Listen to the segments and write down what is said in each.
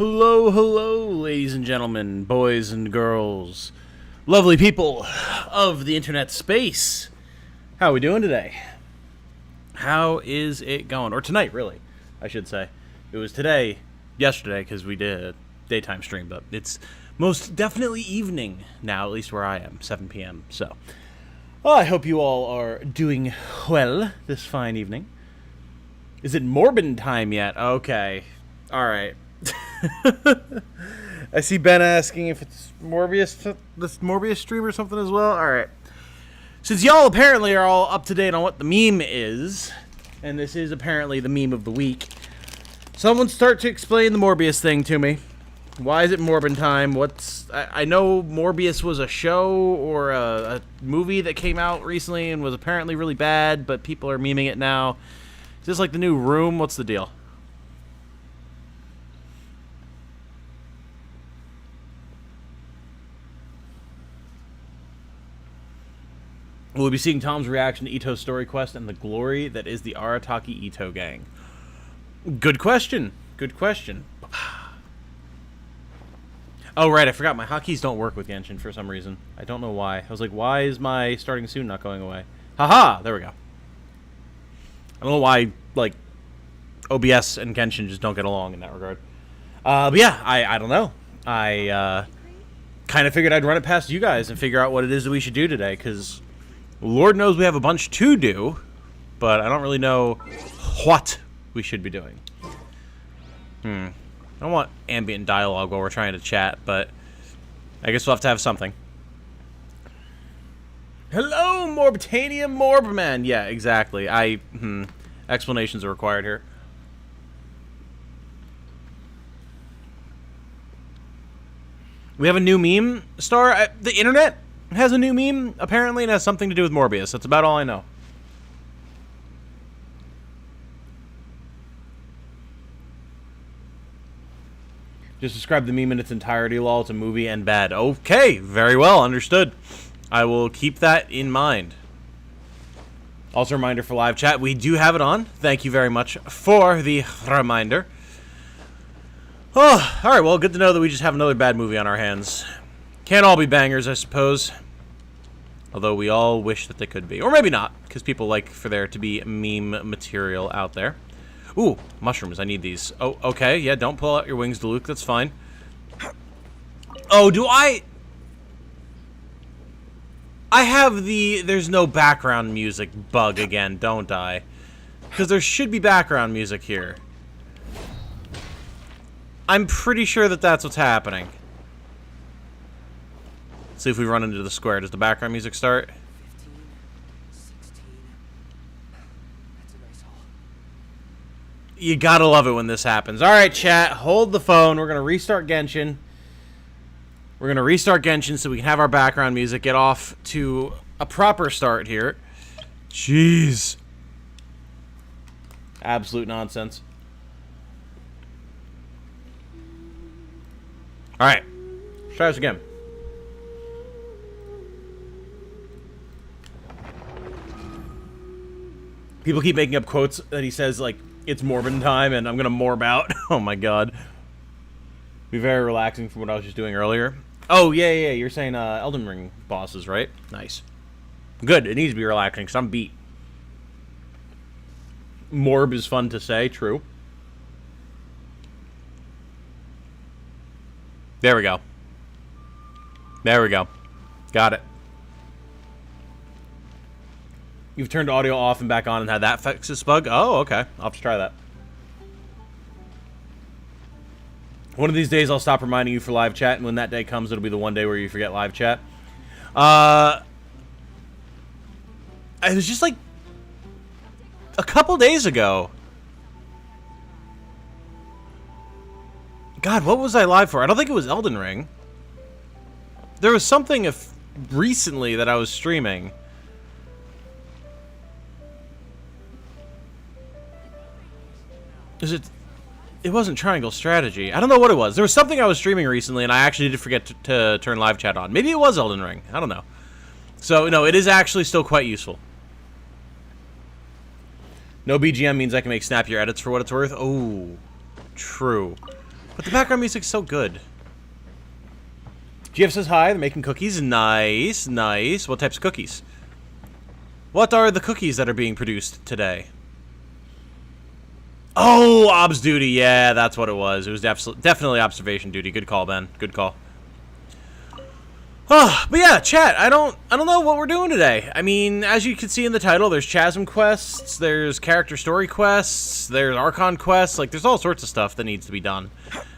Hello, hello, ladies and gentlemen, boys and girls, lovely people of the internet space. How are we doing today? How is it going? Or tonight, really, I should say. It was yesterday, because we did a daytime stream, but it's most definitely evening now, at least where I am, 7 p.m. So, I hope you all are doing well this fine evening. Is it Morbin time yet? Okay. Alright. I see Ben asking if it's Morbius, this Morbius stream or something as well. Alright. Since y'all apparently are all up to date on what the meme is, and this is apparently the meme of the week, someone start to explain the Morbius thing to me. Why is it Morbin time? I know Morbius was a show or a movie that came out recently and was apparently really bad, but people are memeing it now. Is this like the new Room? What's the deal? We'll be seeing Tom's reaction to Ito's story quest and the glory that is the Arataki Ito gang. Good question. Good question. Oh, right, I forgot. My hotkeys don't work with Genshin for some reason. I don't know why. I was like, why is my starting soon not going away? Haha! There we go. I don't know why, like, OBS and Genshin just don't get along in that regard. But yeah, I don't know. I kind of figured I'd run it past you guys and figure out what it is that we should do today, because Lord knows we have a bunch to do, but I don't really know what we should be doing. I don't want ambient dialogue while we're trying to chat, but I guess we'll have to have something. Hello, Morbitanium Morbman! Yeah, exactly. Explanations are required here. We have a new meme star. The internet has a new meme, apparently, and has something to do with Morbius. That's about all I know. Just describe the meme in its entirety, lol. It's a movie and bad. Okay, very well, understood. I will keep that in mind. Also, a reminder for live chat, we do have it on. Thank you very much for the reminder. Oh, alright, well, good to know that we just have another bad movie on our hands. Can't all be bangers, I suppose. Although we all wish that they could be. Or maybe not, because people like for there to be meme material out there. Ooh, mushrooms, I need these. Oh, okay, yeah, don't pull out your wings, Luke, that's fine. Oh, do I have the there's no background music bug again, don't I? Because there should be background music here. I'm pretty sure that that's what's happening. See if we run into the square. Does the background music start? 15, 16. That's a nice haul. You gotta love it when this happens. Alright, chat. Hold the phone. We're gonna restart Genshin. We're gonna restart Genshin so we can have our background music. Get off to a proper start here. Jeez. Absolute nonsense. Alright. Let's try this again. People keep making up quotes that he says, like, it's Morbin time, and I'm gonna morb out. Oh my god. Be very relaxing from what I was just doing earlier. Oh, yeah, you're saying, Elden Ring bosses, right? Nice. Good, it needs to be relaxing, because I'm beat. Morb is fun to say, true. There we go. There we go. Got it. You've turned audio off and back on and had that fix this bug? Oh, okay. I'll have to try that. One of these days I'll stop reminding you for live chat, and when that day comes, it'll be the one day where you forget live chat. It was just like a couple days ago. God, what was I live for? I don't think it was Elden Ring. There was something recently that I was streaming. It wasn't Triangle Strategy. I don't know what it was. There was something I was streaming recently, and I actually did forget to turn live chat on. Maybe it was Elden Ring. I don't know. So, no, it is actually still quite useful. No BGM means I can make snappier edits for what it's worth. Oh, true. But the background music's so good. GF says hi, they're making cookies. Nice, nice. What types of cookies? What are the cookies that are being produced today? Oh, obs duty. Yeah, that's what it was. It was definitely observation duty. Good call, Ben. Good call. Oh, but yeah, chat. I don't know what we're doing today. I mean, as you can see in the title, there's Chasm quests, there's character story quests, there's Archon quests. Like, there's all sorts of stuff that needs to be done.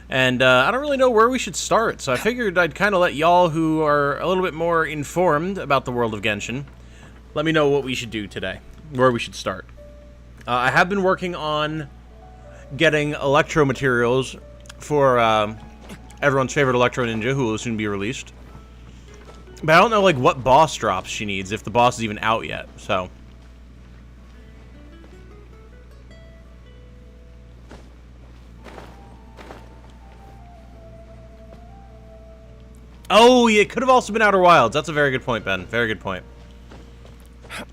And I don't really know where we should start, so I figured I'd kind of let y'all who are a little bit more informed about the world of Genshin, let me know what we should do today, where we should start. I have been working on getting Electro materials for everyone's favorite Electro Ninja, who will soon be released. But I don't know, like, what boss drops she needs, if the boss is even out yet, so. Oh, it could have also been Outer Wilds. That's a very good point, Ben. Very good point.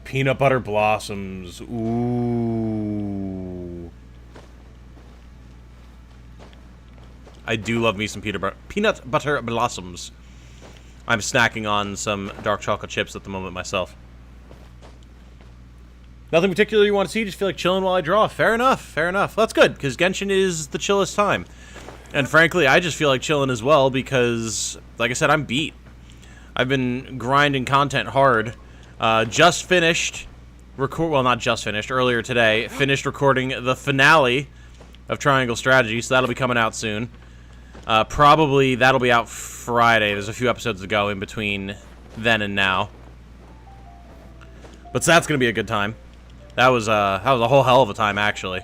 Peanut butter blossoms. Ooh. I do love me some peanut butter blossoms. I'm snacking on some dark chocolate chips at the moment myself. Nothing particular you want to see, just feel like chilling while I draw. Fair enough, fair enough. That's good, because Genshin is the chillest time. And frankly, I just feel like chilling as well, because, like I said, I'm beat. I've been grinding content hard. Just finished, well, not just finished, earlier today, finished recording the finale of Triangle Strategy, so that'll be coming out soon. Probably that'll be out Friday. There's a few episodes to go in between then and now. But so that's going to be a good time. That was a whole hell of a time, actually.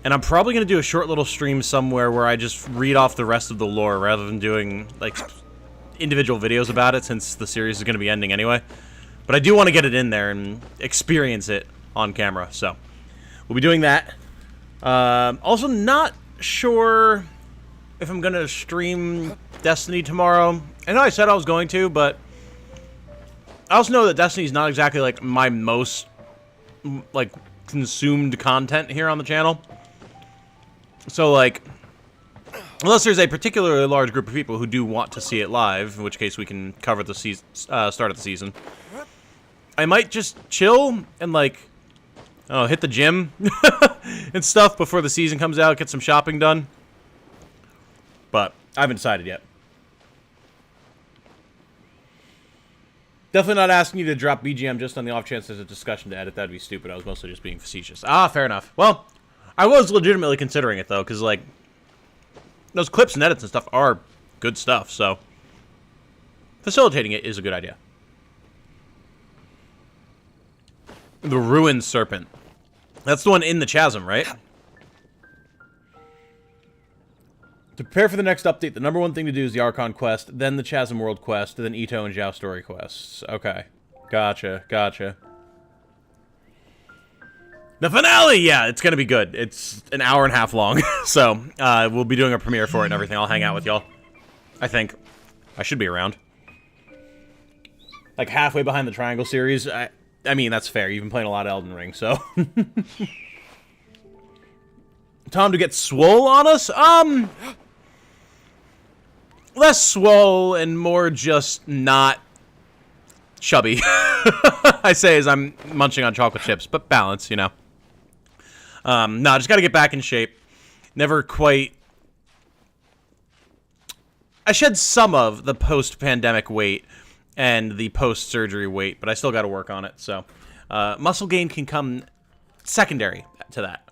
And I'm probably going to do a short little stream somewhere where I just read off the rest of the lore rather than doing, like, individual videos about it, since the series is going to be ending anyway. But I do want to get it in there and experience it on camera, so we'll be doing that. Also, not sure if I'm going to stream Destiny tomorrow. I know I said I was going to, but I also know that Destiny's not exactly, like, my most, like, consumed content here on the channel. So, like, unless there's a particularly large group of people who do want to see it live, in which case we can cover the start of the season, I might just chill and, like, hit the gym and stuff before the season comes out, get some shopping done. But I haven't decided yet. Definitely not asking you to drop BGM just on the off chance there's a discussion to edit. That'd be stupid. I was mostly just being facetious. Ah, fair enough. Well, I was legitimately considering it, though, because, like, those clips and edits and stuff are good stuff, so facilitating it is a good idea. The Ruined Serpent. That's the one in the Chasm, right? To prepare for the next update, the number one thing to do is the Archon quest, then the Chasm World quest, then Ito and Zhao story quests. Okay. Gotcha, gotcha. The finale! Yeah, it's gonna be good. It's an hour and a half long, so we'll be doing a premiere for it and everything. I'll hang out with y'all. I think. I should be around. Like, halfway behind the Triangle series. I mean, that's fair. You've been playing a lot of Elden Ring, so... Tom to get swole on us? Less swole and more just not chubby. I say as I'm munching on chocolate chips, but balance, you know. No, just gotta get back in shape. Never quite... I shed some of the post-pandemic weight and the post-surgery weight, but I still gotta work on it, so... muscle gain can come secondary to that.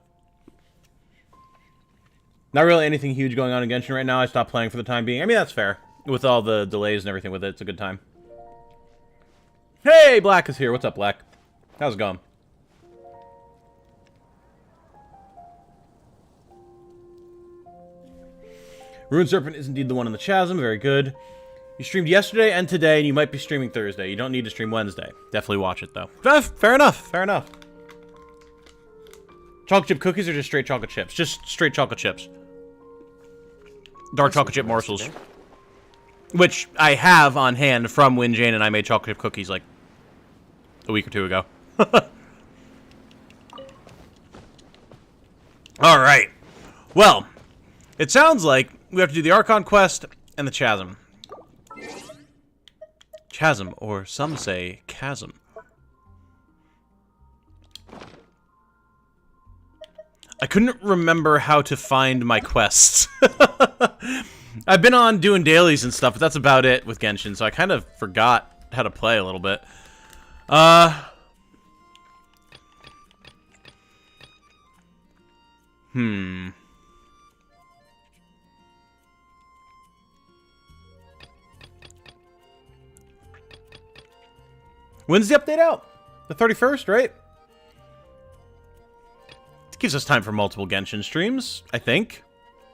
Not really anything huge going on in Genshin right now. I stopped playing for the time being. I mean, that's fair. With all the delays and everything with it, it's a good time. Hey, Black is here. What's up, Black? How's it going? Ruined Serpent is indeed the one in the Chasm. Very good. You streamed yesterday and today, and you might be streaming Thursday. You don't need to stream Wednesday. Definitely watch it, though. Fair enough. Fair enough. Chocolate chip cookies or just straight chocolate chips? Just straight chocolate chips. Dark chocolate chip morsels. Which I have on hand from when Jane and I made chocolate chip cookies, like, a week or two ago. Alright. Well, it sounds like we have to do the Archon quest and the Chasm. Chasm, or some say Chasm. I couldn't remember how to find my quests. I've been on doing dailies and stuff, but that's about it with Genshin, so I kind of forgot how to play a little bit. When's the update out? The 31st, right? It gives us time for multiple Genshin streams, I think.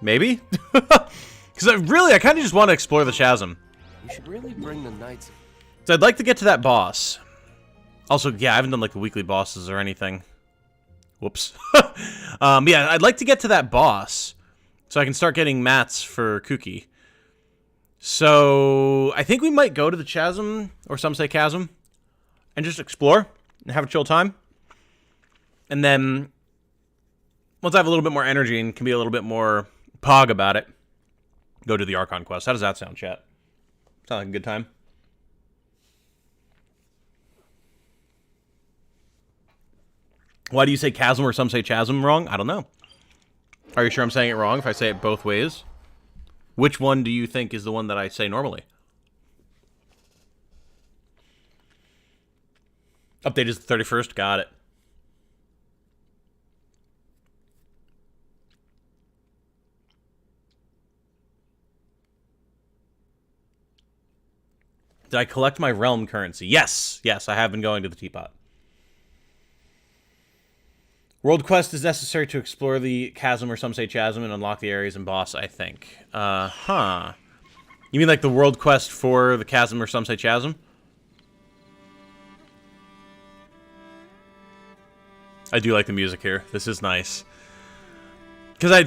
Maybe? Because I kind of just want to explore the Chasm. You should really bring the knights. So I'd like to get to that boss. Also, yeah, I haven't done like the weekly bosses or anything. Whoops. Yeah, I'd like to get to that boss so I can start getting mats for Kuki. So I think we might go to the Chasm, or some say Chasm, and just explore and have a chill time. And then once I have a little bit more energy and can be a little bit more pog about it, go to the Archon quest. How does that sound, chat? Sound like a good time? Why do you say Chasm or some say Chasm wrong? I don't know. Are you sure I'm saying it wrong if I say it both ways? Which one do you think is the one that I say normally? Update is the 31st. Got it. Did I collect my realm currency? Yes. Yes, I have been going to the teapot. World quest is necessary to explore the Chasm, or some say Chasm, and unlock the areas and boss, I think. You mean like the world quest for the Chasm, or some say Chasm? I do like the music here. This is nice. Because I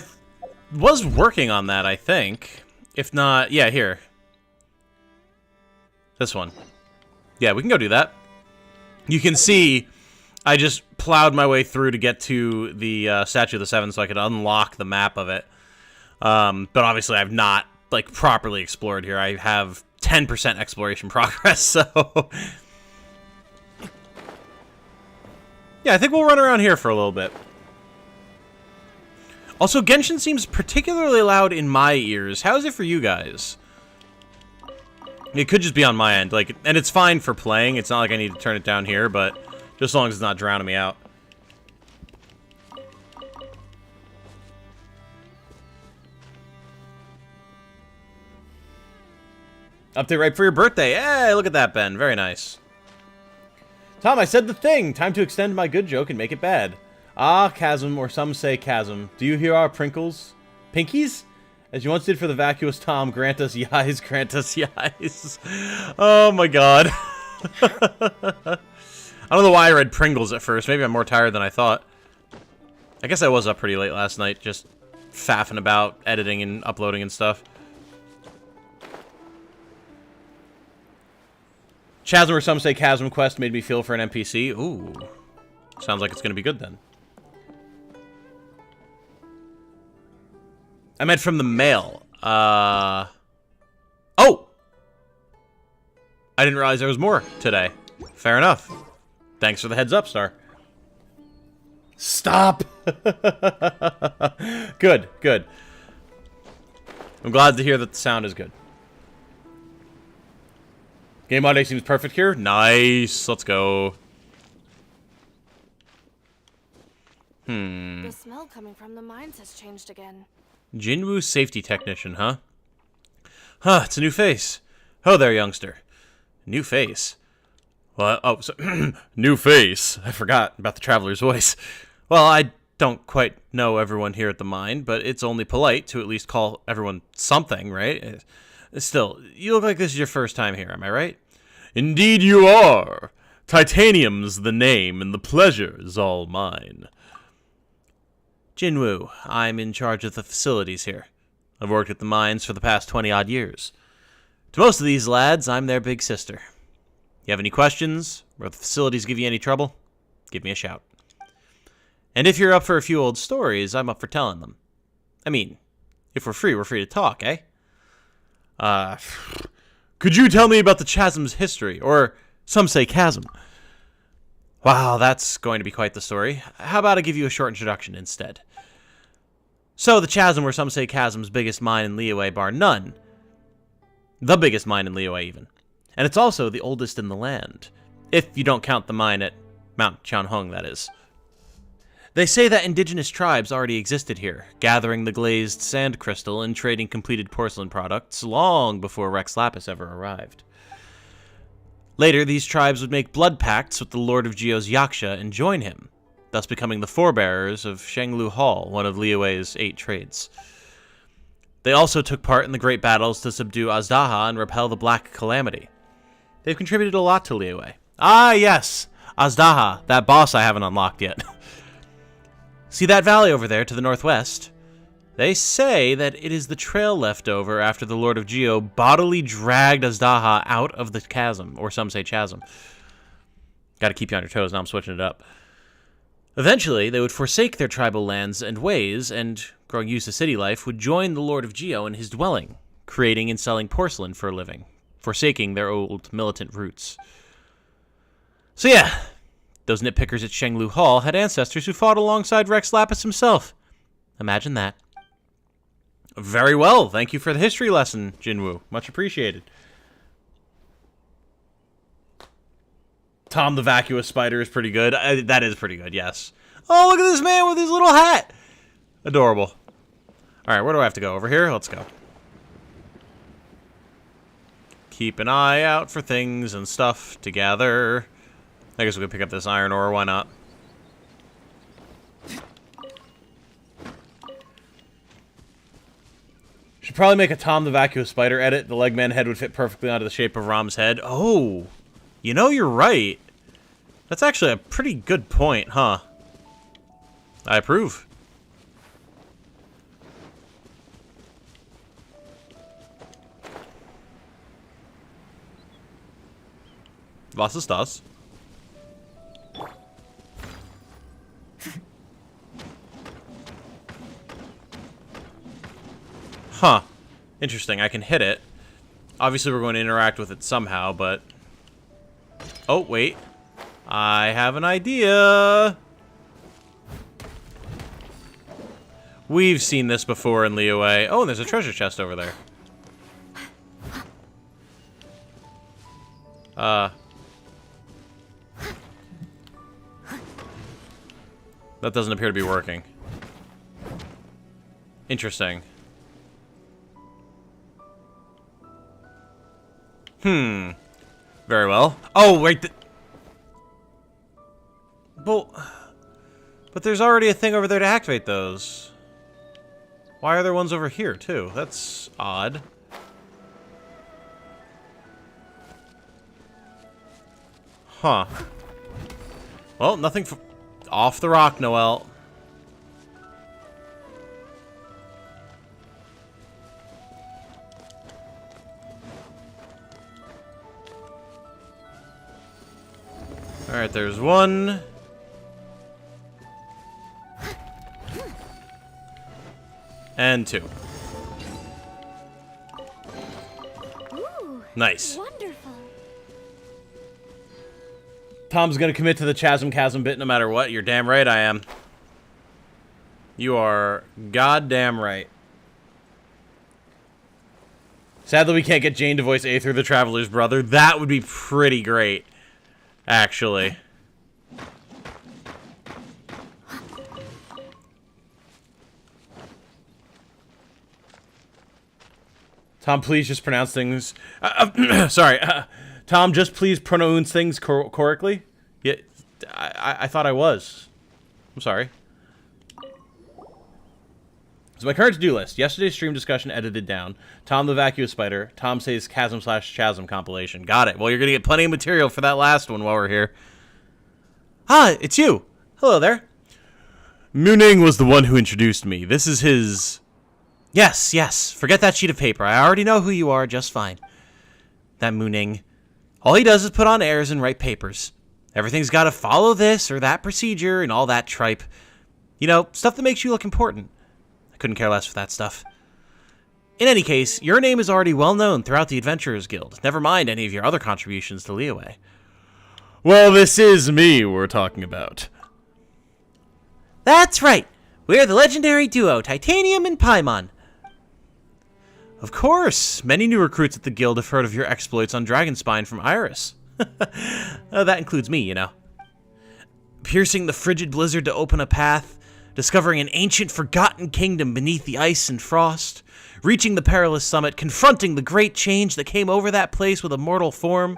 was working on that, I think. If not, yeah, here. This one. Yeah, we can go do that. You can see I just plowed my way through to get to the Statue of the Seven so I could unlock the map of it. But obviously I've not, like, properly explored here. I have 10% exploration progress, so... Yeah, I think we'll run around here for a little bit. Also, Genshin seems particularly loud in my ears. How is it for you guys? It could just be on my end, like, and it's fine for playing. It's not like I need to turn it down here, but just as long as it's not drowning me out. Update right for your birthday. Hey, look at that, Ben. Very nice. Tom, I said the thing. Time to extend my good joke and make it bad. Ah, Chasm, or some say Chasm. Do you hear our prinkles? Pinkies? As you once did for the vacuous Tom, grant us yis, grant us yis. Oh my god. I don't know why I read Pringles at first. Maybe I'm more tired than I thought. I guess I was up pretty late last night, just faffing about, editing and uploading and stuff. Chasm, or some say Chasm quest made me feel for an NPC. Ooh. Sounds like it's going to be good then. I meant from the mail. Oh! I didn't realize there was more today. Fair enough. Thanks for the heads up, Star. Stop! Good, good. I'm glad to hear that the sound is good. Game audio seems perfect here. Nice. Let's go. The smell coming from the mines has changed again. Jinwoo safety technician, huh? Huh, it's a new face. Ho there, youngster. New face? Well, oh, so, new face. I forgot about the traveler's voice. Well, I don't quite know everyone here at the mine, but it's only polite to at least call everyone something, right? Still, you look like this is your first time here, am I right? Indeed you are. Titanium's the name, and the pleasure is all mine. Jinwoo, I'm in charge of the facilities here. I've worked at the mines for the past 20-odd years. To most of these lads, I'm their big sister. You have any questions, or if the facilities give you any trouble, give me a shout. And if you're up for a few old stories, I'm up for telling them. I mean, If we're free to talk, eh? Could you tell me about the Chasm's history? Or some say chasm. Wow, that's going to be quite the story. How about I give you a short introduction instead? So, the Chasm, or some say chasm's biggest mine in Liyue, bar none. The biggest mine in Liyue, even. And it's also the oldest in the land. If you don't count the mine at Mount Tianhong, that is. They say that indigenous tribes already existed here, gathering the glazed sand crystal and trading completed porcelain products long before Rex Lapis ever arrived. Later, these tribes would make blood pacts with the Lord of Geo's Yaksha and join him, thus becoming the forebearers of Shenglu Hall, one of Liyue's 8 trades. They also took part in the great battles to subdue Azdaha and repel the Black Calamity. They've contributed a lot to Liyue. Ah, yes! Azdaha, that boss I haven't unlocked yet. See that valley over there to the northwest? They say that it is the trail left over after the Lord of Geo bodily dragged Azdaha out of the chasm, or some say chasm. Gotta keep you on your toes, now I'm switching it up. Eventually, they would forsake their tribal lands and ways, and, growing used to city life, would join the Lord of Geo in his dwelling, creating and selling porcelain for a living, forsaking their old militant roots. So yeah, those nitpickers at Shenglu Hall had ancestors who fought alongside Rex Lapis himself. Imagine that. Very well, thank you for the history lesson, Jinwoo. Much appreciated. Tom the Vacuous Spider is pretty good. That is pretty good, yes. Oh, look at this man with his little hat! Adorable. Alright, where do I have to go? Over here? Let's go. Keep an eye out for things and stuff to gather. I guess we could pick up this iron ore, why not? Should probably make a Tom the Vacuous Spider edit. The Legman head would fit perfectly onto the shape of Rom's head. Oh, you know, you're right. That's actually a pretty good point, huh? I approve. Was ist das? Huh. Interesting. I can hit it. Obviously, we're going to interact with it somehow, but... Oh, wait. I have an idea. We've seen this before in Liyue. Oh, and there's a treasure chest over there. That doesn't appear to be working. Interesting. Very well. Oh, wait. But there's already a thing over there to activate those. Why are there ones over here, too? That's odd. Huh. Well, nothing off the rock, Noel. Alright, there's one. And two. Ooh, nice. Wonderful. Tom's gonna commit to the chasm bit no matter what. You're damn right I am. You are goddamn right. Sadly, we can't get Jane to voice Aether, the Traveler's brother. That would be pretty great, actually. Tom, please just pronounce things... sorry. Tom, just please pronounce things correctly. Yeah, I thought I was. I'm sorry. So my current to-do list. Yesterday's stream discussion edited down. Tom the Vacuous Spider. Tom says Chasm/Chasm compilation. Got it. Well, you're going to get plenty of material for that last one while we're here. Ah, it's you. Hello there. Mooning was the one who introduced me. This is his... Yes. Forget that sheet of paper. I already know who you are just fine. That Mooning. All he does is put on airs and write papers. Everything's got to follow this or that procedure and all that tripe. You know, stuff that makes you look important. I couldn't care less for that stuff. In any case, your name is already well known throughout the Adventurers Guild, never mind any of your other contributions to Liyue. Well, this is me we're talking about. That's right. We're the legendary duo, Titanium and Paimon. Of course, many new recruits at the guild have heard of your exploits on Dragonspine from Iris. That includes me, you know. Piercing the frigid blizzard to open a path, discovering an ancient forgotten kingdom beneath the ice and frost, reaching the perilous summit, confronting the great change that came over that place with a mortal form.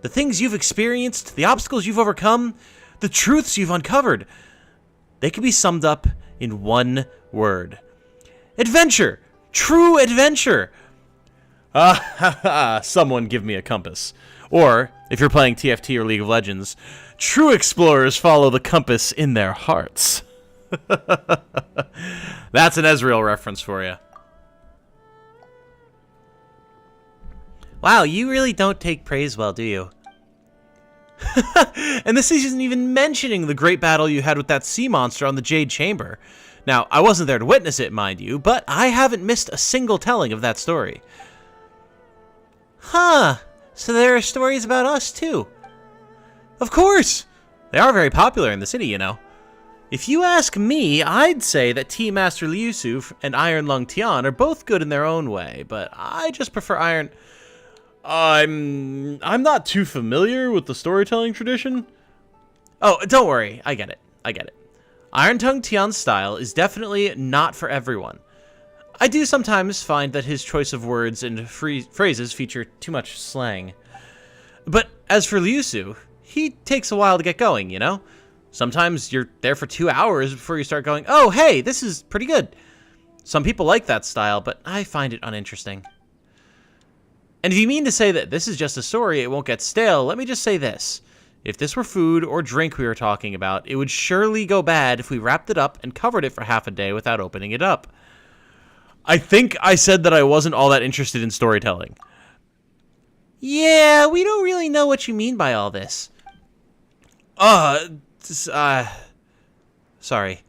The things you've experienced, the obstacles you've overcome, the truths you've uncovered, they can be summed up in one word. Adventure! True adventure! Someone give me a compass. Or, if you're playing TFT or League of Legends, true explorers follow the compass in their hearts. That's an Ezreal reference for you. Wow, you really don't take praise well, do you? And this isn't even mentioning the great battle you had with that sea monster on the Jade Chamber. Now, I wasn't there to witness it, mind you, but I haven't missed a single telling of that story. Huh. So there are stories about us, too. Of course! They are very popular in the city, you know. If you ask me, I'd say that Tea Master Liusu and Iron Lung Tian are both good in their own way, but I just prefer Iron... I'm not too familiar with the storytelling tradition. Oh, don't worry. I get it. Iron Tongue Tian's style is definitely not for everyone. I do sometimes find that his choice of words and phrases feature too much slang. But as for Liusu, he takes a while to get going, you know? Sometimes you're there for 2 hours before you start going, oh, hey, this is pretty good. Some people like that style, but I find it uninteresting. And if you mean to say that this is just a story, it won't get stale, let me just say this. If this were food or drink we were talking about, it would surely go bad if we wrapped it up and covered it for half a day without opening it up. I think I said that I wasn't all that interested in storytelling. Yeah, we don't really know what you mean by all this. Sorry.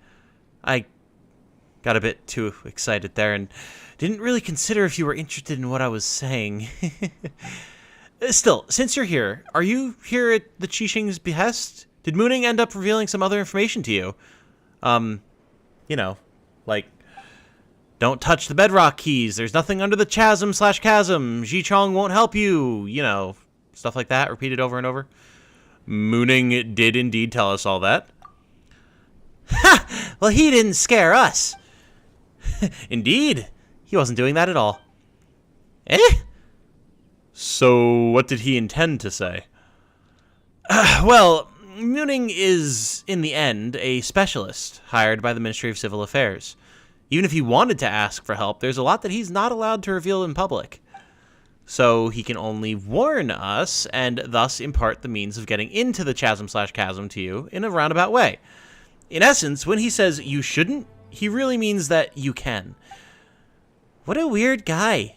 I got a bit too excited there and didn't really consider if you were interested in what I was saying. Still, since you're here, are you here at the Qixing's behest? Did Mooning end up revealing some other information to you? You know, like, don't touch the bedrock keys, there's nothing under the chasm/chasm, Ji-Chong won't help you, you know, stuff like that, repeated over and over. Mooning did indeed tell us all that. Ha! Well, he didn't scare us. Indeed. He wasn't doing that at all. Eh? So, what did he intend to say? Well, Mooning is, in the end, a specialist hired by the Ministry of Civil Affairs. Even if he wanted to ask for help, there's a lot that he's not allowed to reveal in public. So he can only warn us, and thus impart the means of getting into the chasm/chasm to you in a roundabout way. In essence, when he says you shouldn't, he really means that you can. What a weird guy.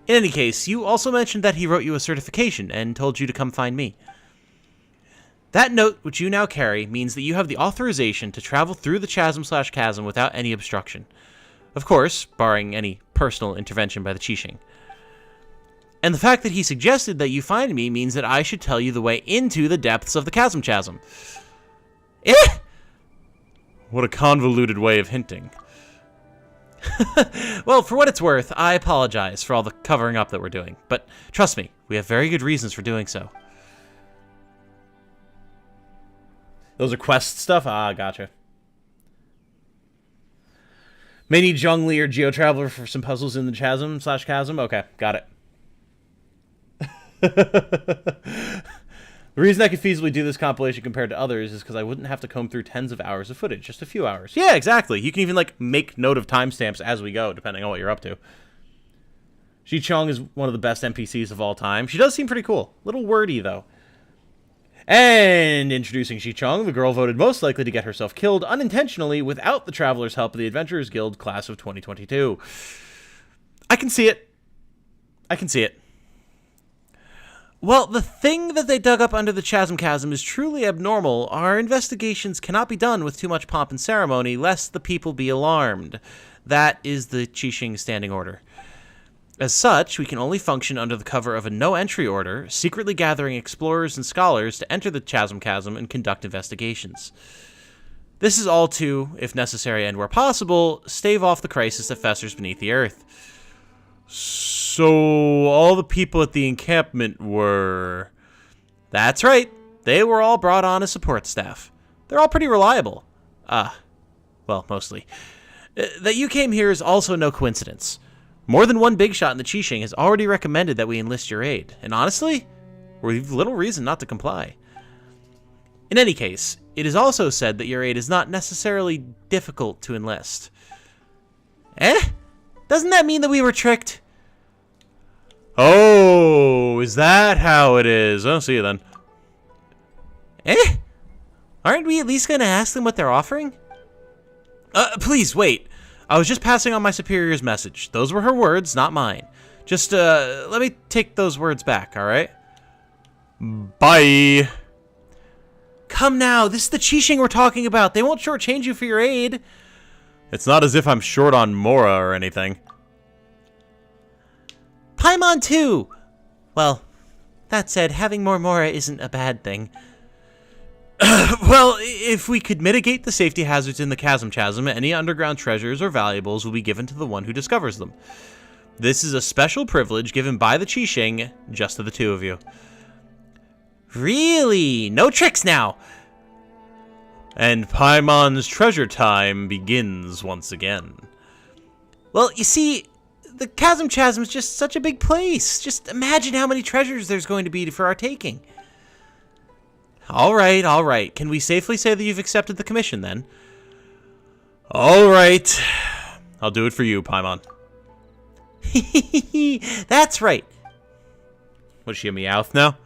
In any case, you also mentioned that he wrote you a certification and told you to come find me. That note, which you now carry, means that you have the authorization to travel through the chasm/chasm without any obstruction. Of course, barring any personal intervention by the Qixing. And the fact that he suggested that you find me means that I should tell you the way into the depths of the chasm. Eh? What a convoluted way of hinting. Well, for what it's worth, I apologize for all the covering up that we're doing. But trust me, we have very good reasons for doing so. Those are quest stuff? Ah, gotcha. May need Zhongli or Geo Traveler for some puzzles in the chasm/chasm? Okay, got it. The reason I could feasibly do this compilation compared to others is because I wouldn't have to comb through tens of hours of footage, just a few hours. Yeah, exactly. You can even, like, make note of timestamps as we go, depending on what you're up to. Ji-Chong is one of the best NPCs of all time. She does seem pretty cool. Little wordy, though. And introducing Ji-Chong, the girl voted most likely to get herself killed unintentionally without the Traveler's help of the Adventurers Guild class of 2022. I can see it. I can see it. While the thing that they dug up under the chasm is truly abnormal, our investigations cannot be done with too much pomp and ceremony, lest the people be alarmed. That is the Qixing Standing Order. As such, we can only function under the cover of a no-entry order, secretly gathering explorers and scholars to enter the Chasm and conduct investigations. This is all to, if necessary and where possible, stave off the crisis that festers beneath the earth. So, all the people at the encampment were... That's right. They were all brought on as support staff. They're all pretty reliable. Well, mostly. That you came here is also no coincidence. More than one big shot in the Qixing has already recommended that we enlist your aid, and honestly, we've little reason not to comply. In any case, it is also said that your aid is not necessarily difficult to enlist. Doesn't that mean that we were tricked? Oh, is that how it is? I'll see you then. Aren't we at least going to ask them what they're offering? Please, wait. I was just passing on my superior's message. Those were her words, not mine. Just, let me take those words back, alright? Bye. Come now, this is the Qixing we're talking about. They won't shortchange you for your aid. It's not as if I'm short on Mora or anything. Paimon too! Well, that said, having more Mora isn't a bad thing. Well, if we could mitigate the safety hazards in the Chasm, any underground treasures or valuables will be given to the one who discovers them. This is a special privilege given by the Qixing, just to the two of you. Really? No tricks now! And Paimon's treasure time begins once again. Well, you see, the Chasm is just such a big place. Just imagine how many treasures there's going to be for our taking. All right. Can we safely say that you've accepted the commission, then? All right. I'll do it for you, Paimon. That's right. Was she a Meowth now?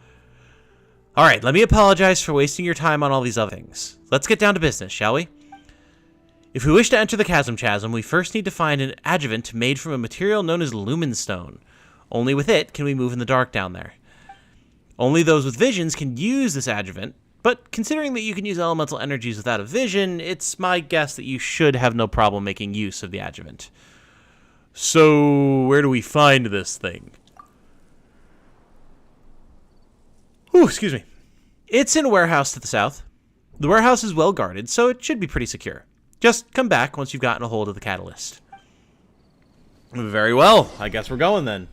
All right, let me apologize for wasting your time on all these other things. Let's get down to business, shall we? If we wish to enter the Chasm, we first need to find an adjuvant made from a material known as Lumenstone. Only with it can we move in the dark down there. Only those with visions can use this adjuvant, but considering that you can use elemental energies without a vision, it's my guess that you should have no problem making use of the adjuvant. So, where do we find this thing? Ooh, excuse me. It's in a warehouse to the south. The warehouse is well guarded, so it should be pretty secure. Just come back once you've gotten a hold of the catalyst. Very well. I guess we're going then.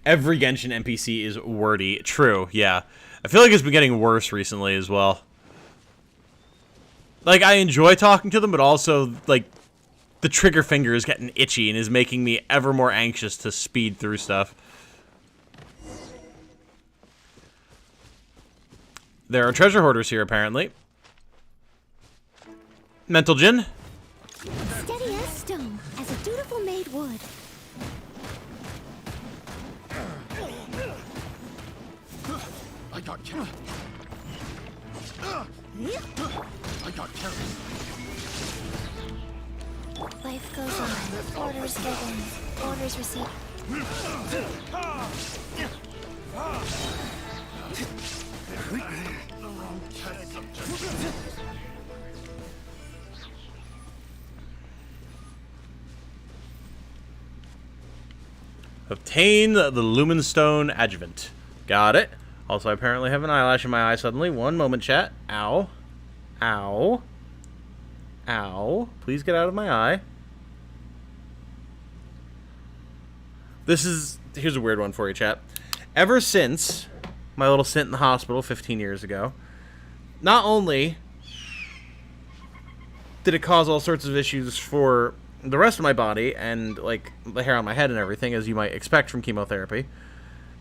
Every Genshin NPC is wordy. True, yeah. I feel like it's been getting worse recently as well. Like, I enjoy talking to them, but also, like, the trigger finger is getting itchy and is making me ever more anxious to speed through stuff. There are treasure hoarders here, apparently. Mental Djinn. Steady as stone, as a dutiful maid would. I got carried. I got carried. Life goes on. Orders given. Orders received. Obtain the Lumenstone adjuvant. Got it. Also, I apparently have an eyelash in my eye suddenly. One moment, chat. Ow. Ow. Ow. Please get out of my eye. Here's a weird one for you, chat. Ever since my little stint in the hospital 15 years ago, not only did it cause all sorts of issues for the rest of my body and, like, the hair on my head and everything, as you might expect from chemotherapy,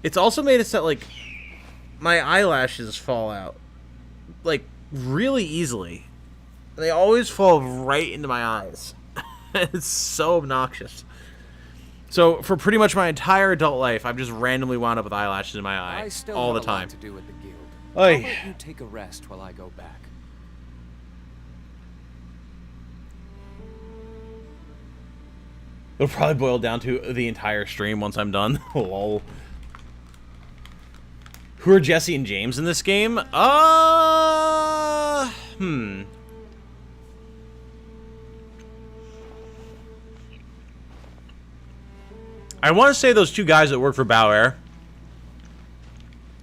it's also made it so that, like, my eyelashes fall out, like, really easily. They always fall right into my eyes. It's so obnoxious. So, for pretty much my entire adult life, I've just randomly wound up with eyelashes in my eye I still all the got a lot time. to do with the guild. Oy. How about you take a rest while I go back? It'll probably boil down to the entire stream once I'm done. Lol. Who are Jesse and James in this game? I want to say those two guys that work for Bao Air,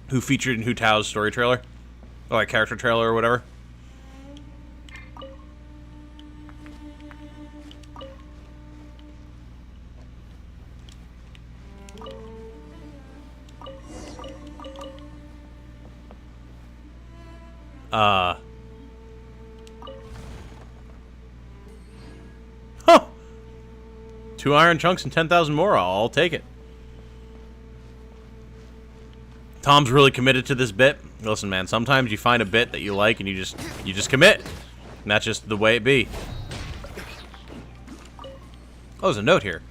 who featured in Hu Tao's story trailer, or like character trailer or whatever. Huh. 2 iron chunks and 10,000 more. I'll take it. Tom's really committed to this bit. Listen, man, sometimes you find a bit that you like and you just commit. And that's just the way it be. Oh, there's a note here.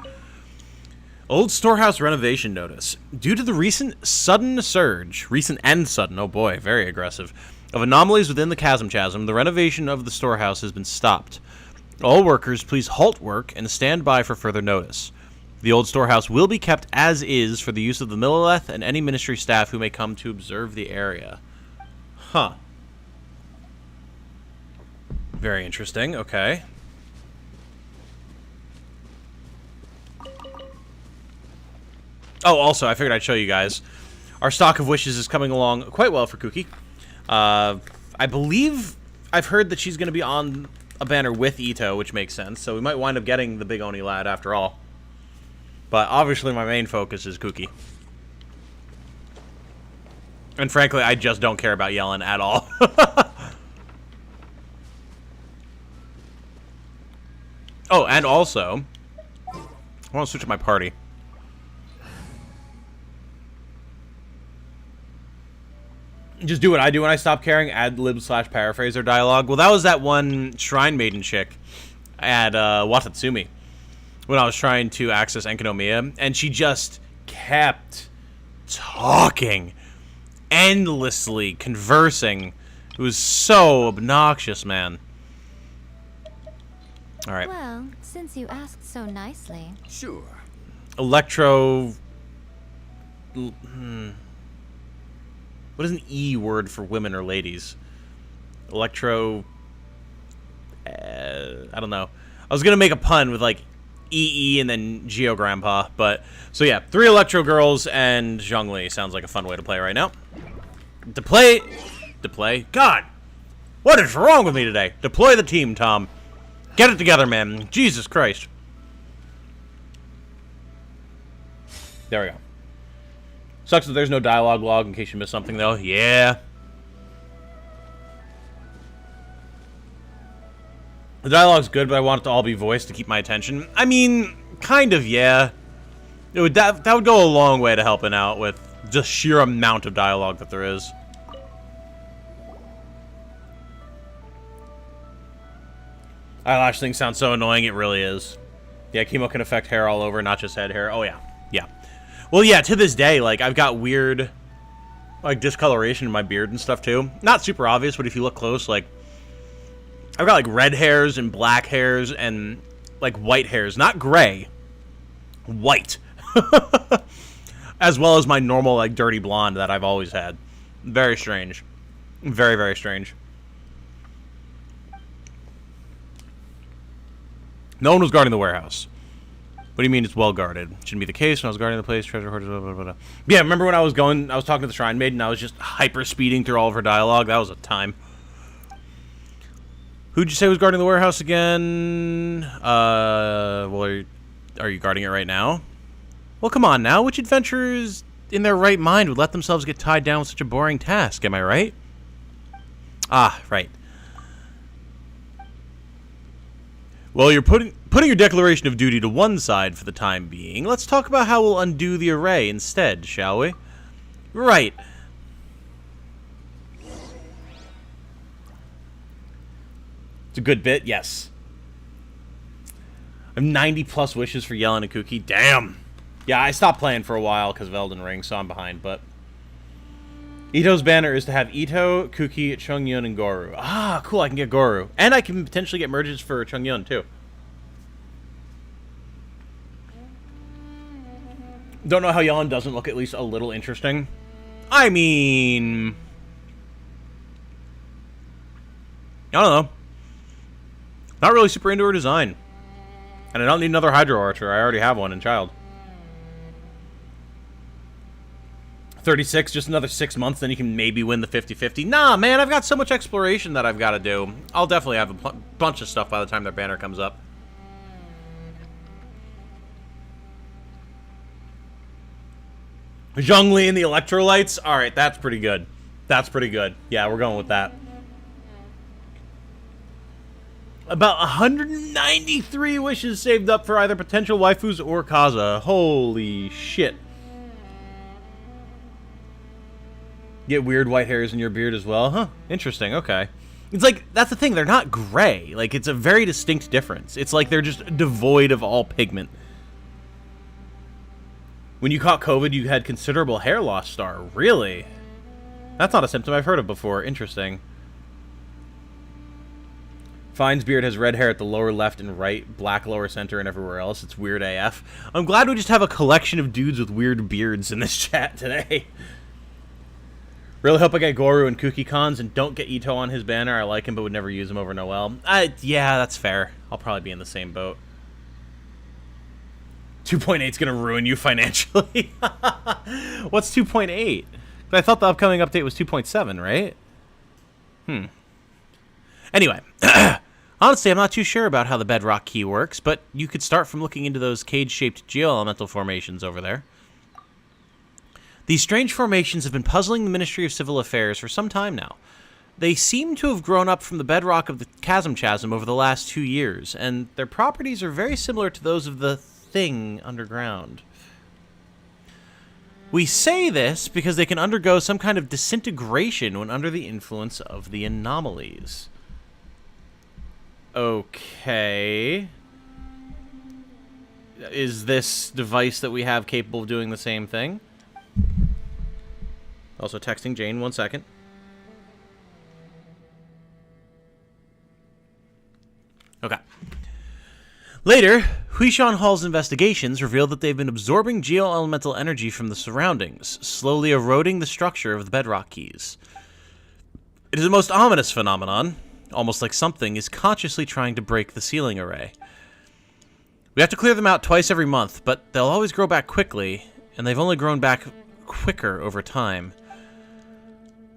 Old Storehouse renovation notice. Due to the recent and sudden, oh boy, very aggressive, of anomalies within the Chasm, the renovation of the storehouse has been stopped. All workers, please halt work and stand by for further notice. The old storehouse will be kept as is for the use of the Millilith and any ministry staff who may come to observe the area. Huh. Very interesting, okay. Oh, also, I figured I'd show you guys. Our stock of wishes is coming along quite well for Kuki. I believe I've heard that she's going to be on a banner with Ito, which makes sense. So we might wind up getting the big Oni lad after all. But obviously my main focus is Kuki. And frankly, I just don't care about Yellen at all. Oh, and also, I want to switch up my party. Just do what I do when I stop caring, ad-lib/paraphrase their dialogue. Well, that was that one Shrine Maiden chick at Watatsumi when I was trying to access Enkanomiya, and she just kept talking, endlessly conversing. It was so obnoxious, man. All right. Well, since you asked so nicely. Sure. Electro... What is an E word for women or ladies? Electro... I don't know. I was going to make a pun with, like, EE and then Geo Grandpa, but... So, yeah, 3 Electro girls and Zhongli sounds like a fun way to play right now. Deploy... God! What is wrong with me today? Deploy the team, Tom. Get it together, man. Jesus Christ. There we go. Sucks that there's no dialogue log in case you missed something, though. Yeah. The dialogue's good, but I want it to all be voiced to keep my attention. I mean, kind of, yeah. That would go a long way to helping out with just sheer amount of dialogue that there is. Eyelash thing sounds so annoying, it really is. Yeah, chemo can affect hair all over, not just head hair. Oh, yeah. Yeah. Well, yeah, to this day, like, I've got weird, like, discoloration in my beard and stuff, too. Not super obvious, but if you look close, like, I've got, like, red hairs and black hairs and, like, white hairs. Not gray. White. As well as my normal, like, dirty blonde that I've always had. Very strange. Very, very strange. No one was guarding the warehouse. What do you mean it's well guarded? Shouldn't be the case. When I was guarding the place, treasure hoarders, blah, blah, blah, blah. Yeah, remember when I was talking to the Shrine Maiden, and I was just hyper speeding through all of her dialogue? That was a time. Who'd you say was guarding the warehouse again? Well, are you guarding it right now? Well, come on now. Which adventurers in their right mind would let themselves get tied down with such a boring task? Am I right? Ah, right. Well, you're putting your declaration of duty to one side for the time being. Let's talk about how we'll undo the array instead, shall we? Right. It's a good bit, yes. I have 90 plus wishes for Yellen and Kuki. Damn. Yeah, I stopped playing for a while because of Elden Ring, so I'm behind, but... Ito's banner is to have Ito, Kuki, Chongyun, and Goru. Ah, cool, I can get Goru. And I can potentially get merges for Chongyun, too. Don't know how Yellen doesn't look at least a little interesting. I mean... I don't know. Not really super into her design. And I don't need another Hydro Archer. I already have one in Child. 36, just another 6 months, then you can maybe win the 50-50. Nah, man, I've got so much exploration that I've got to do. I'll definitely have a bunch of stuff by the time their banner comes up. Zhongli and the electrolytes? Alright, that's pretty good. That's pretty good. Yeah, we're going with that. About 193 wishes saved up for either potential waifus or Kaza. Holy shit. Get weird white hairs in your beard as well? Huh. Interesting, okay. It's like, that's the thing, they're not gray. Like, it's a very distinct difference. It's like they're just devoid of all pigment. When you caught COVID, you had considerable hair loss, Star. Really? That's not a symptom I've heard of before. Interesting. Fine's beard has red hair at the lower left and right, black lower center, and everywhere else. It's weird AF. I'm glad we just have a collection of dudes with weird beards in this chat today. Really hope I get Goru and Kuki Cons and don't get Ito on his banner. I like him but would never use him over Noel. Yeah, that's fair. I'll probably be in the same boat. 2.8 is going to ruin you financially. What's 2.8? I thought the upcoming update was 2.7, right? Anyway, honestly, I'm not too sure about how the bedrock key works, but you could start from looking into those cage-shaped geoelemental formations over there. These strange formations have been puzzling the Ministry of Civil Affairs for some time now. They seem to have grown up from the bedrock of the Chasm over the last 2 years, and their properties are very similar to those of the thing underground. We say this because they can undergo some kind of disintegration when under the influence of the anomalies. Okay. Is this device that we have capable of doing the same thing? Also texting Jane, 1 second. Okay. Later, Huishan Hall's investigations revealed that they've been absorbing geoelemental energy from the surroundings, slowly eroding the structure of the bedrock keys. It is a most ominous phenomenon, almost like something is consciously trying to break the sealing array. We have to clear them out twice every month, but they'll always grow back quickly, and they've only grown back quicker over time.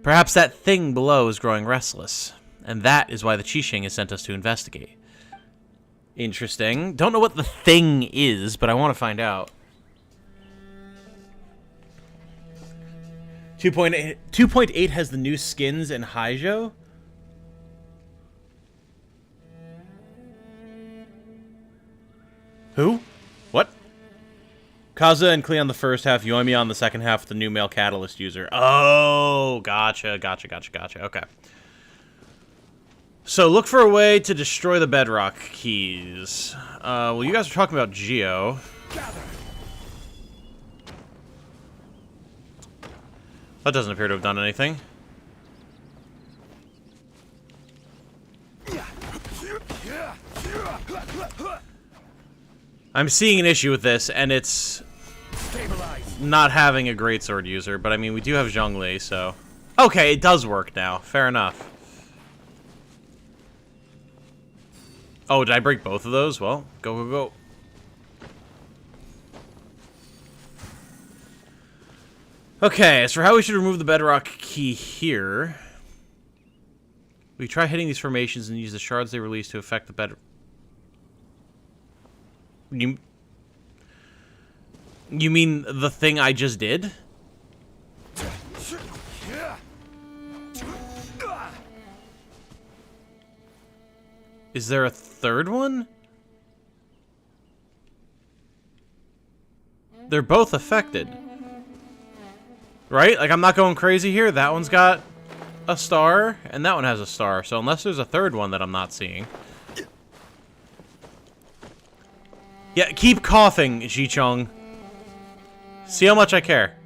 Perhaps that thing below is growing restless, and that is why the Qixing has sent us to investigate. Interesting. Don't know what the thing is, but I want to find out. 2.8 has the new skins in Haijo. Who? What? Kaza and Klee on the first half, Yoimi on the second half, the new male catalyst user. Oh, gotcha. Okay. So, look for a way to destroy the bedrock keys. Well, you guys are talking about Geo. That doesn't appear to have done anything. I'm seeing an issue with this, and it's not having a greatsword user, but I mean, we do have Zhongli, so... Okay, it does work now. Fair enough. Oh, did I break both of those? Well, go. Okay, as for how we should remove the bedrock key here... We try hitting these formations and use the shards they release to affect the bedrock... You mean the thing I just did? Is there a third one? They're both affected. Right? Like, I'm not going crazy here. That one's got a star, and that one has a star. So unless there's a third one that I'm not seeing... Yeah, keep coughing, Jichong. See how much I care.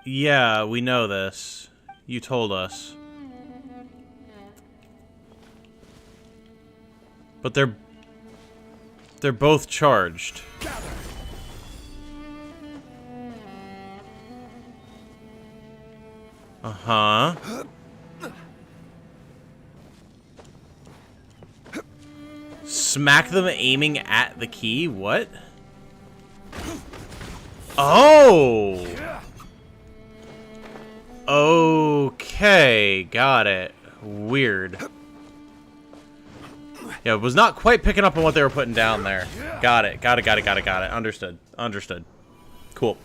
Yeah, we know this. You told us. But they're both charged. Uh-huh. Smack them aiming at the key? What? Oh! Okay, got it. Weird. Yeah, was not quite picking up on what they were putting down there. Got it. Understood. Understood. Cool.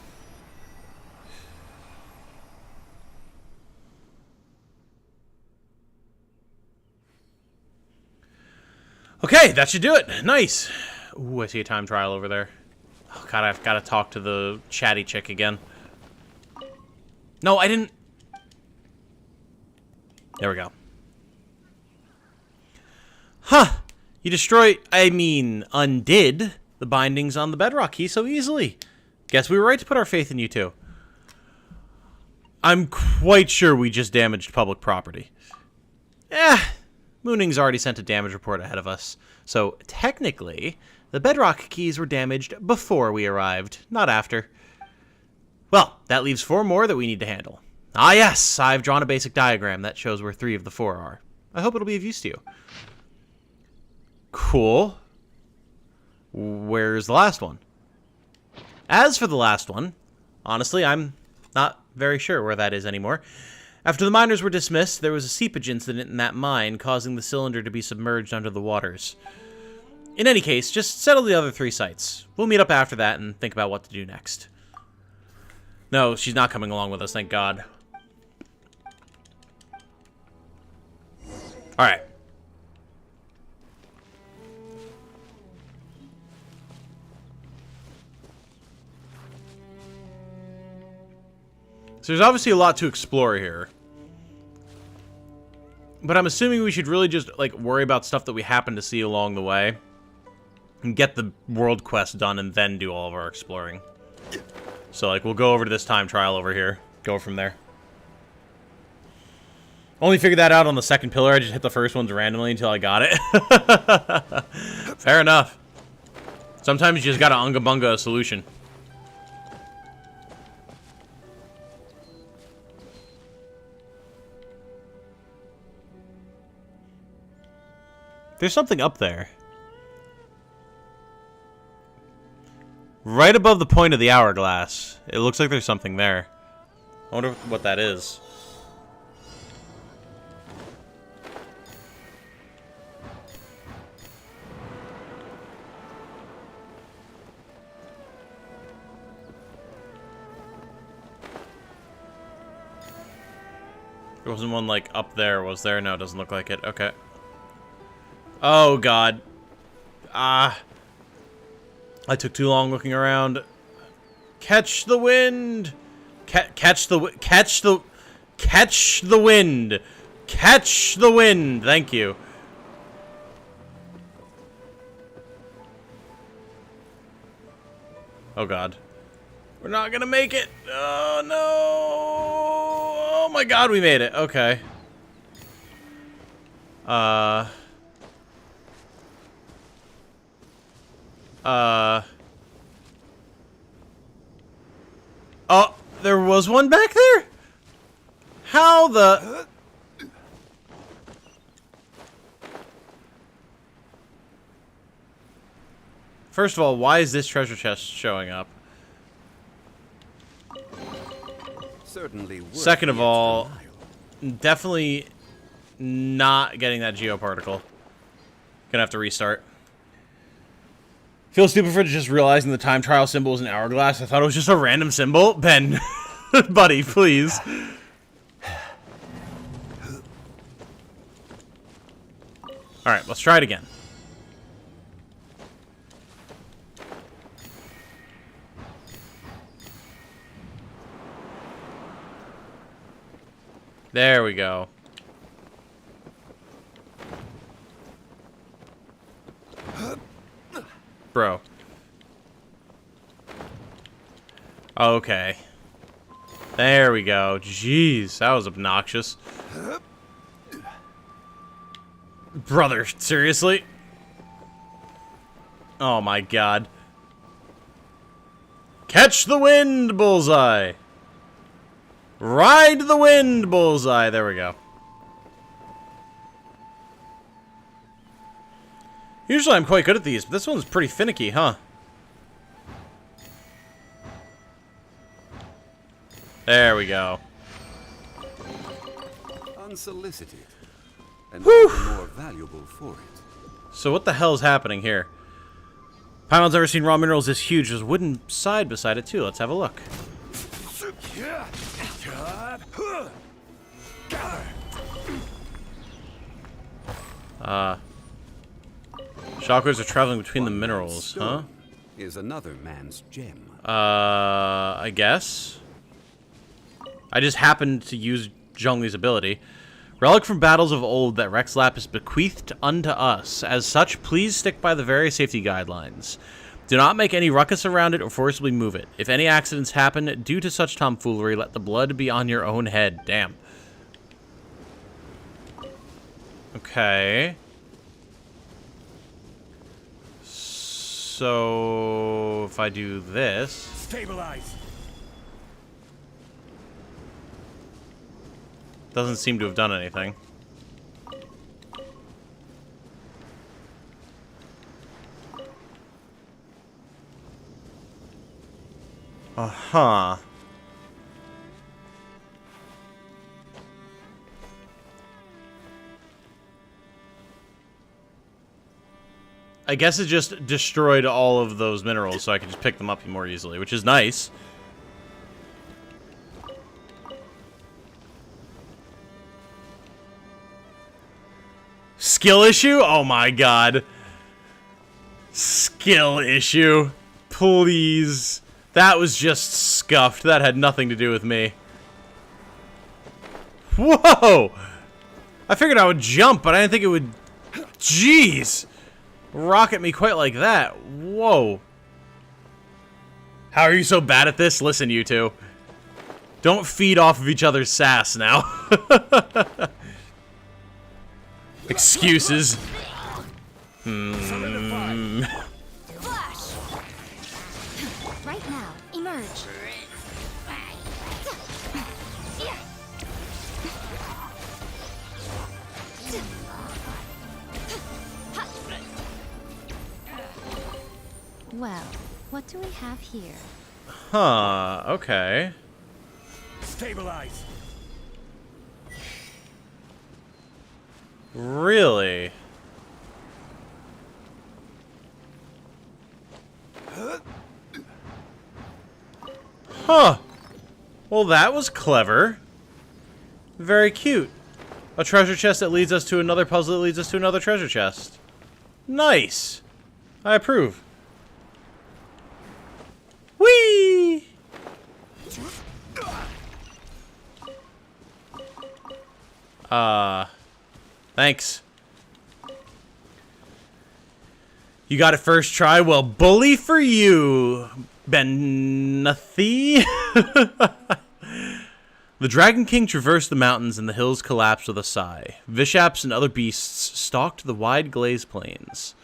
Okay, that should do it. Nice. Ooh, I see a time trial over there. Oh, God, I've got to talk to the chatty chick again. No, I didn't. There we go. Huh. You undid the bindings on the bedrock key so easily. Guess we were right to put our faith in you two. I'm quite sure we just damaged public property. Mooning's already sent a damage report ahead of us. So, technically, the bedrock keys were damaged before we arrived, not after. Well, that leaves 4 more that we need to handle. Ah yes, I've drawn a basic diagram that shows where 3 of the 4 are. I hope it'll be of use to you. Cool. Where's the last one? As for the last one, honestly, I'm not very sure where that is anymore. After the miners were dismissed, there was a seepage incident in that mine, causing the cylinder to be submerged under the waters. In any case, just settle the other 3 sites. We'll meet up after that and think about what to do next. No, she's not coming along with us, thank God. Alright. So there's obviously a lot to explore here. But I'm assuming we should really just, like, worry about stuff that we happen to see along the way. And get the world quest done and then do all of our exploring. So, like, we'll go over to this time trial over here. Go from there. Only figured that out on the second pillar. I just hit the first ones randomly until I got it. Fair enough. Sometimes you just gotta unga-bunga a solution. There's something up there. Right above the point of the hourglass. It looks like there's something there. I wonder what that is. There wasn't one, like, up there, was there? No, it doesn't look like it. Okay. Oh, God. I took too long looking around. Catch the wind! Catch the wind! Catch the wind! Catch the wind! Thank you. Oh, God. We're not gonna make it! Oh, no! Oh, my God, we made it. Okay. Oh, there was one back there? How the... First of all, why is this treasure chest showing up? Certainly. Second of all, definitely not getting that geoparticle. Gonna have to restart. Feel stupid for just realizing the time trial symbol was an hourglass. I thought it was just a random symbol. Ben, buddy, please. Alright, let's try it again. There we go. Bro. Okay. There we go. Jeez, that was obnoxious. Brother, seriously? Oh my God. Catch the wind, bullseye! Ride the wind, bullseye. There we go. Usually I'm quite good at these, but this one's pretty finicky, huh? There we go. Unsolicited. And all the more valuable for it. So what the hell is happening here? Pylon's never seen raw minerals this huge. There's a wooden side beside it, too. Let's have a look. Shockwaves are traveling between the minerals, huh? Is another man's gem. I guess. I just happened to use Zhongli's ability. Relic from battles of old that Rex Lapis bequeathed unto us. As such, please stick by the various safety guidelines. Do not make any ruckus around it or forcibly move it. If any accidents happen due to such tomfoolery, let the blood be on your own head. Damn. Okay. So if I do this, Stabilize. doesn't seem to have done anything. Uh-huh. I guess it just destroyed all of those minerals, so I could just pick them up more easily, which is nice. Skill issue? Oh my god. Skill issue. Please. That was just scuffed. That had nothing to do with me. Whoa! I figured I would jump, but I didn't think it would... Jeez! Rocket me quite like that. Whoa. How are you so bad at this? Listen, you two. Don't feed off of each other's sass now. Excuses. Flash! Right now, emerge. Well, what do we have here? Huh, okay. Stabilize. Really? Huh. Well, that was clever. Very cute. A treasure chest that leads us to another puzzle that leads us to another treasure chest. Nice. I approve. Whee! Thanks. You got it first try? Well, bully for you, Benathi. The Dragon King traversed the mountains and the hills collapsed with a sigh. Vishaps and other beasts stalked the wide glazed plains.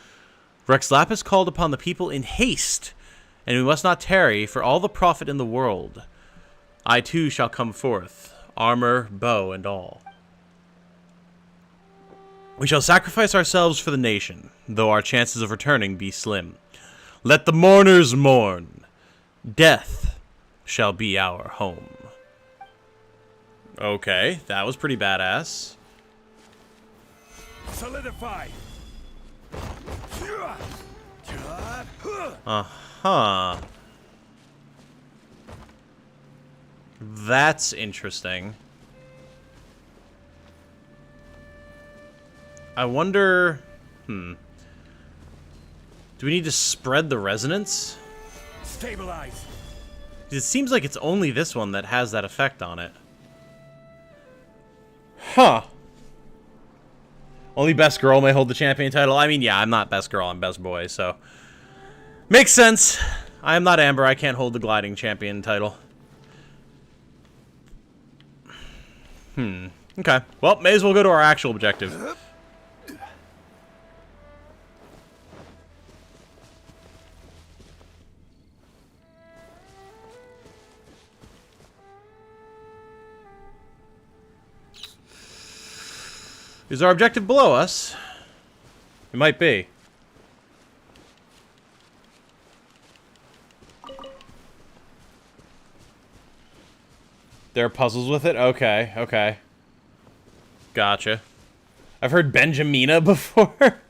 Rex Lapis called upon the people in haste, and we must not tarry for all the profit in the world. I too shall come forth, armor, bow, and all. We shall sacrifice ourselves for the nation, though our chances of returning be slim. Let the mourners mourn. Death shall be our home. Okay, that was pretty badass. Solidify. Uh-huh. That's interesting. I wonder... Do we need to spread the resonance? Stabilize. It seems like it's only this one that has that effect on it. Huh. Only best girl may hold the champion title. I mean, yeah, I'm not best girl, I'm best boy, so... Makes sense. I am not Amber, I can't hold the gliding champion title. Okay. Well, may as well go to our actual objective. Is our objective below us? It might be. There are puzzles with it? Okay, okay. Gotcha. I've heard Benjamina before,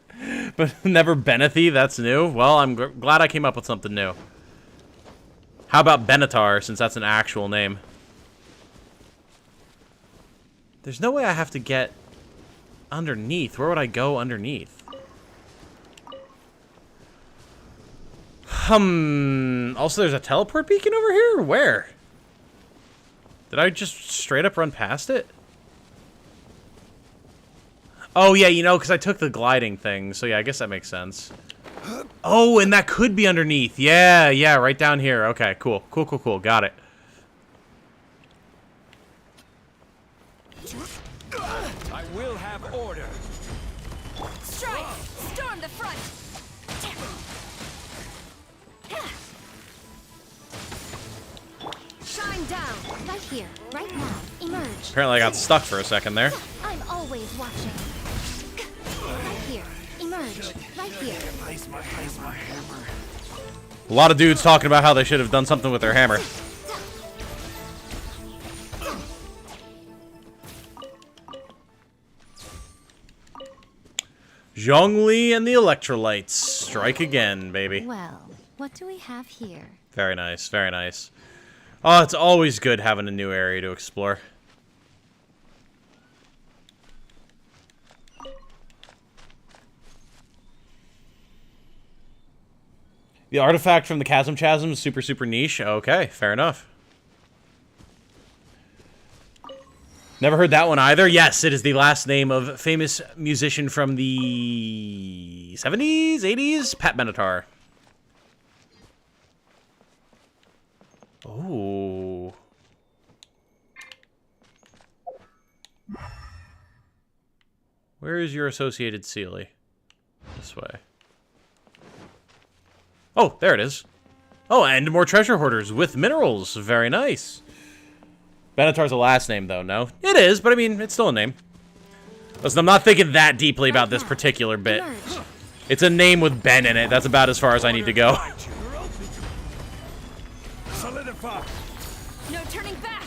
but never Benethy. That's new. Well, I'm glad I came up with something new. How about Benatar, since that's an actual name? There's no way I have to get underneath. Where would I go underneath? Also, there's a teleport beacon over here? Where? Did I just straight up run past it? Oh, yeah, you know, because I took the gliding thing. So, yeah, I guess that makes sense. Oh, and that could be underneath. Yeah, yeah, right down here. Okay, cool. Cool, cool, cool. Got it. I will have order. Strike! Storm the front! Shine down! Right here, right now. Emerge. Apparently I got stuck for a second there. I'm always watching. Right here. Emerge. Right here. A lot of dudes talking about how they should have done something with their hammer. Zhongli and the electrolytes. Strike again, baby. Well, what do we have here? Very nice, very nice. Oh, it's always good having a new area to explore. The artifact from the Chasm is super, super niche. Okay, fair enough. Never heard that one either. Yes, it is the last name of a famous musician from the 70s, 80s, Pat Benatar. Oh. Where is your associated Sealy? This way. Oh, there it is. Oh, and more treasure hoarders with minerals. Very nice. Benatar's a last name, though, no? It is, but I mean, it's still a name. Listen, I'm not thinking that deeply about this particular bit. It's a name with Ben in it. That's about as far as I need to go. Solidify. No turning back!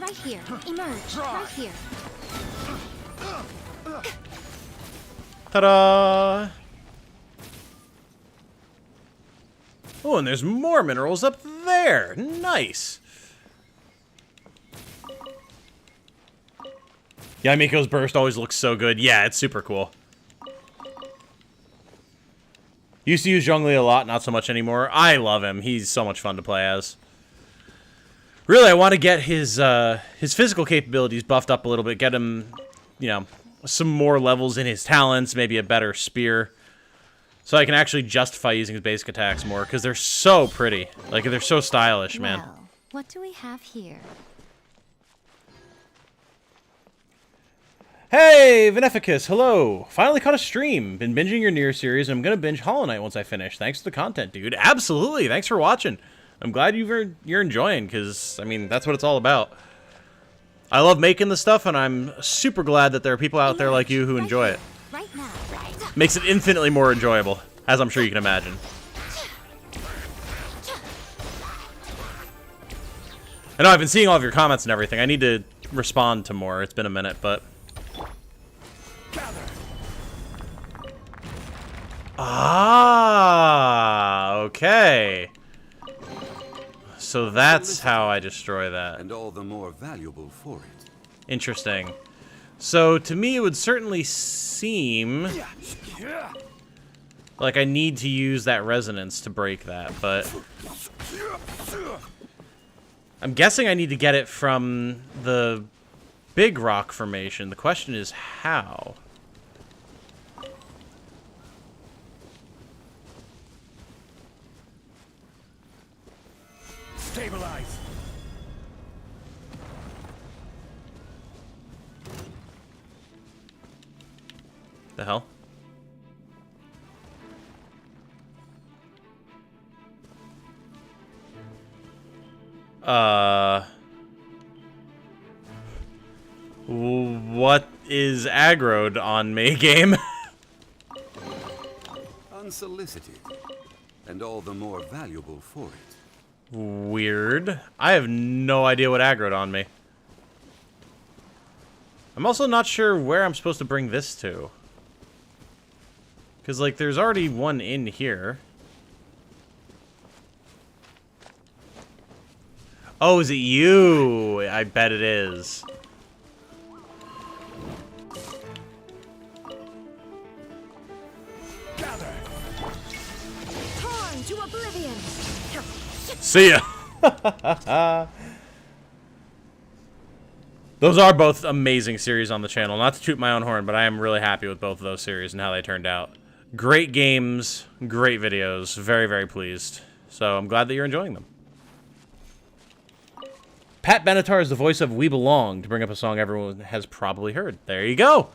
Right here. Emerge. Right here. Ta-da! Oh, and there's more minerals up there. Nice. Yamiko's burst always looks so good. Yeah, it's super cool. Used to use Zhongli a lot, not so much anymore. I love him. He's so much fun to play as. Really, I want to get his physical capabilities buffed up a little bit. Get him, you know, some more levels in his talents, maybe a better spear. So I can actually justify using his basic attacks more, because they're so pretty. Like, they're so stylish, man. Well, what do we have here? Hey, Veneficus, hello. Finally caught a stream. Been binging your Nier series, and I'm going to binge Hollow Knight once I finish. Thanks for the content, dude. Absolutely. Thanks for watching. I'm glad you're enjoying, because, I mean, that's what it's all about. I love making the stuff, and I'm super glad that there are people out there like you who enjoy it. Right now. Makes it infinitely more enjoyable, as I'm sure you can imagine. I know I've been seeing all of your comments and everything. I need to respond to more. It's been a minute, but... Ah, okay. So that's how I destroy that. And all the more valuable for it. Interesting. So to me, it would certainly seem like I need to use that resonance to break that, but I'm guessing I need to get it from the big rock formation. The question is how? Stabilize. The hell? What is aggroed on me, game? Unsolicited, and all the more valuable for it. Weird. I have no idea what aggroed on me. I'm also not sure where I'm supposed to bring this to. Because, like, there's already one in here. Oh, is it you? I bet it is. Gather. Torn to oblivion. See ya! Those are both amazing series on the channel. Not to toot my own horn, but I am really happy with both of those series and how they turned out. Great games, great videos. Very, very pleased. So I'm glad that you're enjoying them. Pat Benatar is the voice of We Belong, to bring up a song everyone has probably heard. There you go!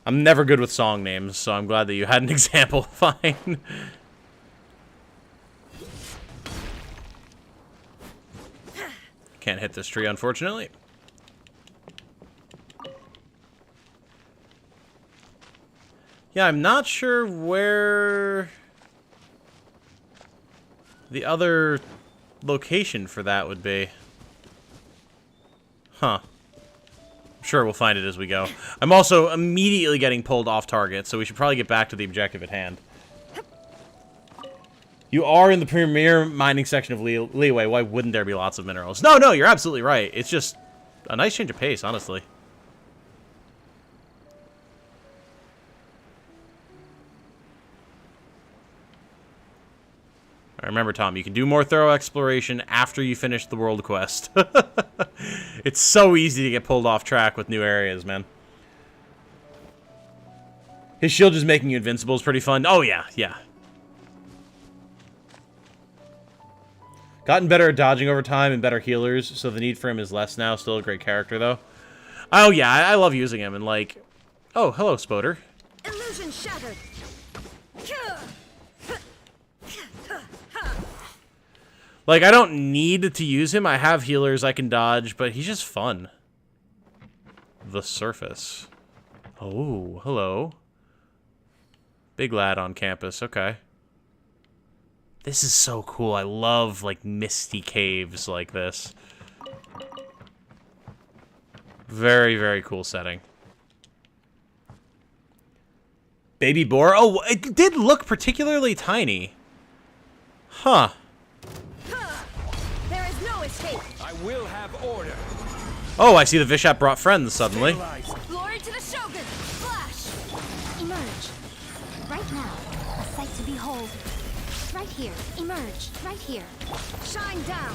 I'm never good with song names, so I'm glad that you had an example. Fine. Can't hit this tree, unfortunately. Yeah, I'm not sure where the other location for that would be. Huh. I'm sure we'll find it as we go. I'm also immediately getting pulled off target, so we should probably get back to the objective at hand. You are in the premier mining section of Leeway. Why wouldn't there be lots of minerals? No, no, you're absolutely right. It's just a nice change of pace, honestly. I remember, Tom, you can do more thorough exploration after you finish the world quest. It's so easy to get pulled off track with new areas, man. His shield just making you invincible is pretty fun. Oh, yeah, yeah. Gotten better at dodging over time and better healers, so the need for him is less now. Still a great character, though. Oh, yeah, I love using him, and like... Oh, hello, Spoder. Illusion shattered. Like, I don't need to use him. I have healers I can dodge, but he's just fun. The surface. Oh, hello. Big lad on campus. Okay. This is so cool. I love, like, misty caves like this. Very, very cool setting. Baby boar? Oh, it did look particularly tiny. Huh. There is no escape. I will have order. Oh, I see the Vishap brought friends suddenly. Stabilize. Glory to the Shogun. Flash. Emerge. Right now. A sight to behold. Right here. Emerge. Right here. Shine down.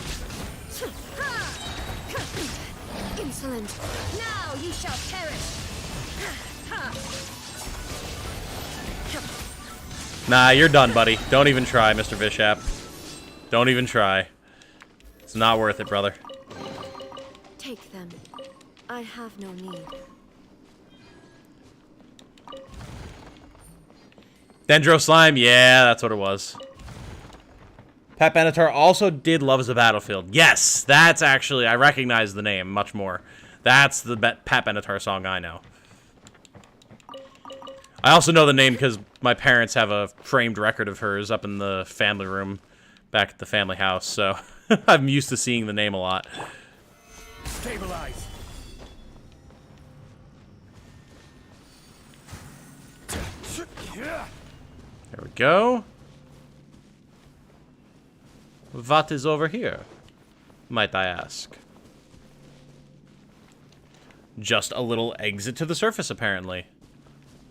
Insolent. Now you shall perish. Nah, you're done, buddy. Don't even try, Mr. Vishap. Don't even try. It's not worth it, brother. Take them. I have no need. Dendro Slime? Yeah, that's what it was. Pat Benatar also did Love is a Battlefield. Yes, that's actually... I recognize the name much more. That's the Pat Benatar song I know. I also know the name because my parents have a framed record of hers up in the family room back at the family house, so I'm used to seeing the name a lot. Stabilize. There we go. What is over here, might I ask? Just a little exit to the surface, apparently.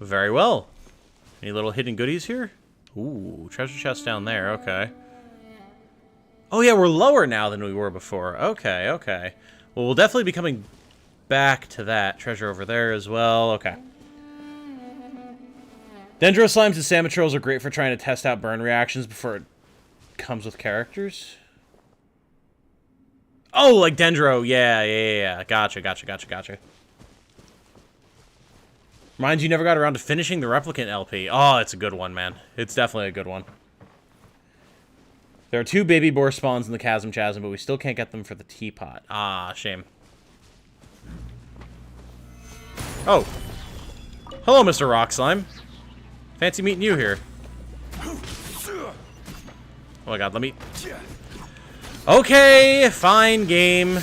Very well. Any little hidden goodies here? Ooh, treasure chest down there, okay. Oh yeah, we're lower now than we were before. Okay, okay. Well, we'll definitely be coming back to that. Treasure over there as well, okay. Dendro Slimes and Samotrils are great for trying to test out burn reactions before it comes with characters. Oh, like Dendro, yeah. Gotcha. Reminds you never got around to finishing the Replicant LP. Oh, it's a good one, man. It's definitely a good one. There are 2 baby boar spawns in the Chasm, but we still can't get them for the teapot. Ah, shame. Oh. Hello, Mr. Rock Slime. Fancy meeting you here. Oh my god, let me... Okay, fine game.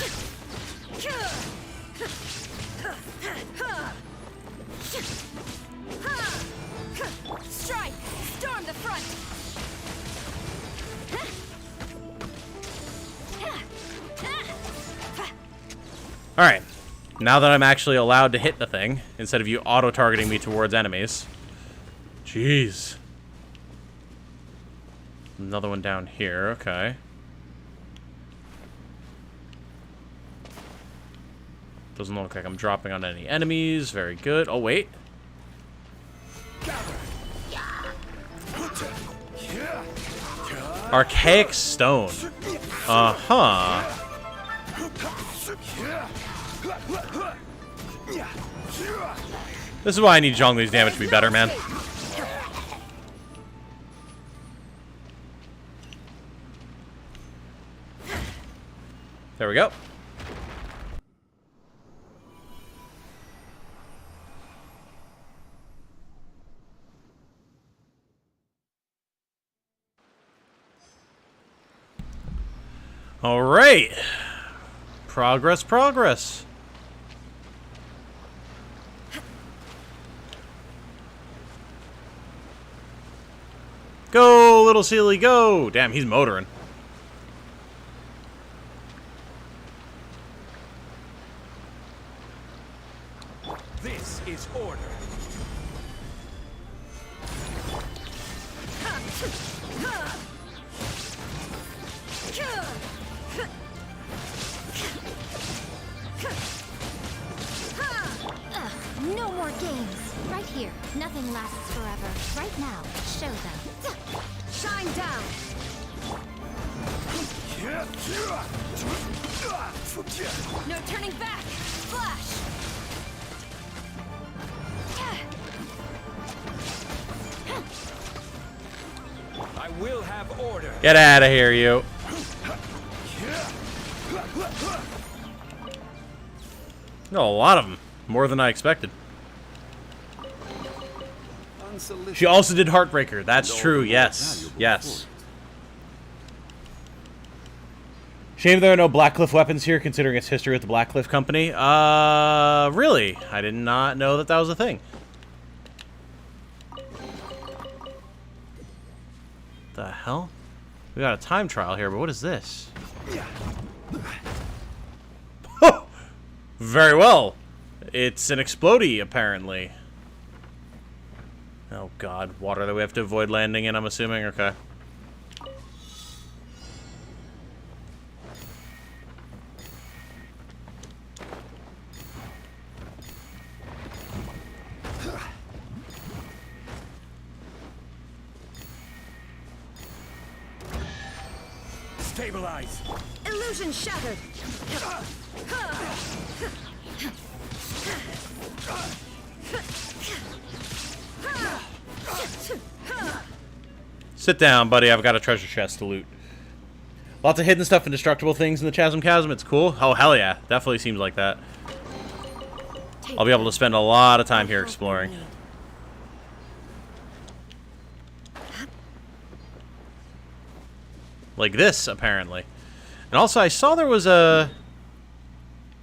Strike! Storm the front! Alright. Now that I'm actually allowed to hit the thing, instead of you auto-targeting me towards enemies. Jeez. Another one down here, okay. Doesn't look like I'm dropping on any enemies. Very good. Oh, wait. Archaic stone. Uh-huh. This is why I need Zhongli's damage to be better, man. There we go. All right. Progress, progress. Go, little Sealy, go! Damn, he's motoring. This is order. No more games. Right here. Nothing lasts forever. Right now. Show them. Shine down. No turning back. Flash. I will have order. Get out of here, you. No, a lot of them. More than I expected. She also did Heartbreaker. That's true. Yes. Yes. Shame there are no Blackcliff weapons here, considering its history with the Blackcliff Company. Really? I did not know that that was a thing. The hell? We got a time trial here, but what is this? Very well. It's an explodey, apparently. Oh god, water that we have to avoid landing in, I'm assuming. Okay. Stabilize. Illusion shattered. Sit down, buddy. I've got a treasure chest to loot. Lots of hidden stuff and destructible things in the Chasm. It's cool. Oh, hell yeah. Definitely seems like that. I'll be able to spend a lot of time here exploring. Like this, apparently. And also, I saw there was a...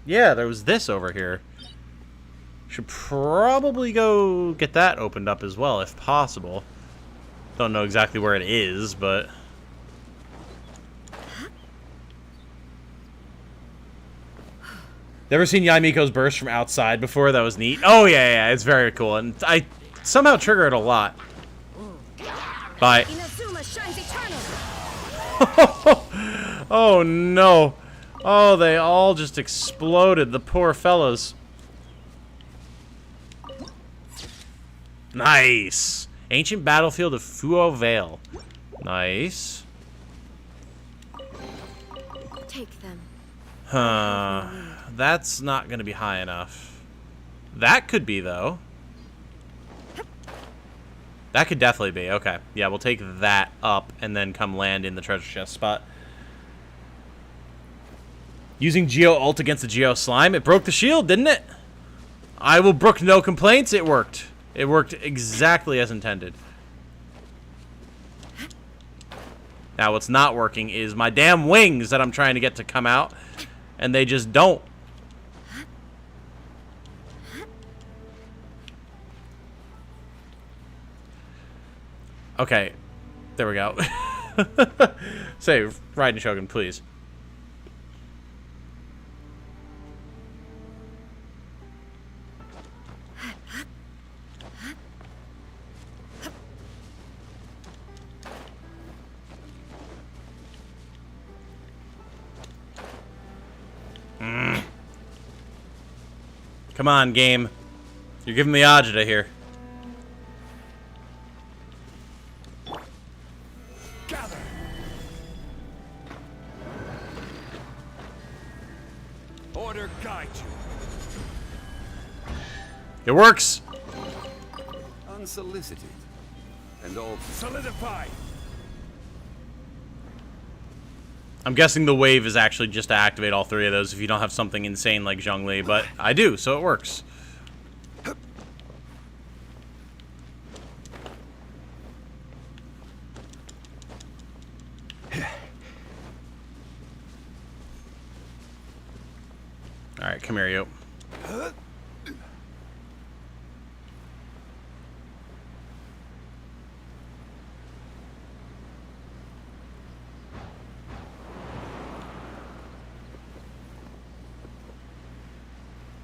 Yeah, there was this over here. Should probably go get that opened up as well, if possible. Don't know exactly where it is, but... Never seen Yaimiko's burst from outside before? That was neat. Oh, yeah, it's very cool. And I somehow trigger it a lot. Bye. Inazuma shines eternal. Oh, no. Oh, they all just exploded. The poor fellows. Nice. Ancient battlefield of Fuo Vale. Nice. Take them. Huh. That's not going to be high enough. That could be, though. That could definitely be. Okay. Yeah, we'll take that up and then come land in the treasure chest spot. Using Geo ult against the Geo slime. It broke the shield, didn't it? I will brook no complaints. It worked. It worked exactly as intended. Now, what's not working is my damn wings that I'm trying to get to come out, and they just don't. Okay. There we go. Save. Raiden Shogun, please. Come on, game. You're giving me agita here. Gather. Order guide you. It works. Unsolicited. And all Solidify. I'm guessing the wave is actually just to activate all three of those if you don't have something insane like Zhongli, but I do, so it works. Alright, come here, you.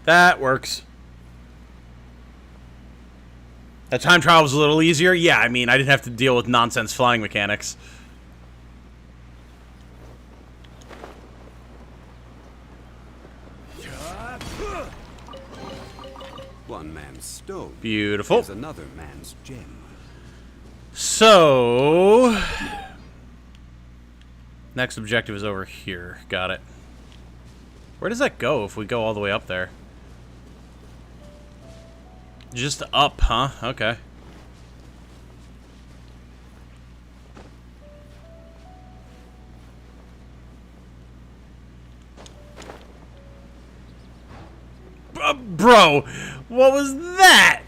That works. That time trial was a little easier. Yeah, I mean, I didn't have to deal with nonsense flying mechanics. one man's stone. Beautiful. Is another man's gem. So, next objective is over here. Got it. Where does that go if we go all the way up there? Just up, huh? Okay. Bro, what was that?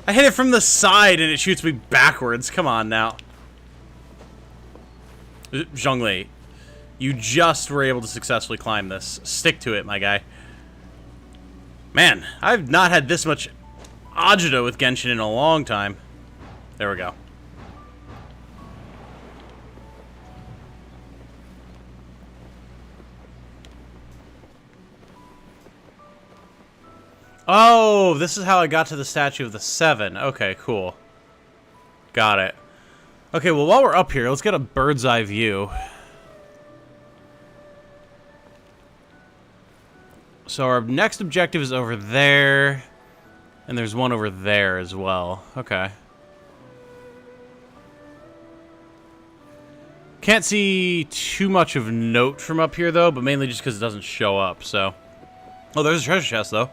I hit it from the side and it shoots me backwards. Come on now. Zhongli, you just were able to successfully climb this. Stick to it, my guy. Man, I've not had this much agita with Genshin in a long time. There we go. Oh, this is how I got to the Statue of the Seven. Okay, cool. Got it. Okay, well, while we're up here, let's get a bird's eye view. So our next objective is over there, and there's one over there as well. Okay. Can't see too much of note from up here, though, but mainly just because it doesn't show up, so... Oh, there's a treasure chest, though.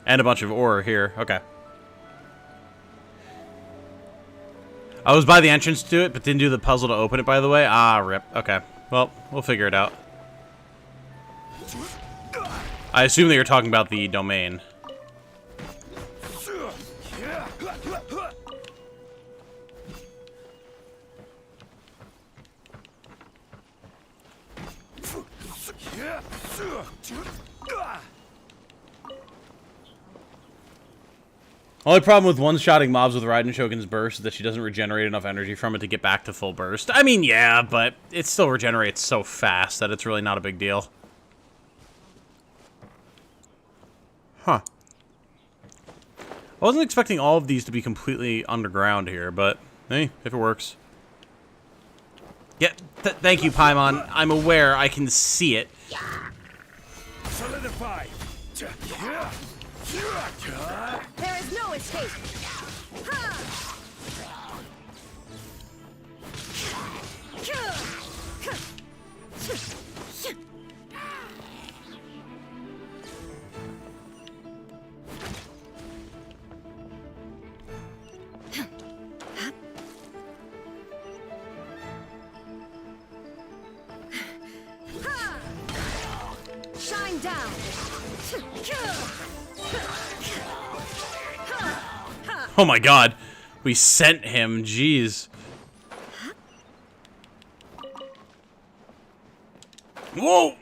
And a bunch of ore here. Okay. I was by the entrance to it, but didn't do the puzzle to open it, by the way. Ah, rip. Okay. Well, we'll figure it out. I assume that you're talking about the domain. Only problem with one-shotting mobs with Raiden Shogun's burst is that she doesn't regenerate enough energy from it to get back to full burst. I mean, yeah, but it still regenerates so fast that it's really not a big deal. Huh. I wasn't expecting all of these to be completely underground here, but hey, if it works. Yeah, thank you, Paimon. I'm aware I can see it. Solidify. There is no escape. Going down. Oh my god. We sent him. Jeez. Whoa!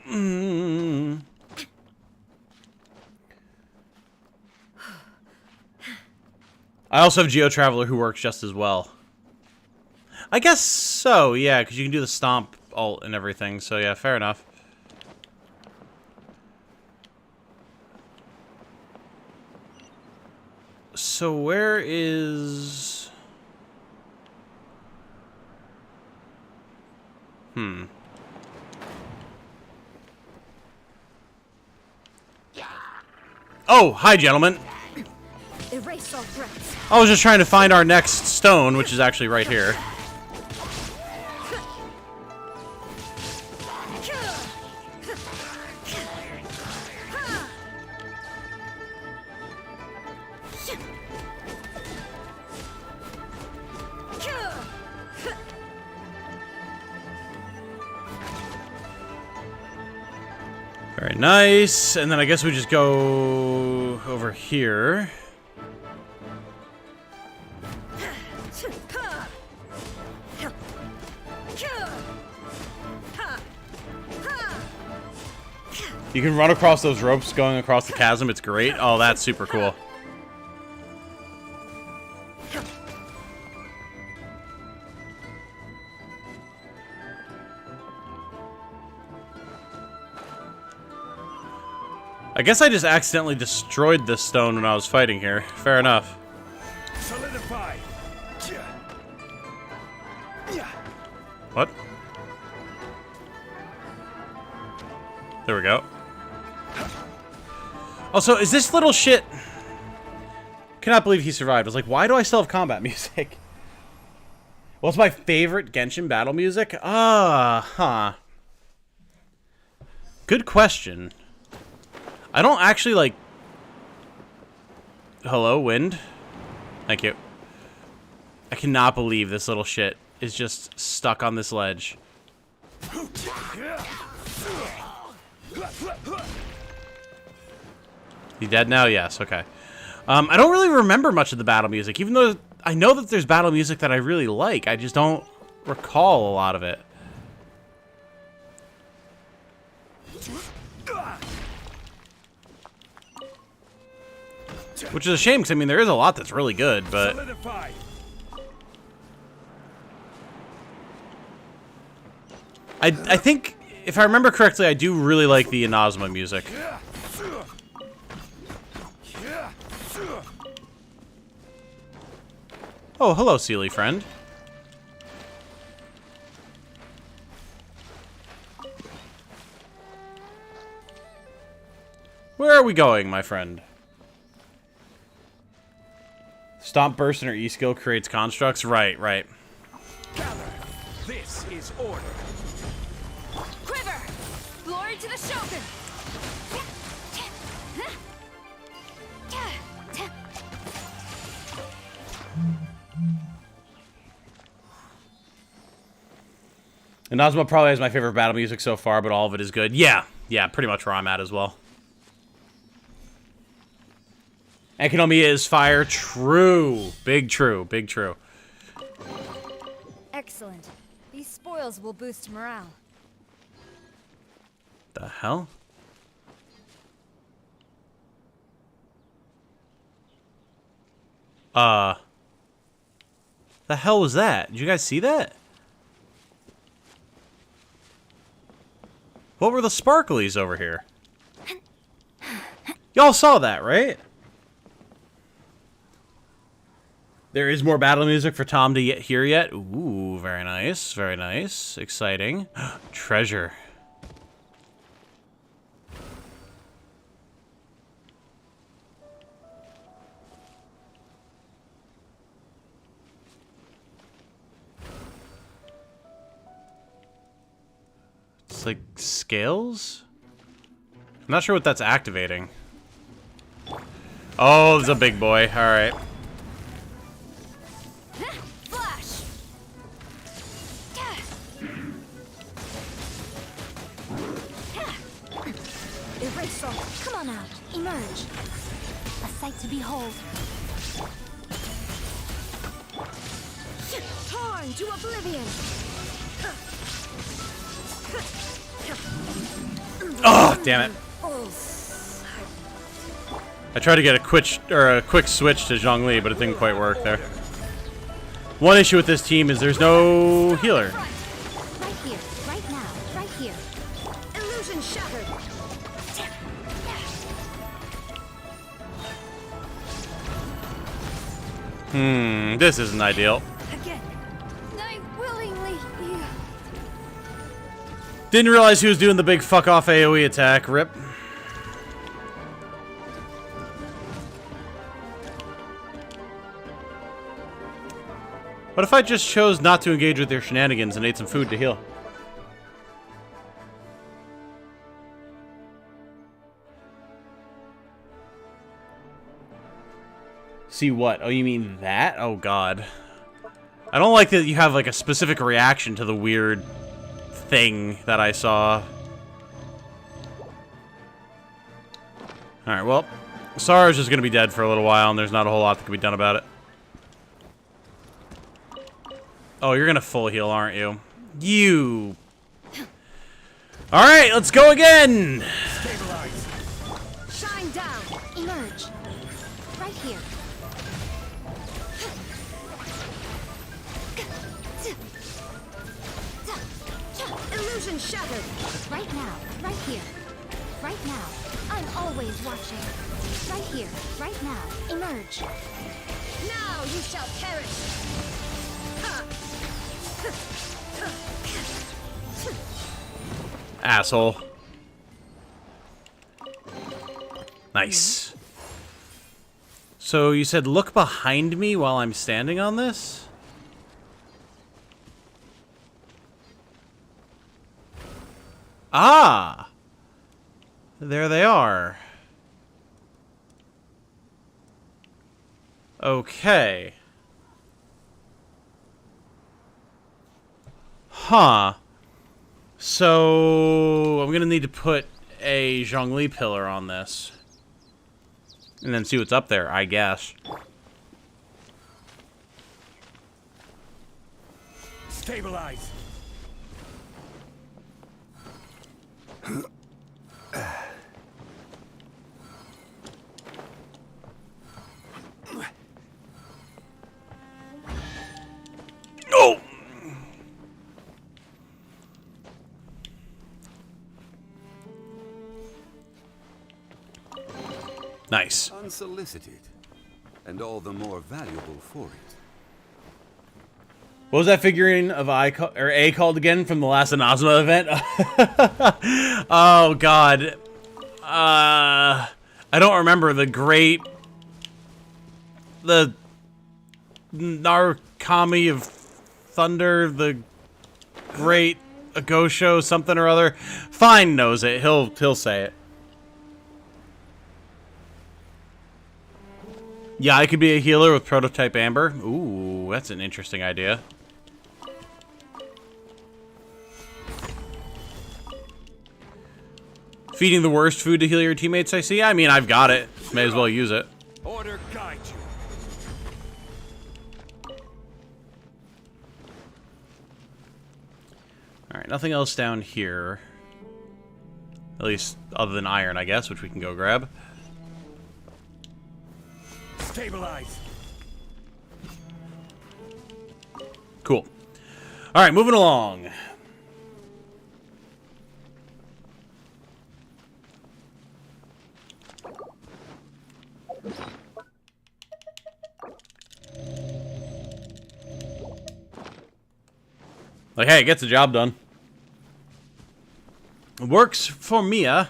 I also have Geo Traveler who works just as well. I guess so, yeah, because you can do the stomp ult and everything, so yeah, fair enough. So where is... Oh, hi, gentlemen. Erase all threats. I was just trying to find our next stone, which is actually right here. Very nice. And then I guess we just go over here. You can run across those ropes going across the chasm. It's great. Oh, that's super cool. I guess I just accidentally destroyed this stone when I was fighting here. Fair enough. Solidify. What? There we go. Also, is this little shit... Cannot believe he survived. I was like, why do I still have combat music? What's my favorite Genshin battle music? Good question. I don't actually, like... Hello, wind? Thank you. I cannot believe this little shit is just stuck on this ledge. You dead now? Yes, okay. I don't really remember much of the battle music, even though I know that there's battle music that I really like. I just don't recall a lot of it. Which is a shame, because, I mean, there is a lot that's really good, but... Solidify. I think, if I remember correctly, I do really like the Inazuma music. Oh, hello, Sealy friend. Where are we going, my friend? Stomp burst in her E-skill creates constructs? Right, right. Gather. This is order. Quiver! Glory to the Shogun! Inazuma probably has my favorite battle music so far, but all of it is good. Yeah, pretty much where I'm at as well. Economia is fire. True. Big true. Big true. Excellent. These spoils will boost morale. The hell? The hell was that? Did you guys see that? What were the sparklies over here? Y'all saw that, right? There is more battle music for Tom to hear yet. Ooh, very nice. Very nice. Exciting. Treasure. It's like scales? I'm not sure what that's activating. Oh, it's a big boy. All right. Flash! Brace on. Come on out. Emerge. A sight to behold. Torn to oblivion. Oh, damn it. I tried to get a quick switch to Zhongli, but it didn't quite work there. One issue with this team is there's no healer. Right here, right now, right here. Illusion shattered. This isn't ideal. Again. I willingly. Didn't realize he was doing the big fuck off AoE attack. Rip. What if I just chose not to engage with their shenanigans and ate some food to heal? See what? Oh, you mean that? Oh, God. I don't like that you have, like, a specific reaction to the weird thing that I saw. Alright, well, Sara's just gonna be dead for a little while, and there's not a whole lot that can be done about it. Oh, you're gonna full heal, aren't you? You... Alright, let's go again! Stabilize. Shine down. Emerge. Right here. Illusion shattered. Right now. Right here. Right now. I'm always watching. Right here. Right now. Emerge. Now you shall perish. Asshole. Nice. So you said look behind me while I'm standing on this? Ah! There they are. Okay. Huh. So I'm gonna need to put a Zhongli pillar on this. And then see what's up there, I guess. Stabilize. Oh! Nice. Unsolicited, and all the more valuable for it. What was that figurine of A called again from the last Inazuma event? Oh God. I don't remember the Narukami of Thunder, the great Agosho something or other. Fine knows it. He'll say it. Yeah, I could be a healer with prototype Amber. Ooh, that's an interesting idea. Feeding the worst food to heal your teammates, I see? I mean, I've got it. May as well use it. Order guide you. Alright, nothing else down here. At least other than iron, I guess, which we can go grab. Stabilize. Cool. Alright, moving along. Like, hey, it gets the job done. Works for Mia.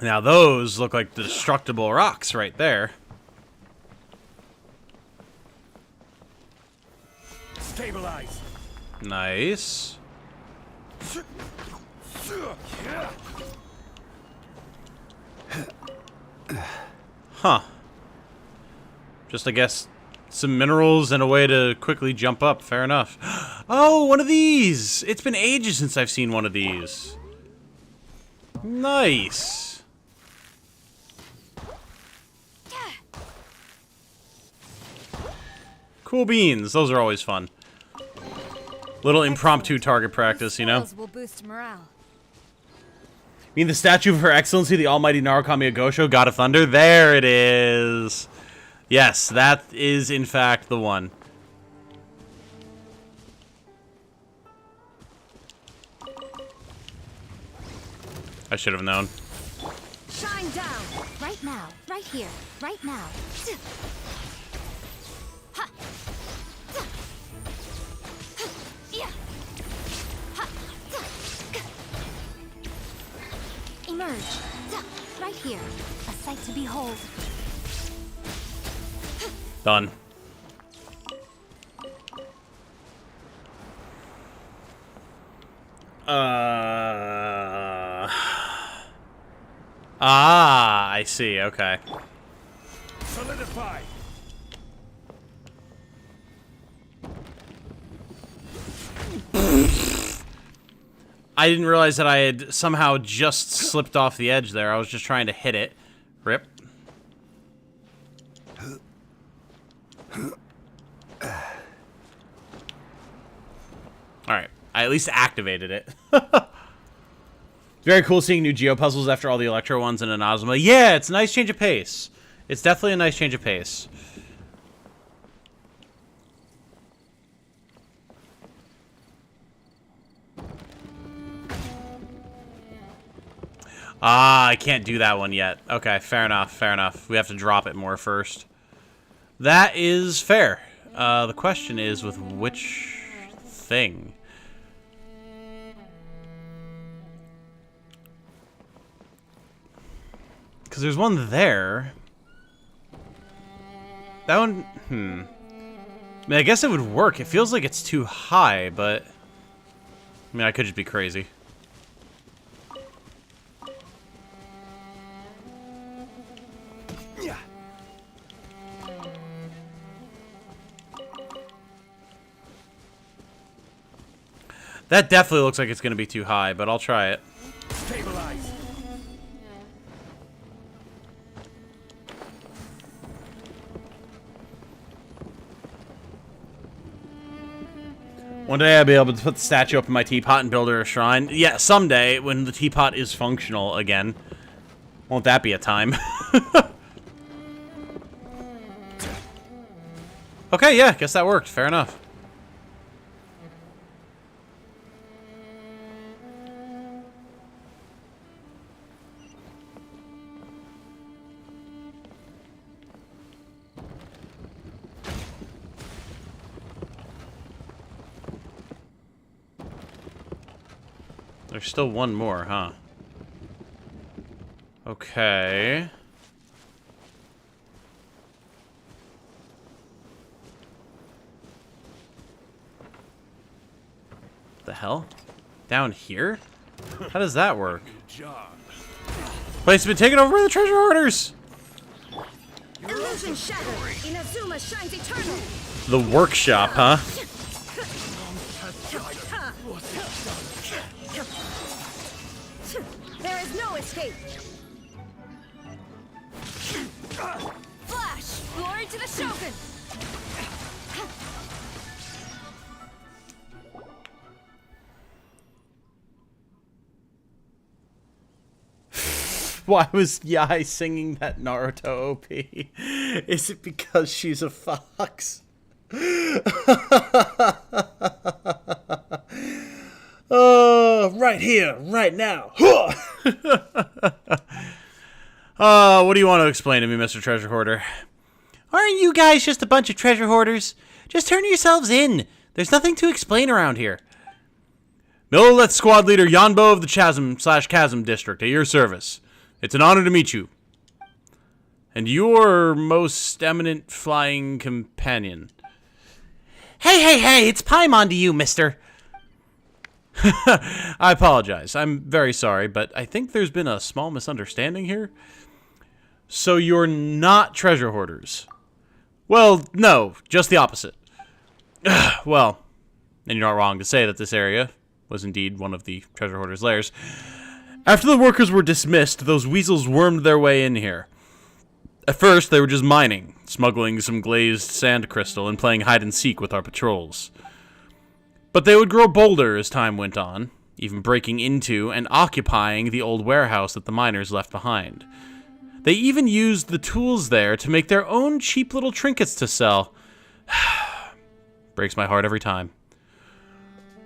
Now those look like destructible rocks right there. Stabilize. Nice. Huh. Just, I guess, Some minerals and a way to quickly jump up. Fair enough. Oh, one of these! It's been ages since I've seen one of these. Nice. Cool beans. Those are always fun. Little impromptu target practice, you know? Will boost morale. You mean the statue of Her Excellency, the Almighty Narukami Agosho, God of Thunder? There it is. Yes, that is in fact the one. I should have known. Shine down. Right now. Right here. Right now. Ha. Yeah. Ha. Emerge. Right here. A sight to behold. Done. Ah, I see. Okay. Solidify. I didn't realize that I had somehow just slipped off the edge there. I was just trying to hit it. Rip. Alright. I at least activated it. Very cool seeing new Geo puzzles after all the Electro ones in Inazuma. Yeah, it's a nice change of pace. It's definitely a nice change of pace. Ah, I can't do that one yet. Okay, fair enough, fair enough. We have to drop it more first. That is fair. The question is with which thing? Because there's one there. That one, I mean, I guess it would work. It feels like it's too high, but... I mean, I could just be crazy. Yeah. That definitely looks like it's going to be too high, but I'll try it. Stabilize. One day I'll be able to put the statue up in my teapot and build her a shrine. Yeah, someday, when the teapot is functional again. Won't that be a time? Okay, yeah, guess that worked. Fair enough. There's still one more, huh? Okay. The hell? Down here? How does that work? Place has been taken over by the treasure hoarders! Illusion shattered. Inazuma shines eternal. The workshop, huh? There is no escape. Flash! Glory to the Shogun! Why was Yai singing that Naruto OP? Is it because she's a fox? Right here, right now. What do you want to explain to me, Mr. Treasure Hoarder? Aren't you guys just a bunch of treasure hoarders? Just turn yourselves in. There's nothing to explain around here. Millelith Squad Leader Yanbo of the Chasm District, at your service. It's an honor to meet you. And your most eminent flying companion. Hey, it's Paimon to you, mister. I apologize. I'm very sorry, but I think there's been a small misunderstanding here. So you're not treasure hoarders. Well, no, just the opposite. Well, and you're not wrong to say that this area was indeed one of the treasure hoarder's lairs. After the workers were dismissed, those weasels wormed their way in here. At first, they were just mining, smuggling some glazed sand crystal and playing hide-and-seek with our patrols. But they would grow bolder as time went on, even breaking into and occupying the old warehouse that the miners left behind. They even used the tools there to make their own cheap little trinkets to sell. Breaks my heart every time.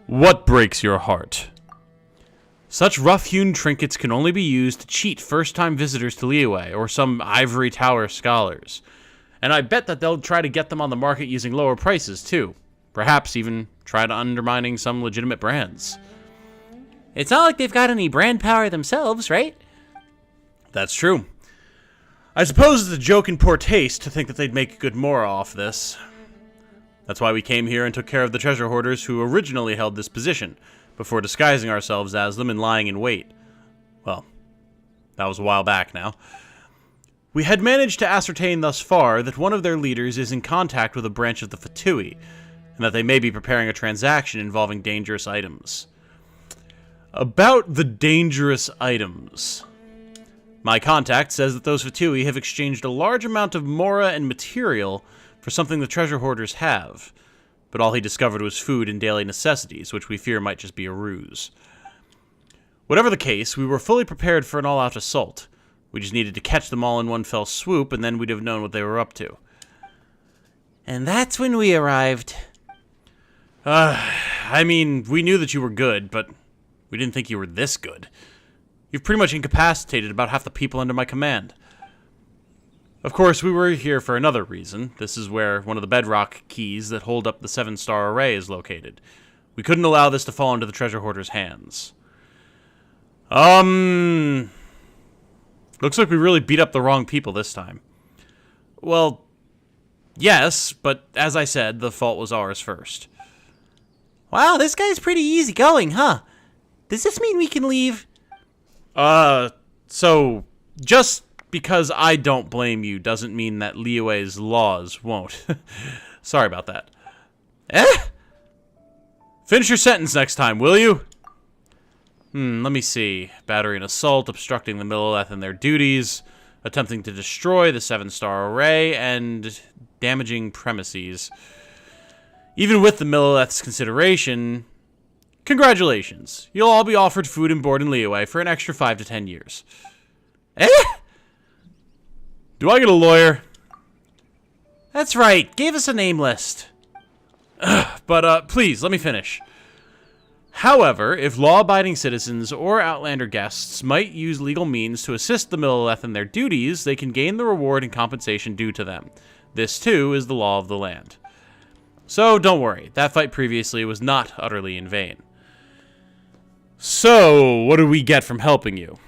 What breaks your heart? Such rough-hewn trinkets can only be used to cheat first-time visitors to Liyue or some ivory tower scholars. And I bet that they'll try to get them on the market using lower prices, too. Perhaps even try to undermining some legitimate brands. It's not like they've got any brand power themselves, right? That's true. I suppose it's a joke in poor taste to think that they'd make good more off this. That's why we came here and took care of the treasure hoarders who originally held this position, before disguising ourselves as them and lying in wait. Well, that was a while back now. We had managed to ascertain thus far that one of their leaders is in contact with a branch of the Fatui, and that they may be preparing a transaction involving dangerous items. About the dangerous items. My contact says that those Fatui have exchanged a large amount of mora and material for something the treasure hoarders have, but all he discovered was food and daily necessities, which we fear might just be a ruse. Whatever the case, we were fully prepared for an all-out assault. We just needed to catch them all in one fell swoop, and then we'd have known what they were up to. And that's when we arrived. I mean, we knew that you were good, but we didn't think you were this good. You've pretty much incapacitated about half the people under my command. Of course, we were here for another reason. This is where one of the bedrock keys that hold up the 7-star array is located. We couldn't allow this to fall into the treasure hoarder's hands. Looks like we really beat up the wrong people this time. Well, yes, but as I said, the fault was ours first. Wow, this guy's pretty easygoing, huh? Does this mean we can leave? So, just because I don't blame you doesn't mean that Liyue's laws won't. Sorry about that. Finish your sentence next time, will you? Let me see. Battery and assault, obstructing the Millelith in their duties, attempting to destroy the 7-star array, and damaging premises. Even with the Millelith's consideration, congratulations. You'll all be offered food and board in Liyue for an extra 5 to 10 years. Do I get a lawyer? That's right. Gave us a name list. But please, let me finish. However, if law-abiding citizens or Outlander guests might use legal means to assist the Millelith in their duties, they can gain the reward and compensation due to them. This, too, is the law of the land. So, don't worry. That fight previously was not utterly in vain. So, what do we get from helping you?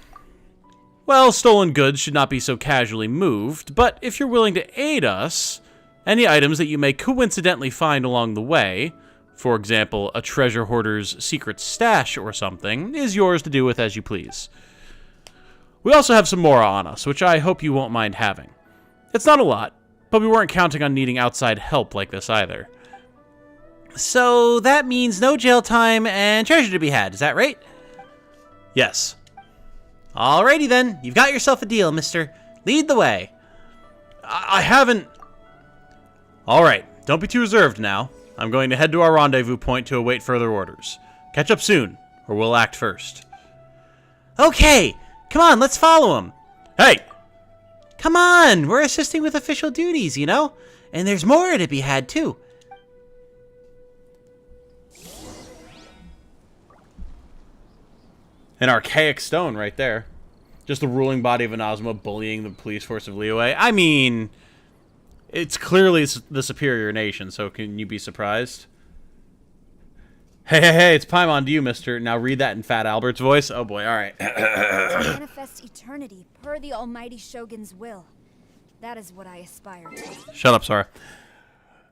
Well, stolen goods should not be so casually moved, but if you're willing to aid us, any items that you may coincidentally find along the way, for example, a treasure hoarder's secret stash or something, is yours to do with as you please. We also have some mora on us, which I hope you won't mind having. It's not a lot, but we weren't counting on needing outside help like this either. So that means no jail time and treasure to be had, is that right? Yes. Alrighty then, you've got yourself a deal, mister. Lead the way. I haven't... Alright, don't be too reserved now. I'm going to head to our rendezvous point to await further orders. Catch up soon, or we'll act first. Okay, come on, let's follow him. Hey! Come on, we're assisting with official duties, you know? And there's more to be had, too. An archaic stone right there. Just the ruling body of Inazuma bullying the police force of Liyue. I mean, it's clearly the superior nation, so can you be surprised? Hey, it's Paimon to you, mister. Now read that in Fat Albert's voice. Oh boy, alright. To manifest eternity per the almighty Shogun's will. That is what I aspire to. Shut up, Sora.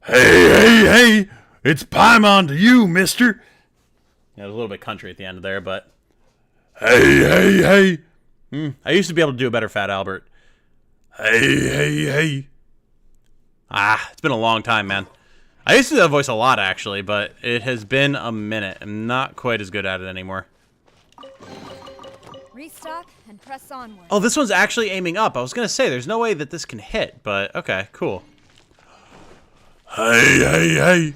Hey! It's Paimon to you, mister. Yeah, there's a little bit country at the end there, but... Hey! I used to be able to do a better Fat Albert. Hey! Ah, it's been a long time, man. I used to do that voice a lot, actually, but it has been a minute. I'm not quite as good at it anymore. Restock and press onward. Oh, this one's actually aiming up. I was going to say, there's no way that this can hit, but okay, cool. Hey, hey, hey.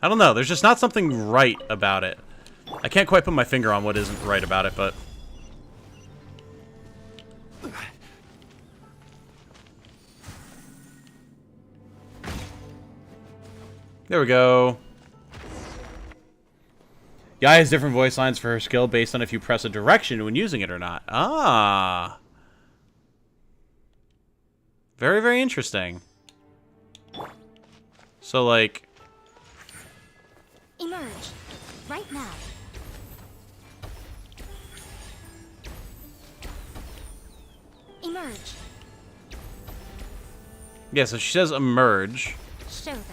I don't know. There's just not something right about it. I can't quite put my finger on what isn't right about it, but... There we go. Yai has different voice lines for her skill based on if you press a direction when using it or not. Ah. Very, very interesting. So, like... Emerge. Right now. Emerge. Yeah, so she says emerge. Show them.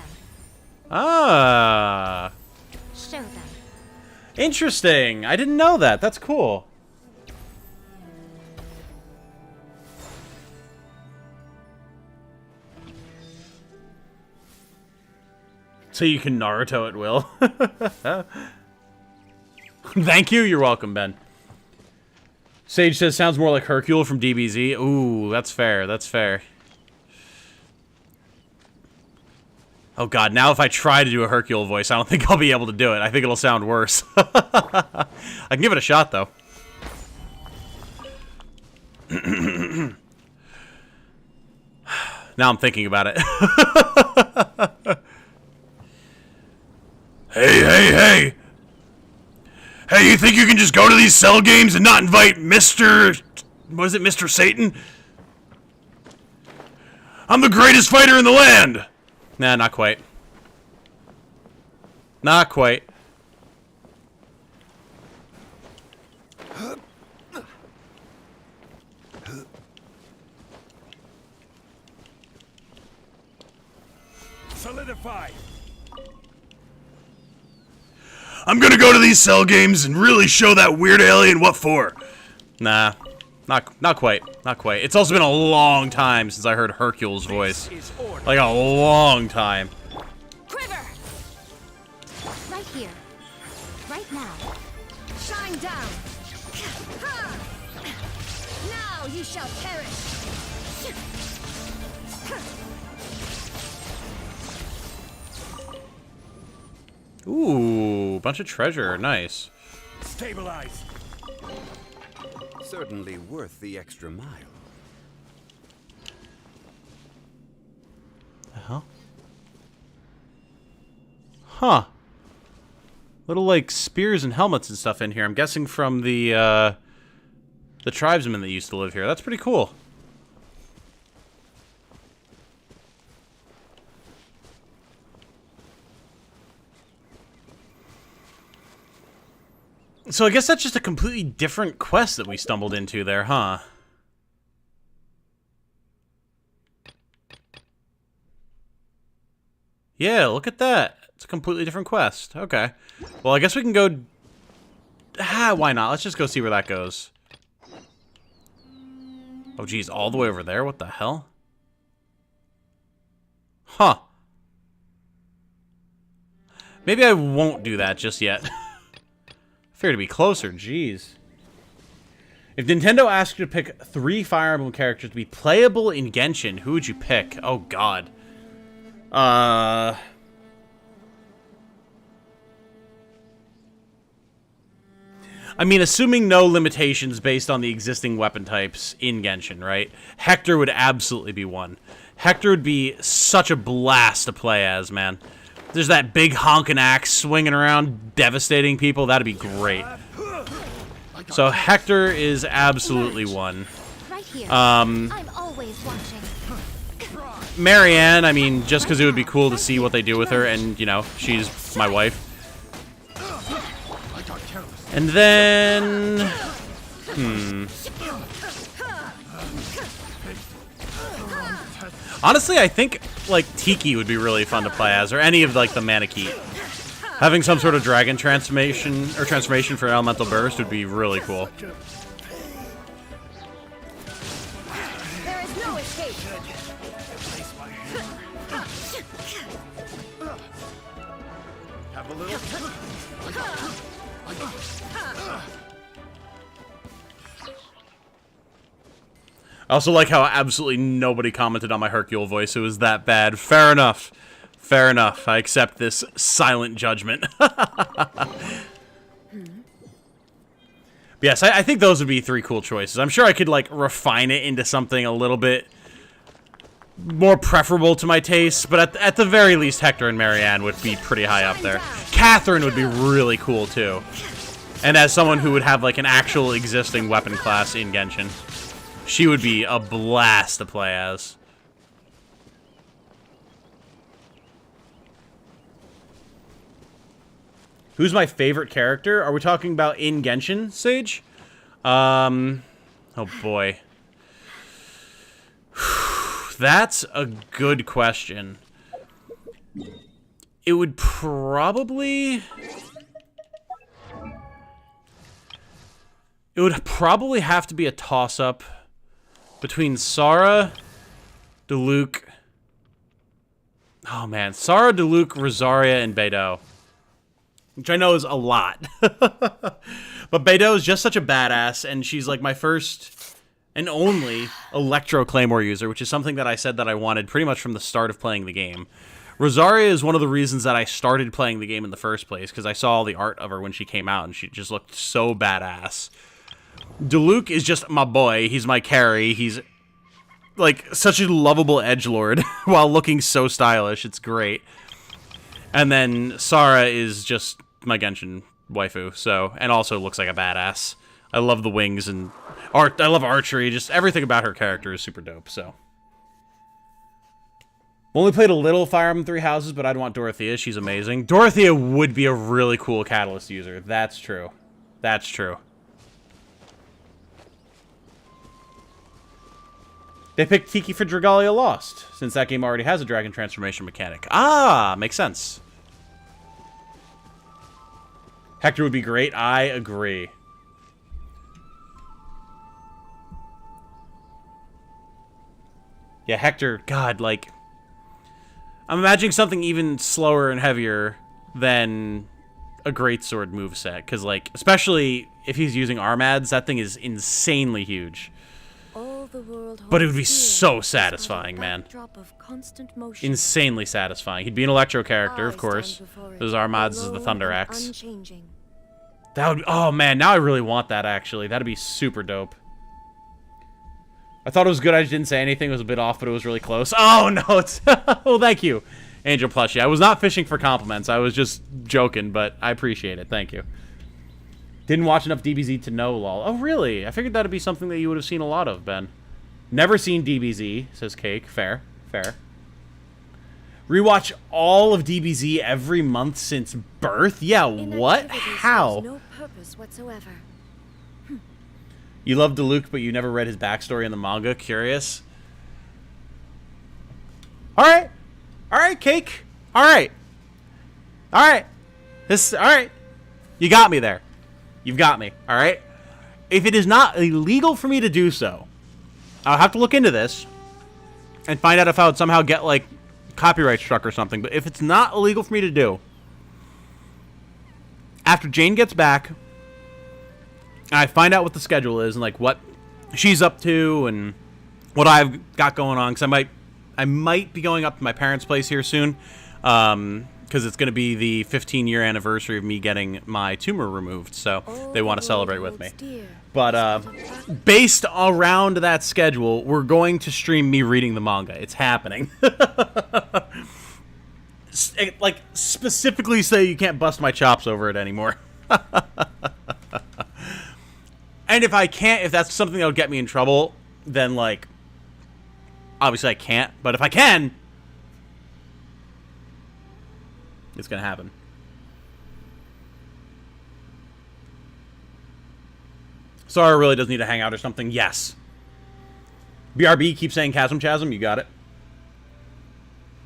Ah. Show them. Interesting. I didn't know that. That's cool. So you can Naruto at will. Thank you. You're welcome, Ben. Sage says, sounds more like Hercule from DBZ. Ooh, that's fair. That's fair. Oh, God. Now if I try to do a Hercule voice, I don't think I'll be able to do it. I think it'll sound worse. I can give it a shot, though. Now I'm thinking about it. Hey, hey, hey. Hey, you think you can just go to these cell games and not invite Mr... What is it, Mr. Satan? I'm the greatest fighter in the land. Nah, not quite. Not quite. Solidify. I'm gonna go to these cell games and really show that weird alien what for. Nah. Not quite. Not quite. It's also been a long time since I heard Hercule's voice. Like a long time. Quiver. Right here. Right now. Shine down. Ha! Now you shall perish. Ooh, bunch of treasure. Nice. Stabilize. Certainly worth the extra mile. The hell? Huh. Little, like, spears and helmets and stuff in here. I'm guessing from the tribesmen that used to live here. That's pretty cool. So I guess that's just a completely different quest that we stumbled into there, huh? Yeah, look at that. It's a completely different quest. Okay. Well, I guess we can go... why not? Let's just go see where that goes. Oh, geez, all the way over there? What the hell? Huh. Maybe I won't do that just yet. Fair to be closer, jeez. If Nintendo asked you to pick 3 Fire Emblem characters to be playable in Genshin, who would you pick? Oh, God. I mean, assuming no limitations based on the existing weapon types in Genshin, right? Hector would absolutely be one. Hector would be such a blast to play as, man. There's that big honking axe swinging around, devastating people. That'd be great. So Hector is absolutely one. Right here. I'm always watching. Marianne, I mean, just because it would be cool to see what they do with her, and, you know, she's my wife. And then... Honestly, I think, like, Tiki would be really fun to play as, or any of, like, the Manakete. Having some sort of dragon transformation for Elemental Burst would be really cool. There is no escape. I also like how absolutely nobody commented on my Hercule voice. It was that bad. Fair enough. Fair enough. I accept this silent judgment. Yes, I think those would be 3 cool choices. I'm sure I could, like, refine it into something a little bit more preferable to my taste, but at the very least, Hector and Marianne would be pretty high up there. Catherine would be really cool, too. And as someone who would have, like, an actual existing weapon class in Genshin, she would be a blast to play as. Who's my favorite character? Are we talking about in Genshin, Sage? Oh boy. That's a good question. It would probably... It would probably have to be a toss-up between Sara, Diluc... Oh man, Sara, Diluc, Rosaria, and Beidou. Which I know is a lot. But Beidou is just such a badass, and she's like my first and only Electro Claymore user, which is something that I said that I wanted pretty much from the start of playing the game. Rosaria is one of the reasons that I started playing the game in the first place, because I saw all the art of her when she came out, and she just looked so badass. Diluc is just my boy. He's my carry. He's like such a lovable edgelord while looking so stylish. It's great. And then Sara is just my Genshin waifu, so, and also looks like a badass. I love the wings and art. I love archery. Just everything about her character is super dope, so. Only played a little Fire Emblem Three Houses, but I'd want Dorothea. She's amazing. Dorothea would be a really cool Catalyst user. That's true. That's true. They picked Tiki for Dragalia Lost, since that game already has a dragon transformation mechanic. Ah, makes sense. Hector would be great. I agree. Yeah, Hector, God, like... I'm imagining something even slower and heavier than a greatsword moveset. Because, like, especially if he's using Armads, that thing is insanely huge. But it would be so satisfying, man. Insanely satisfying. He'd be an Electro character, of course. Those Armads is the Thunder Axe. That would be... Oh, man, now I really want that, actually. That'd be super dope. I thought it was good I just didn't say anything. It was a bit off, but it was really close. Oh, no, it's... Oh, thank you, Angel Plushie. I was not fishing for compliments. I was just joking, but I appreciate it. Thank you. Didn't watch enough DBZ to know, lol. Oh, really? I figured that'd be something that you would have seen a lot of, Ben. Never seen DBZ, says Cake. Fair. Fair. Rewatch all of DBZ every month since birth? Yeah, what? How? No purpose whatsoever. You love Diluc, but you never read his backstory in the manga? Curious? Alright. Alright, Cake. Alright. Alright. Alright. You got me there. You've got me, alright? If it is not illegal for me to do so, I'll have to look into this and find out if I would somehow get, like, copyright struck or something. But if it's not illegal for me to do, after Jane gets back, and I find out what the schedule is and, like, what she's up to and what I've got going on, because I might be going up to my parents' place here soon, because it's going to be the 15-year anniversary of me getting my tumor removed, so they want to celebrate with me. But based around that schedule, we're going to stream me reading the manga. It's happening. Like, specifically say you can't bust my chops over it anymore. And if I can't, if that's something that would get me in trouble, then, like, obviously I can't. But if I can... it's gonna happen. Sara really does need to hang out or something. Yes. BRB keeps saying Chasm. You got it.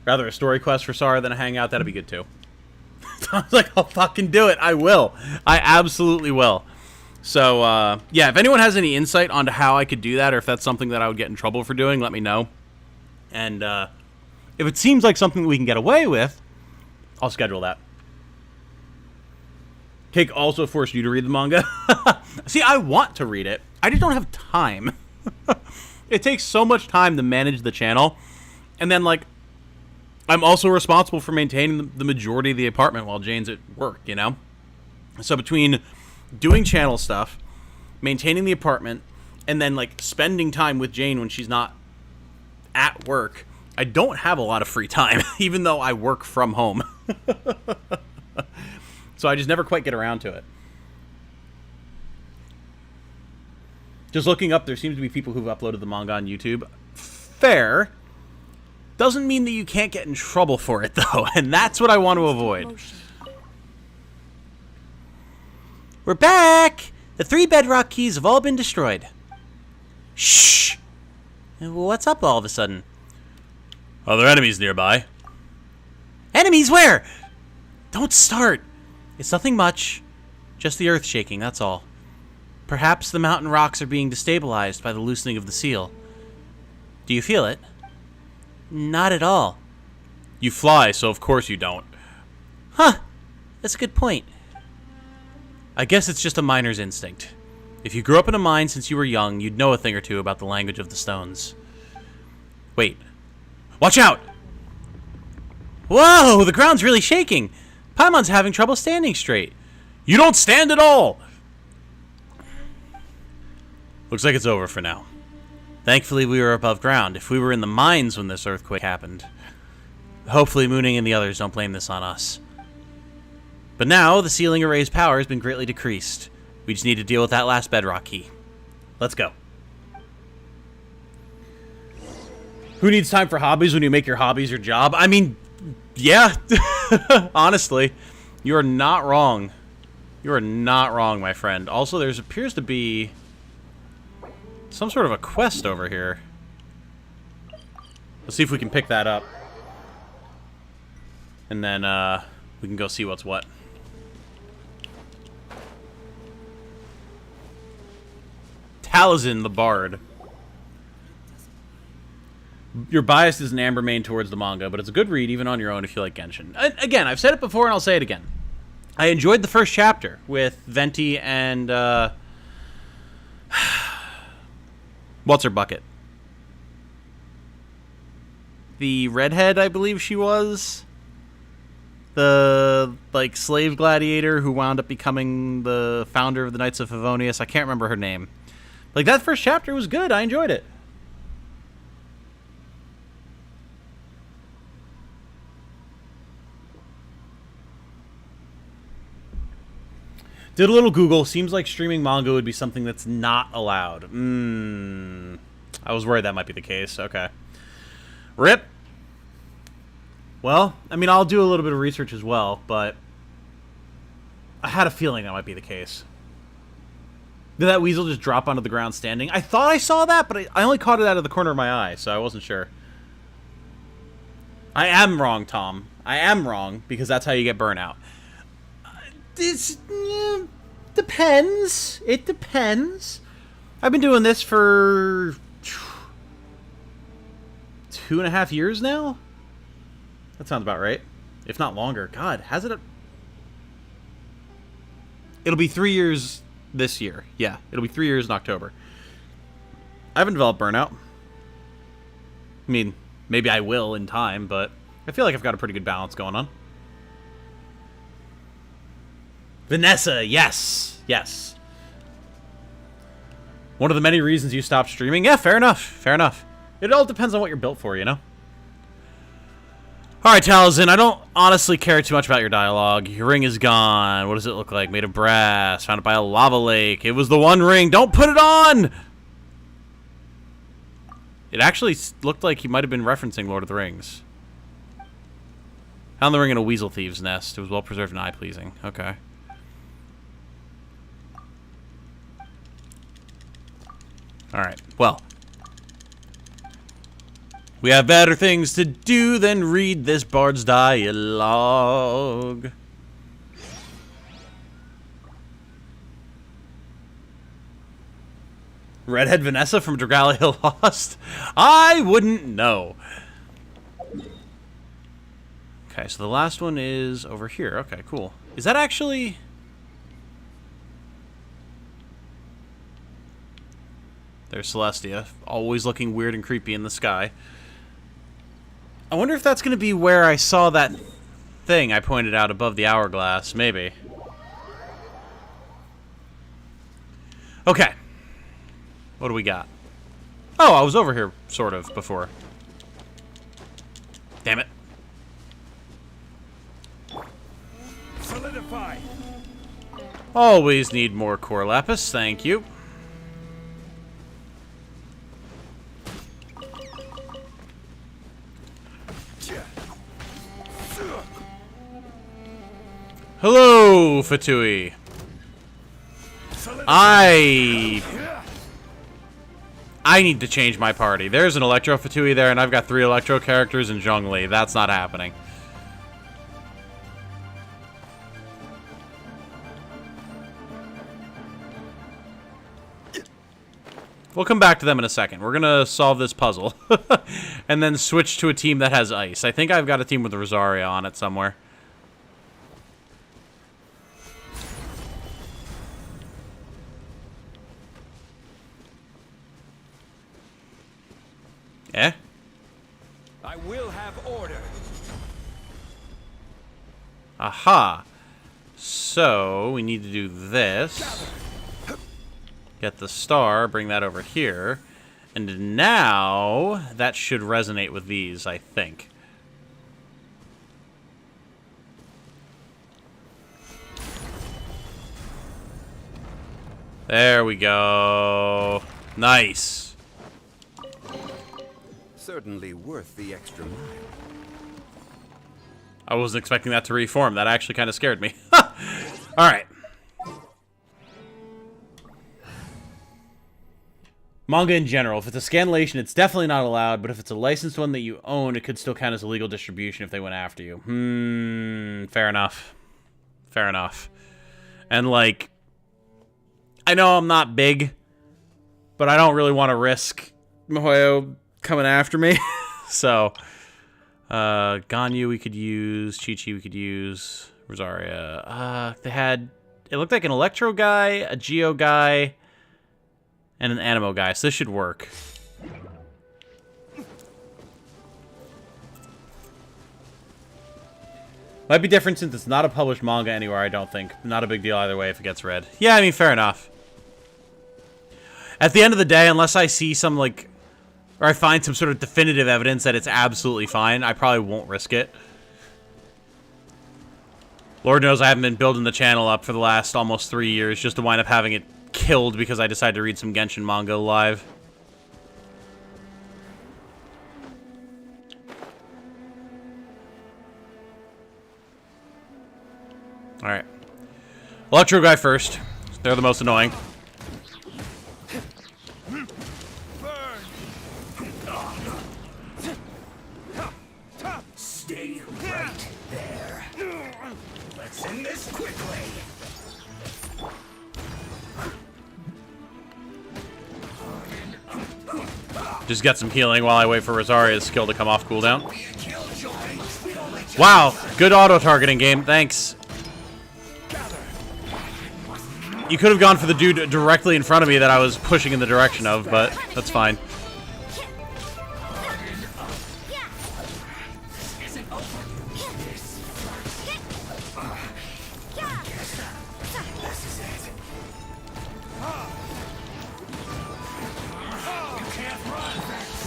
Rather a story quest for Sara than a hangout. That'd be good too. I was like, I'll fucking do it. I will. I absolutely will. So, yeah, if anyone has any insight onto how I could do that, or if that's something that I would get in trouble for doing, let me know. And if it seems like something we can get away with, I'll schedule that. Cake also forced you to read the manga. See, I want to read it. I just don't have time. It takes so much time to manage the channel, and then like I'm also responsible for maintaining the majority of the apartment while Jane's at work, you know? So between doing channel stuff, maintaining the apartment, and then like spending time with Jane when she's not at work, I don't have a lot of free time, even though I work from home. So I just never quite get around to it. Just looking up, there seems to be people who've uploaded the manga on YouTube. Fair. Doesn't mean that you can't get in trouble for it, though, and that's what I want to avoid. We're back! The 3 bedrock keys have all been destroyed. Shh! What's up all of a sudden? Are there enemies nearby? Enemies where? Don't start. It's nothing much. Just the earth shaking, that's all. Perhaps the mountain rocks are being destabilized by the loosening of the seal. Do you feel it? Not at all. You fly, so of course you don't. Huh. That's a good point. I guess it's just a miner's instinct. If you grew up in a mine since you were young, you'd know a thing or two about the language of the stones. Wait. Watch out! Whoa, the ground's really shaking. Paimon's having trouble standing straight. You don't stand at all! Looks like it's over for now. Thankfully, we were above ground. If we were in the mines when this earthquake happened. Hopefully, Mooning and the others don't blame this on us. But now, the ceiling array's power has been greatly decreased. We just need to deal with that last bedrock key. Let's go. Who needs time for hobbies when you make your hobbies your job? I mean, yeah. Honestly, you are not wrong. You are not wrong, my friend. Also, there appears to be some sort of a quest over here. Let's see if we can pick that up. And then we can go see what's what. Taliesin the Bard. Your bias is an amber main towards the manga, but it's a good read even on your own if you like Genshin. Again, I've said it before and I'll say it again. I enjoyed the first chapter with Venti and what's her bucket? The redhead, I believe she was. The like slave gladiator who wound up becoming the founder of the Knights of Favonius. I can't remember her name. Like, that first chapter was good. I enjoyed it. Did a little Google. Seems like streaming manga would be something that's not allowed. I was worried that might be the case. Okay. RIP. Well, I mean, I'll do a little bit of research as well, but I had a feeling that might be the case. Did that weasel just drop onto the ground standing? I thought I saw that, but I only caught it out of the corner of my eye, so I wasn't sure. I am wrong, Tom. I am wrong, because that's how you get burnout. This depends. It depends. I've been doing this for 2.5 years now? That sounds about right. If not longer. God, has it... It'll be 3 years this year. Yeah, it'll be 3 years in October. I haven't developed burnout. I mean, maybe I will in time, but I feel like I've got a pretty good balance going on. Vanessa, yes. Yes. One of the many reasons you stopped streaming? Yeah, fair enough. Fair enough. It all depends on what you're built for, you know? Alright, Taliesin, I don't honestly care too much about your dialogue. Your ring is gone. What does it look like? Made of brass. Found it by a lava lake. It was the one ring. Don't put it on! It actually looked like he might have been referencing Lord of the Rings. Found the ring in a weasel thieve's nest. It was well preserved and eye-pleasing. Okay. Alright, well. We have better things to do than read this bard's dialogue. Redhead Vanessa from Dragalia Lost? I wouldn't know. Okay, so the last one is over here. Okay, cool. Is that actually... There's Celestia, always looking weird and creepy in the sky. I wonder if that's going to be where I saw that thing I pointed out above the hourglass. Maybe. Okay. What do we got? Oh, I was over here, sort of, before. Damn it. Solidify. Always need more core lapis, thank you. Hello, Fatui. I need to change my party. There's an Electro Fatui there, and I've got 3 Electro characters in Zhongli. That's not happening. We'll come back to them in a second. We're gonna solve this puzzle. And then switch to a team that has ice. I think I've got a team with Rosaria on it somewhere. Eh? I will have order. Aha. So, we need to do this. Get the star, bring that over here. And now, that should resonate with these, I think. There we go. Nice. Certainly worth the extra mile. I wasn't expecting that to reform. That actually kind of scared me. Alright. Manga in general. If it's a scanlation, it's definitely not allowed, but if it's a licensed one that you own, it could still count as a legal distribution if they went after you. Fair enough. Fair enough. And, like, I know I'm not big, but I don't really want to risk Mihoyo coming after me. So, Ganyu we could use, Chi-Chi we could use, Rosaria. They had, it looked like an Electro guy, a Geo guy, and an Animo guy, so this should work. Might be different since it's not a published manga anywhere, I don't think. Not a big deal either way if it gets read. Yeah, I mean, fair enough. At the end of the day, unless I see some, like, or I find some sort of definitive evidence that it's absolutely fine, I probably won't risk it. Lord knows I haven't been building the channel up for the last almost 3 years just to wind up having it killed because I decided to read some Genshin manga live. Alright. Electro guy first. They're the most annoying. Stay right there. Let's end this quickly. Just get some healing while I wait for Rosaria's skill to come off cooldown. Wow, good auto-targeting game, thanks. You could have gone for the dude directly in front of me that I was pushing in the direction of, but that's fine.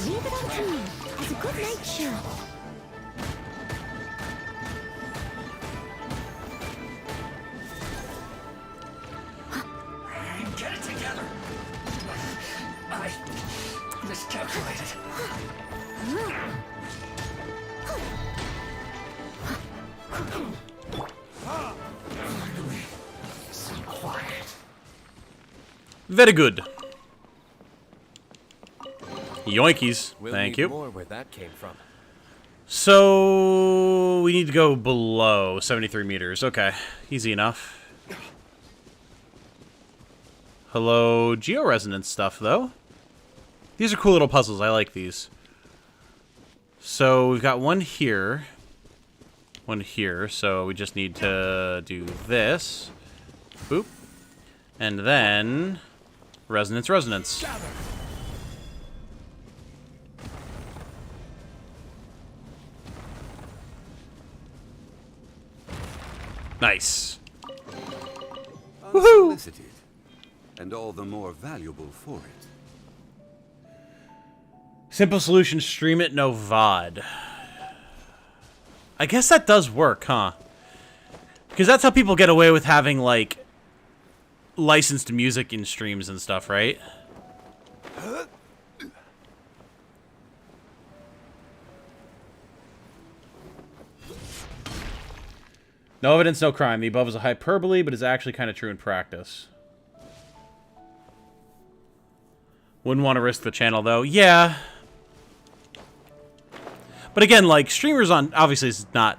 Leave it up to me as a good night show. Get it together. I miscalculated. Finally, some quiet. Very good. Yoinkies. We'll Thank need you. more where that came from. So, we need to go below 73 meters. Okay, easy enough. Hello, georesonance stuff, though. These are cool little puzzles. I like these. So, we've got one here. One here. So, we just need to do this. Boop. And then, resonance, resonance. Nice. Unsolicited, and all the more valuable for it. Simple solution, stream it, no VOD. I guess that does work, huh? Because that's how people get away with having, like, licensed music in streams and stuff, right? No evidence, no crime. The above is a hyperbole, but is actually kind of true in practice. Wouldn't want to risk the channel, though. Yeah. But again, like, streamers on... Obviously, this is not...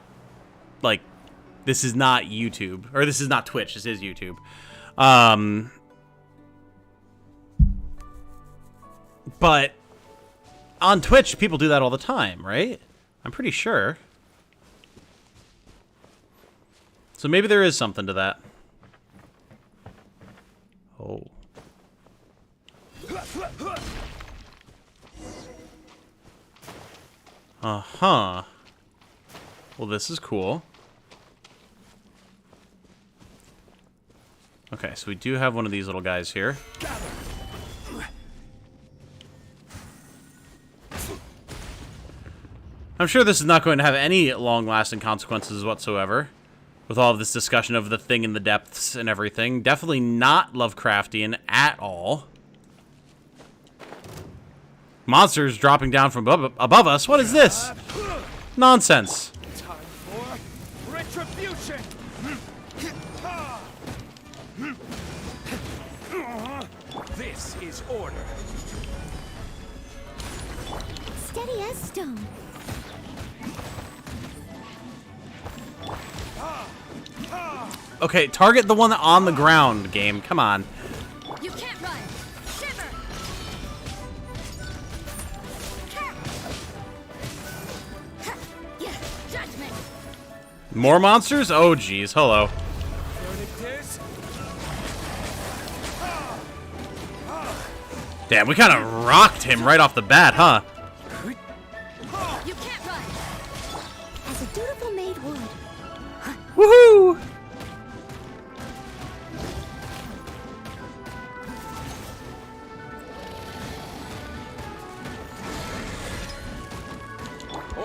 Like, this is not YouTube. Or this is not Twitch. This is YouTube. But on Twitch, people do that all the time, right? I'm pretty sure. So maybe there is something to that. Oh. Uh-huh. Well, this is cool. Okay, so we do have one of these little guys here. I'm sure this is not going to have any long-lasting consequences whatsoever. With all of this discussion of the thing in the depths and everything. Definitely not Lovecraftian at all. Monsters dropping down from above us? What is this? Nonsense. Time for retribution. This is order. Steady as stone. Okay, target the one on the ground, game. Come on. You can't run. Shiver. Judgment. More monsters? Oh, geez. Hello. Verdict is Damn, we kind of rocked him right off the bat, huh? You can't run. As a dutiful maid would. Woohoo!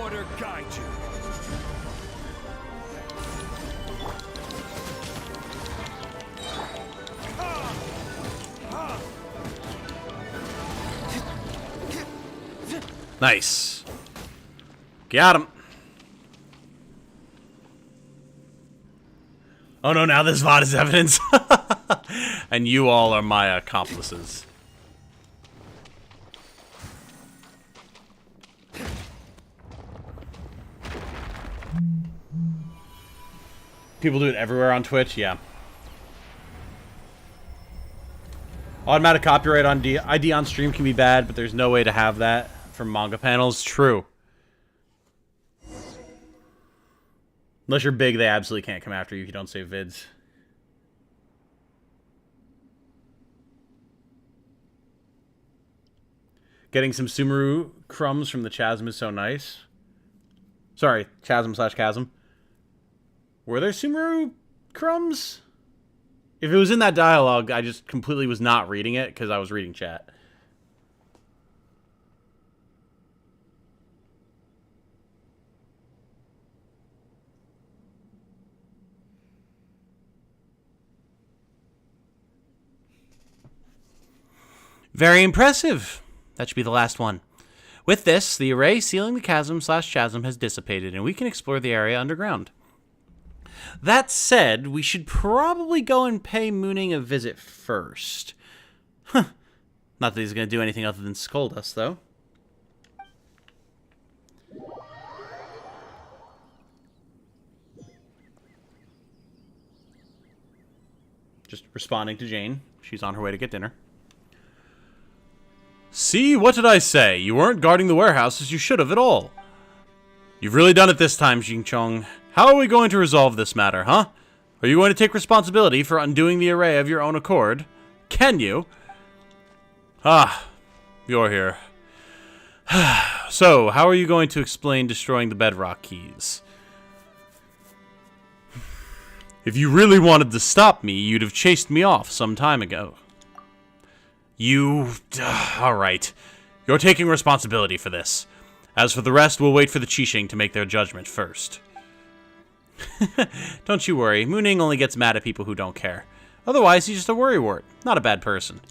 order guide you. Nice. Got him. Oh no, now this VOD is evidence. And you all are my accomplices. People do it everywhere on Twitch, yeah. Automatic copyright on ID on stream can be bad, but there's no way to have that from manga panels. True. Unless you're big, they absolutely can't come after you if you don't save vids. Getting some Sumeru crumbs from the Chasm is so nice. Sorry, Chasm/Chasm. Were there Sumeru crumbs? If it was in that dialogue, I just completely was not reading it because I was reading chat. Very impressive. That should be the last one. With this, the array sealing the chasm/chasm has dissipated, and we can explore the area underground. That said, we should probably go and pay Mooning a visit first. Huh. Not that he's going to do anything other than scold us, though. Just responding to Jane. She's on her way to get dinner. See, what did I say? You weren't guarding the warehouse as you should have at all. You've really done it this time, Xingqiang. How are we going to resolve this matter, huh? Are you going to take responsibility for undoing the array of your own accord? Can you? Ah, you're here. So, how are you going to explain destroying the bedrock keys? If you really wanted to stop me, you'd have chased me off some time ago. You... Alright. You're taking responsibility for this. As for the rest, we'll wait for the Qixing to make their judgment first. Don't you worry, Mooning only gets mad at people who don't care. Otherwise, he's just a worrywart, not a bad person.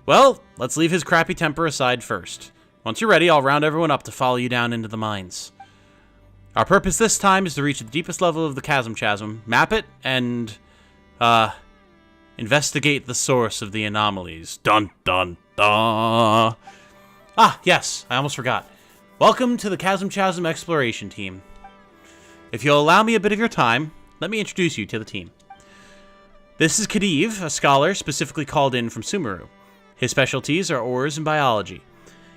Well, let's leave his crappy temper aside first. Once you're ready, I'll round everyone up to follow you down into the mines. Our purpose this time is to reach the deepest level of the Chasm, map it, and, investigate the source of the anomalies. Dun dun dun! Ah, yes, I almost forgot. Welcome to the Chasm Exploration Team. If you'll allow me a bit of your time, let me introduce you to the team. This is Khedive, a scholar specifically called in from Sumeru. His specialties are ores and biology.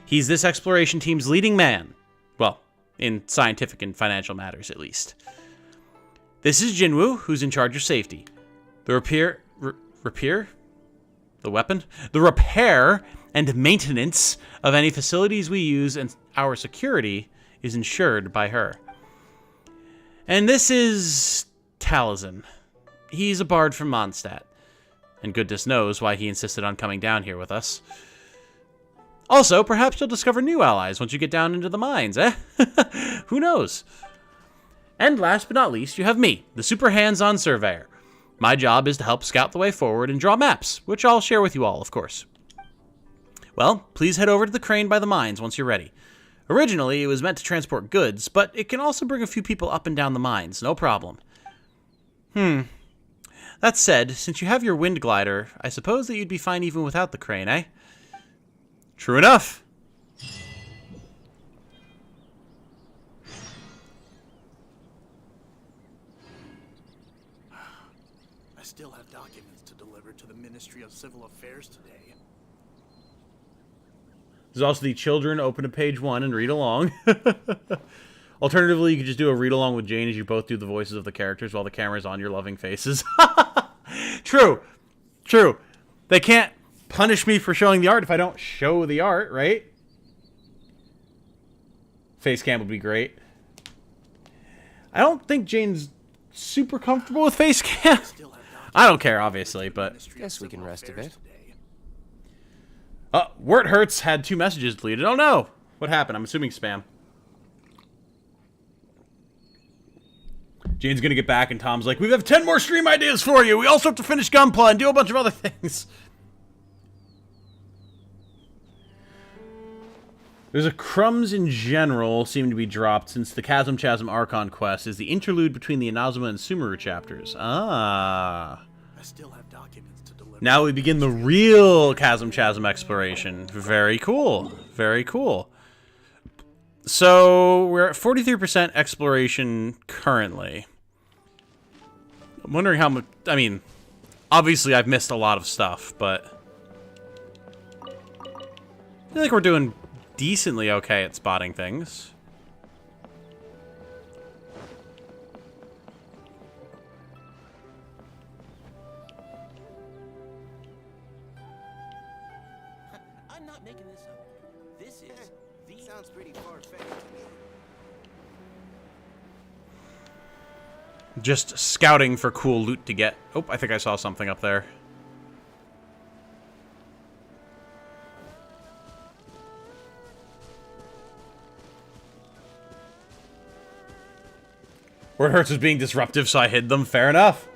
He's this exploration team's leading man. Well, in scientific and financial matters, at least. This is Jinwoo, who's in charge of safety. The repair and maintenance of any facilities we use, and our security is ensured by her. And this is Taliesin. He's a bard from Mondstadt. And goodness knows why he insisted on coming down here with us. Also, perhaps you'll discover new allies once you get down into the mines, eh? Who knows? And last but not least, you have me, the super hands-on surveyor. My job is to help scout the way forward and draw maps, which I'll share with you all, of course. Well, please head over to the crane by the mines once you're ready. Originally, it was meant to transport goods, but it can also bring a few people up and down the mines, no problem. That said, since you have your wind glider, I suppose that you'd be fine even without the crane, eh? True enough. I still have documents to deliver to the Ministry of Civil Affairs today. There's also the children open to page 1 and read along. Alternatively, you could just do a read along with Jane as you both do the voices of the characters while the camera's on your loving faces. True. They can't punish me for showing the art if I don't show the art, right? Face cam would be great. I don't think Jane's super comfortable with face cam. I don't care, obviously, but... Guess we can rest a bit. Wort Hurts had 2 messages deleted. Oh no! What happened? I'm assuming spam. Jane's gonna get back and Tom's like, we have 10 more stream ideas for you! We also have to finish Gunpla and do a bunch of other things. There's a crumbs in general seem to be dropped since the Chasm Archon quest is the interlude between the Inazuma and Sumeru chapters. Ah. I still have documents to deliver. Now we begin the real Chasm exploration. Very cool. Very cool. So, we're at 43% exploration currently. I'm wondering how much... I mean, obviously I've missed a lot of stuff, but... I feel like we're doing decently okay at spotting things. I'm not making this up. This is the... Sounds pretty far-fetched to me. Just scouting for cool loot to get. Oh, I think I saw something up there. Where it hurts was being disruptive, so I hid them. Fair enough.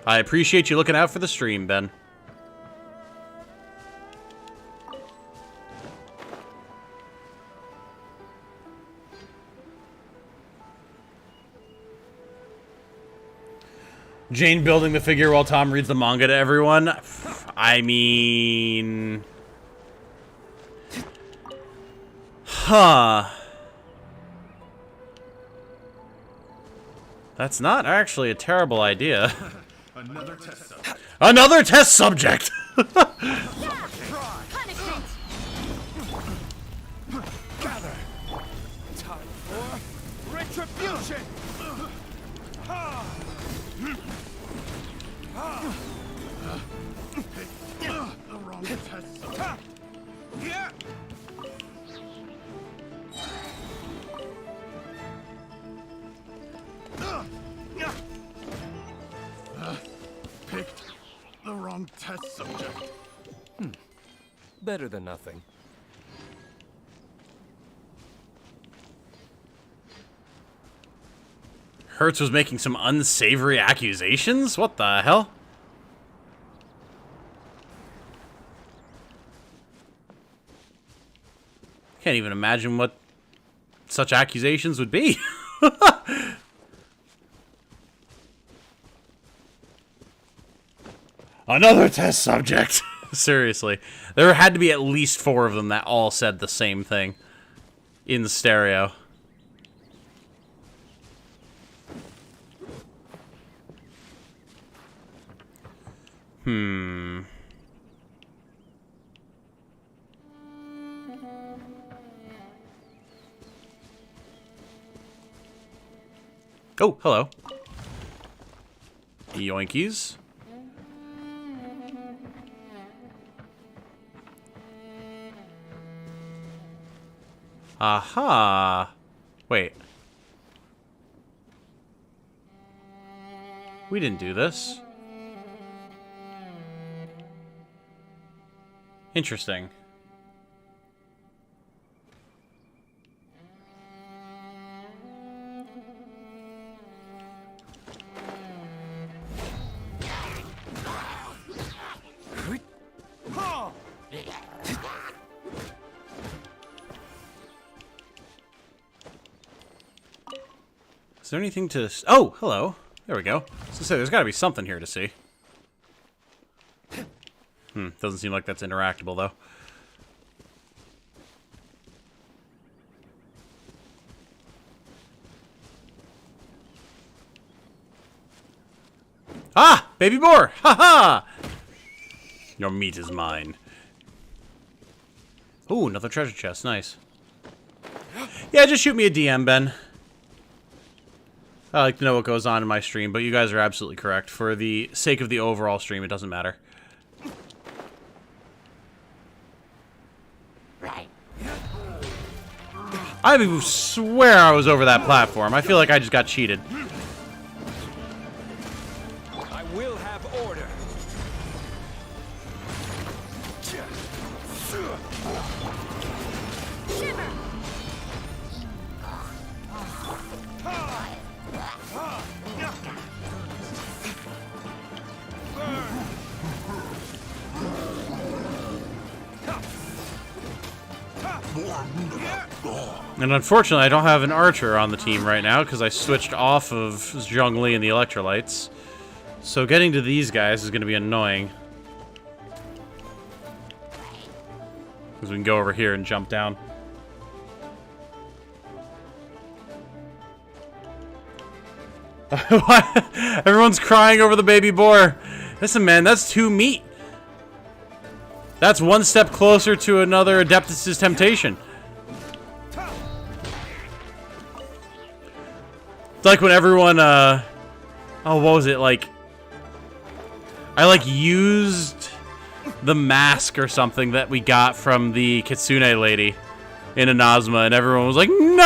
I appreciate you looking out for the stream, Ben. Jane building the figure while Tom reads the manga to everyone. I mean... Huh. That's not actually a terrible idea. Another test subject! Punishment! Gather. Time for retribution. The wrong test subject. Yeah. test subject. Better than nothing. Hertz was making some unsavory accusations? What the hell? Can't even imagine what such accusations would be. Another test subject. Seriously. There had to be at least 4 of them that all said the same thing in the stereo. Oh, hello. Yoinkies. Aha. Wait. We didn't do this. Interesting. Is there anything to... Oh, hello. There we go. So there's got to be something here to see. Doesn't seem like that's interactable, though. Ah! Baby boar! Ha ha! Your meat is mine. Ooh, another treasure chest. Nice. Yeah, just shoot me a DM, Ben. I like to know what goes on in my stream, but you guys are absolutely correct. For the sake of the overall stream, it doesn't matter. I swear I was over that platform. I feel like I just got cheated. I will have order. And unfortunately, I don't have an archer on the team right now because I switched off of Zhongli and the electrolytes. So getting to these guys is going to be annoying. Because we can go over here and jump down. Everyone's crying over the baby boar. Listen, man, that's 2 meat. That's 1 step closer to another Adeptus' temptation. It's like when everyone, oh, what was it, like... I, like, used the mask or something that we got from the Kitsune lady in Inazuma, and everyone was like, no!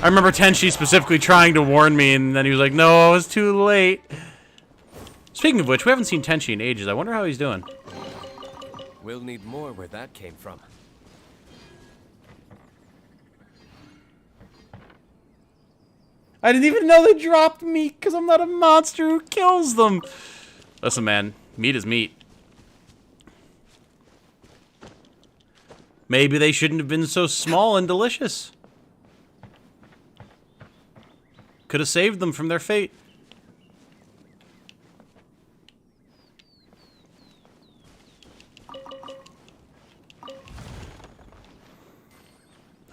I remember Tenchi specifically trying to warn me, and then he was like, no, I was too late. Speaking of which, we haven't seen Tenchi in ages. I wonder how he's doing. We'll need more where that came from. I didn't even know they dropped meat because I'm not a monster who kills them. Listen, man, meat is meat. Maybe they shouldn't have been so small and delicious. Could have saved them from their fate.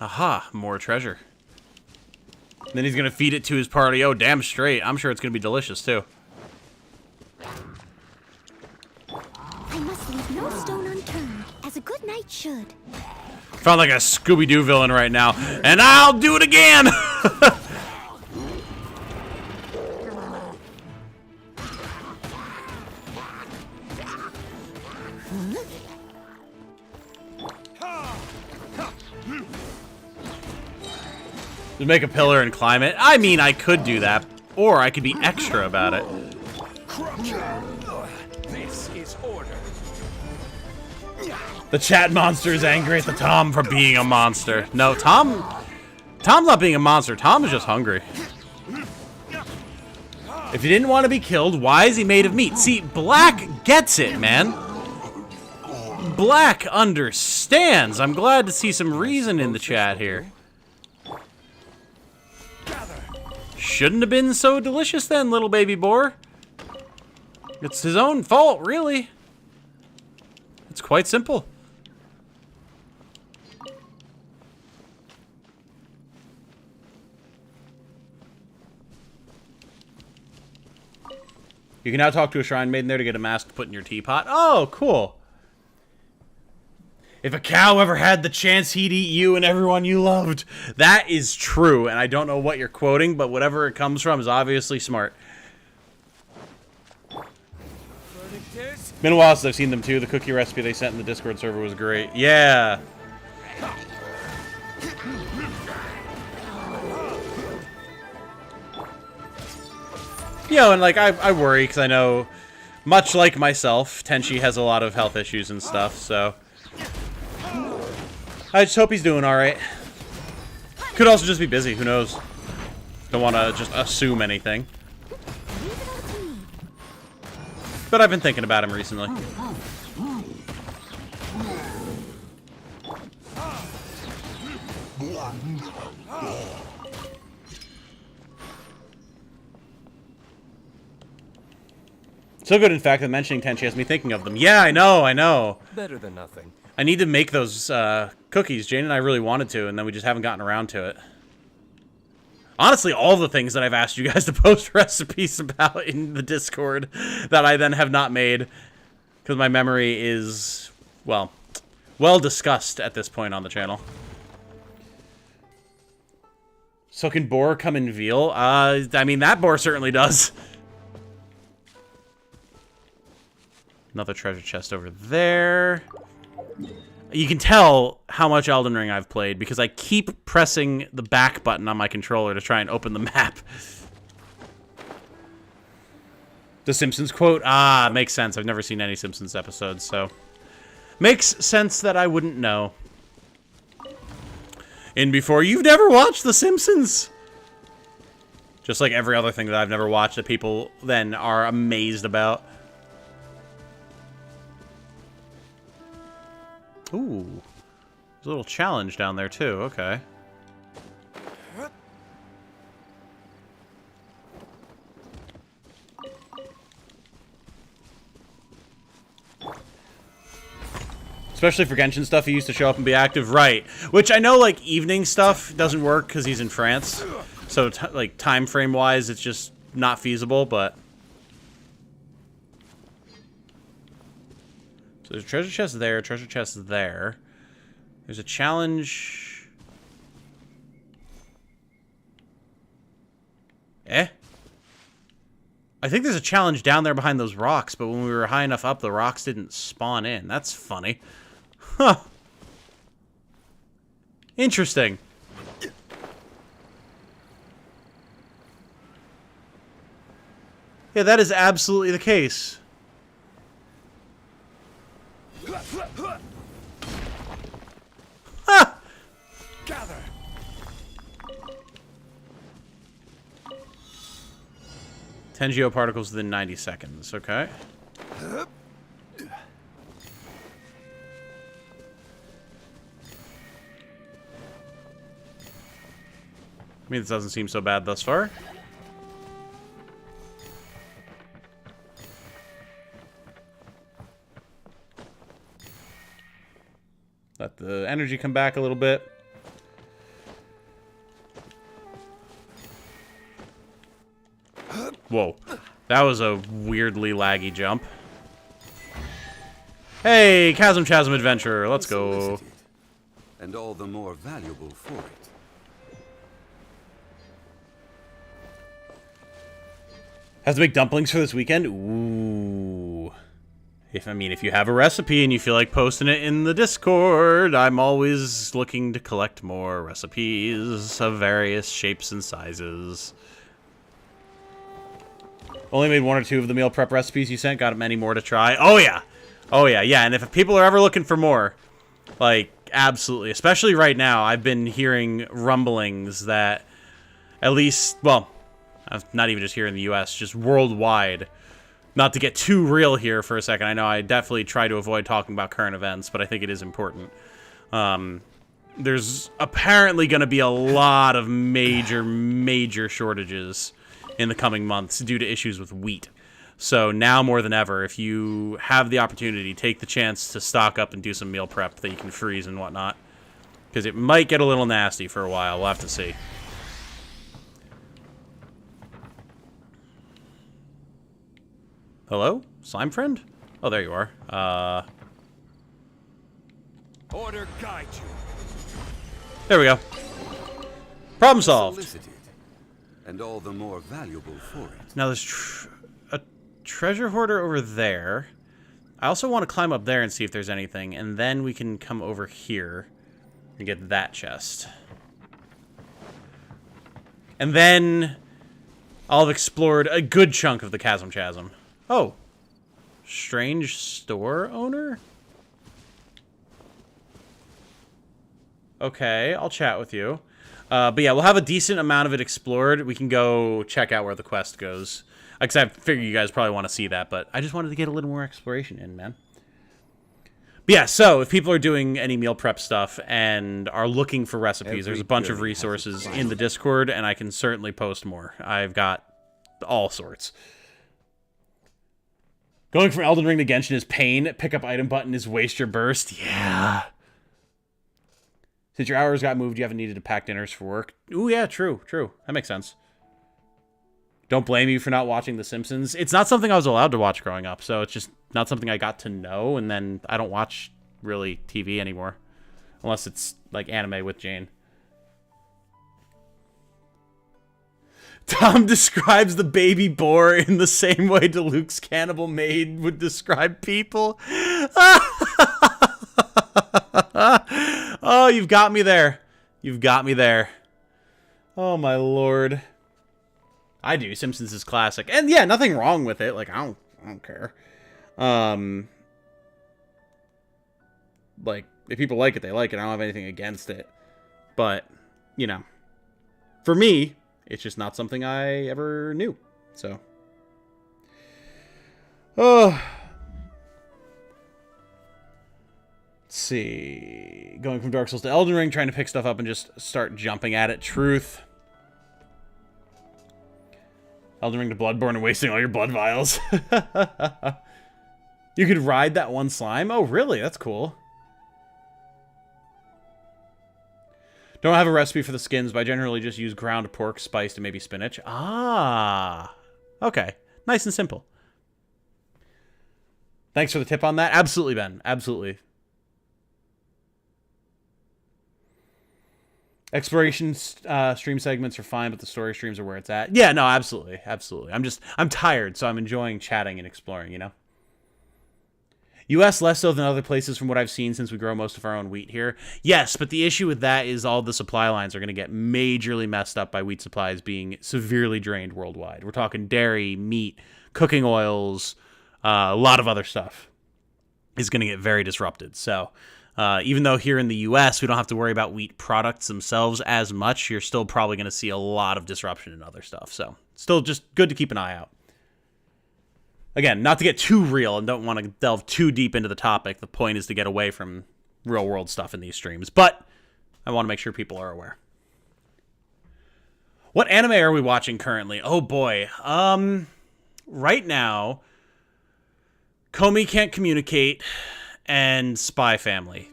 Aha, more treasure. And then he's gonna feed it to his party. Oh, damn straight. I'm sure it's gonna be delicious, too. I must leave no stone unturned, as a good knight should. Found like a Scooby-Doo villain right now. And I'll do it again! Just make a pillar and climb it. I mean, I could do that. Or I could be extra about it. This is Always order. The chat monster is angry at the Tom for being a monster. No, Tom's not being a monster. Tom is just hungry. If he didn't want to be killed, why is he made of meat? See, Black gets it, man. Black understands. I'm glad to see some reason in the chat here. Shouldn't have been so delicious then, little baby boar. It's his own fault, really. It's quite simple. You can now talk to a shrine maiden there to get a mask to put in your teapot. Oh, cool. If a cow ever had the chance, he'd eat you and everyone you loved. That is true, and I don't know what you're quoting, but whatever it comes from is obviously smart. Been a while since I've seen them too. The cookie recipe they sent in the Discord server was great. Yeah. Yo, and like I worry because I know, much like myself, Tenchi has a lot of health issues and stuff, so I just hope he's doing all right. Could also just be busy. Who knows? Don't want to just assume anything. But I've been thinking about him recently. So good, in fact, that mentioning Tenchi has me thinking of them. Yeah, I know. Better than nothing. I need to make those cookies. Jane and I really wanted to, and then we just haven't gotten around to it. Honestly, all the things that I've asked you guys to post recipes about in the Discord that I then have not made, because my memory is, well discussed at this point on the channel. So can boar come in veal? I mean, that boar certainly does. Another treasure chest over there. You can tell how much Elden Ring I've played because I keep pressing the back button on my controller to try and open the map. The Simpsons quote? Ah, makes sense. I've never seen any Simpsons episodes, so makes sense that I wouldn't know. And before, you've never watched The Simpsons? Just like every other thing that I've never watched that people then are amazed about. Ooh. There's a little challenge down there, too. Okay. Especially for Genshin stuff, he used to show up and be active. Right. Which I know, like, evening stuff doesn't work because he's in France. So, like, time frame-wise, it's just not feasible, but... So there's a treasure chest there, treasure chest there. There's a challenge... Eh? I think there's a challenge down there behind those rocks, but when we were high enough up, the rocks didn't spawn in. That's funny. Huh. Interesting. Yeah, that is absolutely the case. Ha! Gather. 10 geoparticles within 90 seconds. Okay. I mean, this doesn't seem so bad thus far. Let the energy come back a little bit. Whoa. That was a weirdly laggy jump. Hey, Chasm Adventurer, let's go. Unsolicited, and all the more valuable for it. Has to make dumplings for this weekend? Ooh. If you have a recipe and you feel like posting it in the Discord, I'm always looking to collect more recipes of various shapes and sizes. Only made 1 or 2 of the meal prep recipes you sent. Got many more to try. Oh, yeah. Oh, yeah. Yeah, and if people are ever looking for more, like, absolutely. Especially right now, I've been hearing rumblings that at least, well, not even just here in the U.S., just worldwide. Not to get too real here for a second. I know I definitely try to avoid talking about current events, but I think it is important. There's apparently going to be a lot of major shortages in the coming months due to issues with wheat. So now more than ever, if you have the opportunity, take the chance to stock up and do some meal prep that you can freeze and whatnot. Because it might get a little nasty for a while. We'll have to see. Hello? Slime friend? Oh, there you are. Order guide you. There we go. Problem solved. Solicited, and all the more valuable for it. Now there's a treasure hoarder over there. I also want to climb up there and see if there's anything, and then we can come over here and get that chest. And then I'll have explored a good chunk of the Chasm. Oh. Strange store owner? Okay, I'll chat with you. But yeah, we'll have a decent amount of it explored. We can go check out where the quest goes. Because I figure you guys probably want to see that, but I just wanted to get a little more exploration in, man. But yeah, so if people are doing any meal prep stuff and are looking for recipes, there's a bunch of resources in the Discord, and I can certainly post more. I've got all sorts. Going from Elden Ring to Genshin is pain. Pick up item button is waste your burst. Yeah. Since your hours got moved, you haven't needed to pack dinners for work. Ooh, yeah, true. That makes sense. Don't blame you for not watching The Simpsons. It's not something I was allowed to watch growing up, so it's just not something I got to know, and then I don't watch, really, TV anymore. Unless it's, like, anime with Jane. Tom describes the baby boar in the same way Luke's cannibal maid would describe people. Oh, you've got me there. You've got me there. Oh, my lord. I do. Simpsons is classic. And yeah, nothing wrong with it. Like, I don't care. Like, if people like it, they like it. I don't have anything against it. But, you know, for me, it's just not something I ever knew. So. Oh. Let's see. Going from Dark Souls to Elden Ring, trying to pick stuff up and just start jumping at it. Truth. Elden Ring to Bloodborne and wasting all your blood vials. You could ride that one slime? Oh, really? That's cool. Don't have a recipe for the skins, but I generally just use ground pork, spiced, and maybe spinach. Ah. Okay. Nice and simple. Thanks for the tip on that. Absolutely, Ben. Absolutely. Exploration stream segments are fine, but the story streams are where it's at. Yeah, no, absolutely. Absolutely. I'm tired, so I'm enjoying chatting and exploring, you know? U.S. less so than other places from what I've seen since we grow most of our own wheat here. Yes, but the issue with that is all the supply lines are going to get majorly messed up by wheat supplies being severely drained worldwide. We're talking dairy, meat, cooking oils, a lot of other stuff is going to get very disrupted. So even though here in the U.S. we don't have to worry about wheat products themselves as much, you're still probably going to see a lot of disruption in other stuff. So still just good to keep an eye out. Again, not to get too real and don't want to delve too deep into the topic. The point is to get away from real-world stuff in these streams. But I want to make sure people are aware. What anime are we watching currently? Oh, boy. Right now, Komi Can't Communicate and Spy Family.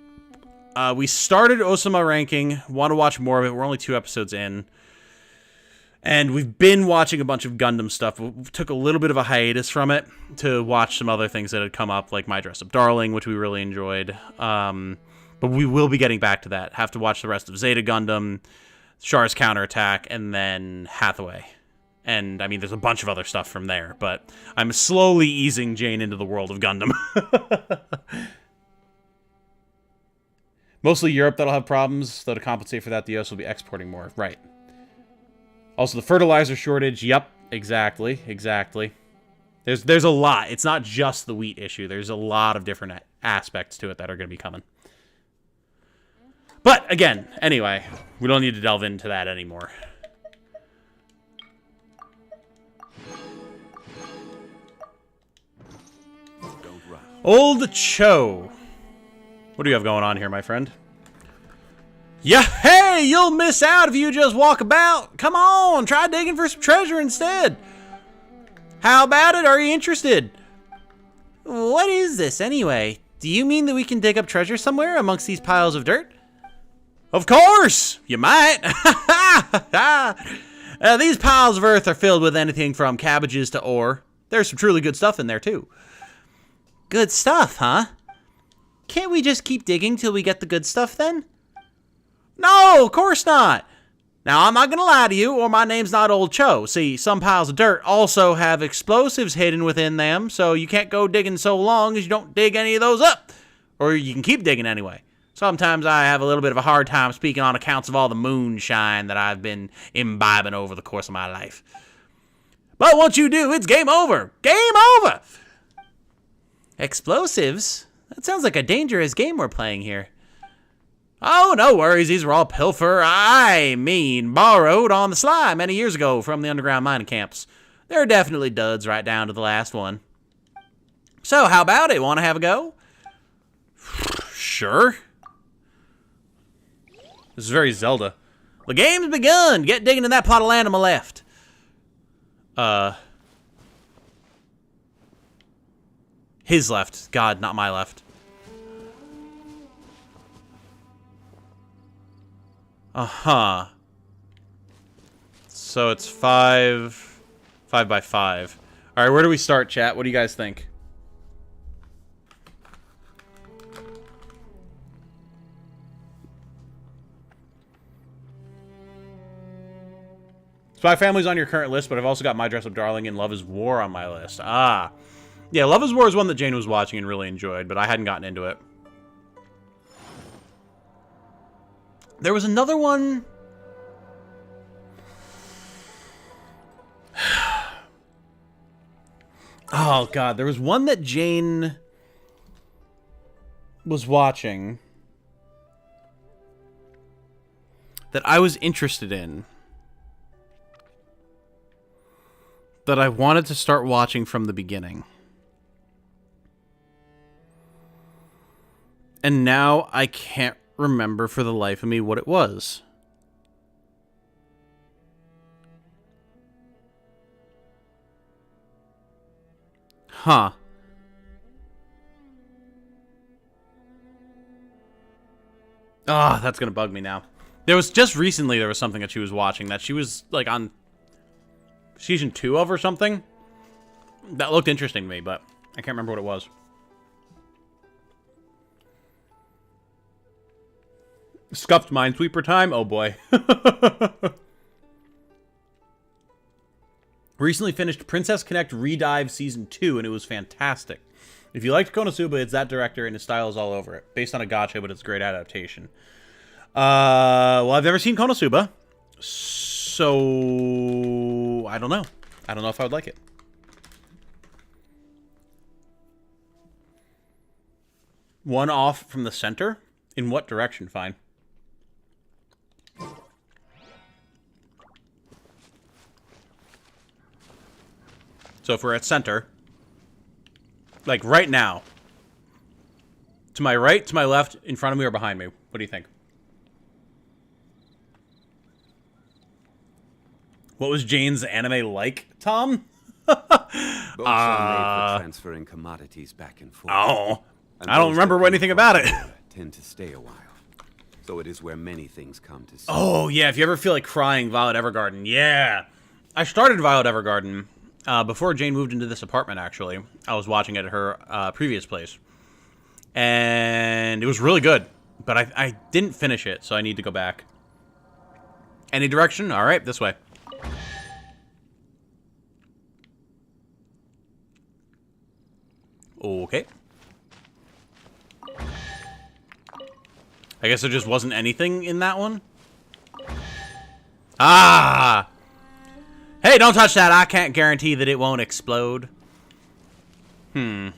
We started Osama Ranking. Want to watch more of it. We're only 2 episodes in. And we've been watching a bunch of Gundam stuff. We took a little bit of a hiatus from it to watch some other things that had come up, like My Dress Up Darling, which we really enjoyed. But we will be getting back to that. Have to watch the rest of Zeta Gundam, Char's Counterattack, and then Hathaway. And, I mean, there's a bunch of other stuff from there. But I'm slowly easing Jane into the world of Gundam. Mostly Europe that'll have problems, though to compensate for that, the US will be exporting more. Right. Also, the fertilizer shortage. Yep, exactly. There's a lot. It's not just the wheat issue. There's a lot of different aspects to it that are going to be coming. But, again, anyway, we don't need to delve into that anymore. Don't rush. Old Cho. What do you have going on here, my friend? Yeah, hey, you'll miss out if you just walk about. Come on, try digging for some treasure instead. How about it? Are you interested? What is this, anyway? Do you mean that we can dig up treasure somewhere amongst these piles of dirt? Of course! You might! These piles of earth are filled with anything from cabbages to ore. There's some truly good stuff in there, too. Good stuff, huh? Can't we just keep digging till we get the good stuff, then? No, of course not! Now, I'm not gonna lie to you, or my name's not Old Cho. See, some piles of dirt also have explosives hidden within them, so you can't go digging so long as you don't dig any of those up. Or you can keep digging anyway. Sometimes I have a little bit of a hard time speaking on accounts of all the moonshine that I've been imbibing over the course of my life. But once you do, it's game over! Game over! Explosives? That sounds like a dangerous game we're playing here. Oh, no worries, these were all borrowed on the sly many years ago from the underground mining camps. They're definitely duds right down to the last one. So, how about it? Want to have a go? Sure. This is very Zelda. The game's begun! Get digging in that plot of land on my left. His left. God, not my left. Uh-huh. So it's 5 by 5. All right, where do we start, chat? What do you guys think? Spy Family's on your current list, but I've also got My Dress Up Darling and Love is War on my list. Ah. Yeah, Love is War is one that Jane was watching and really enjoyed, but I hadn't gotten into it. There was another one. Oh, God. There was one that Jane was watching that I was interested in, that I wanted to start watching from the beginning. And now I can't remember for the life of me what it was. Huh. Ah, that's gonna bug me now. There was just recently there was something that she was watching that she was like on season 2 of or something. That looked interesting to me, but I can't remember what it was. Scuffed Minesweeper time? Oh boy. Recently finished Princess Connect Redive Season 2, and it was fantastic. If you liked Konosuba, it's that director, and his style is all over it. Based on a gacha, but it's a great adaptation. Well, I've never seen Konosuba, so I don't know. I don't know if I would like it. One off from the center? In what direction? Fine. So if we're at center, like right now, to my right, to my left, in front of me, or behind me, what do you think? What was Jane's anime like, Tom? Boats are made for transferring commodities back and forth. Oh, And I don't those remember that anything come about from it. there tend to stay a while. So it is where many things come to see. Oh, yeah, if you ever feel like crying, Violet Evergarden. Yeah. I started Violet Evergarden before Jane moved into this apartment, actually. I was watching it at her previous place. And it was really good. But I didn't finish it, so I need to go back. Any direction? All right, this way. Okay. I guess there just wasn't anything in that one. Ah! Hey, don't touch that. I can't guarantee that it won't explode. Hmm.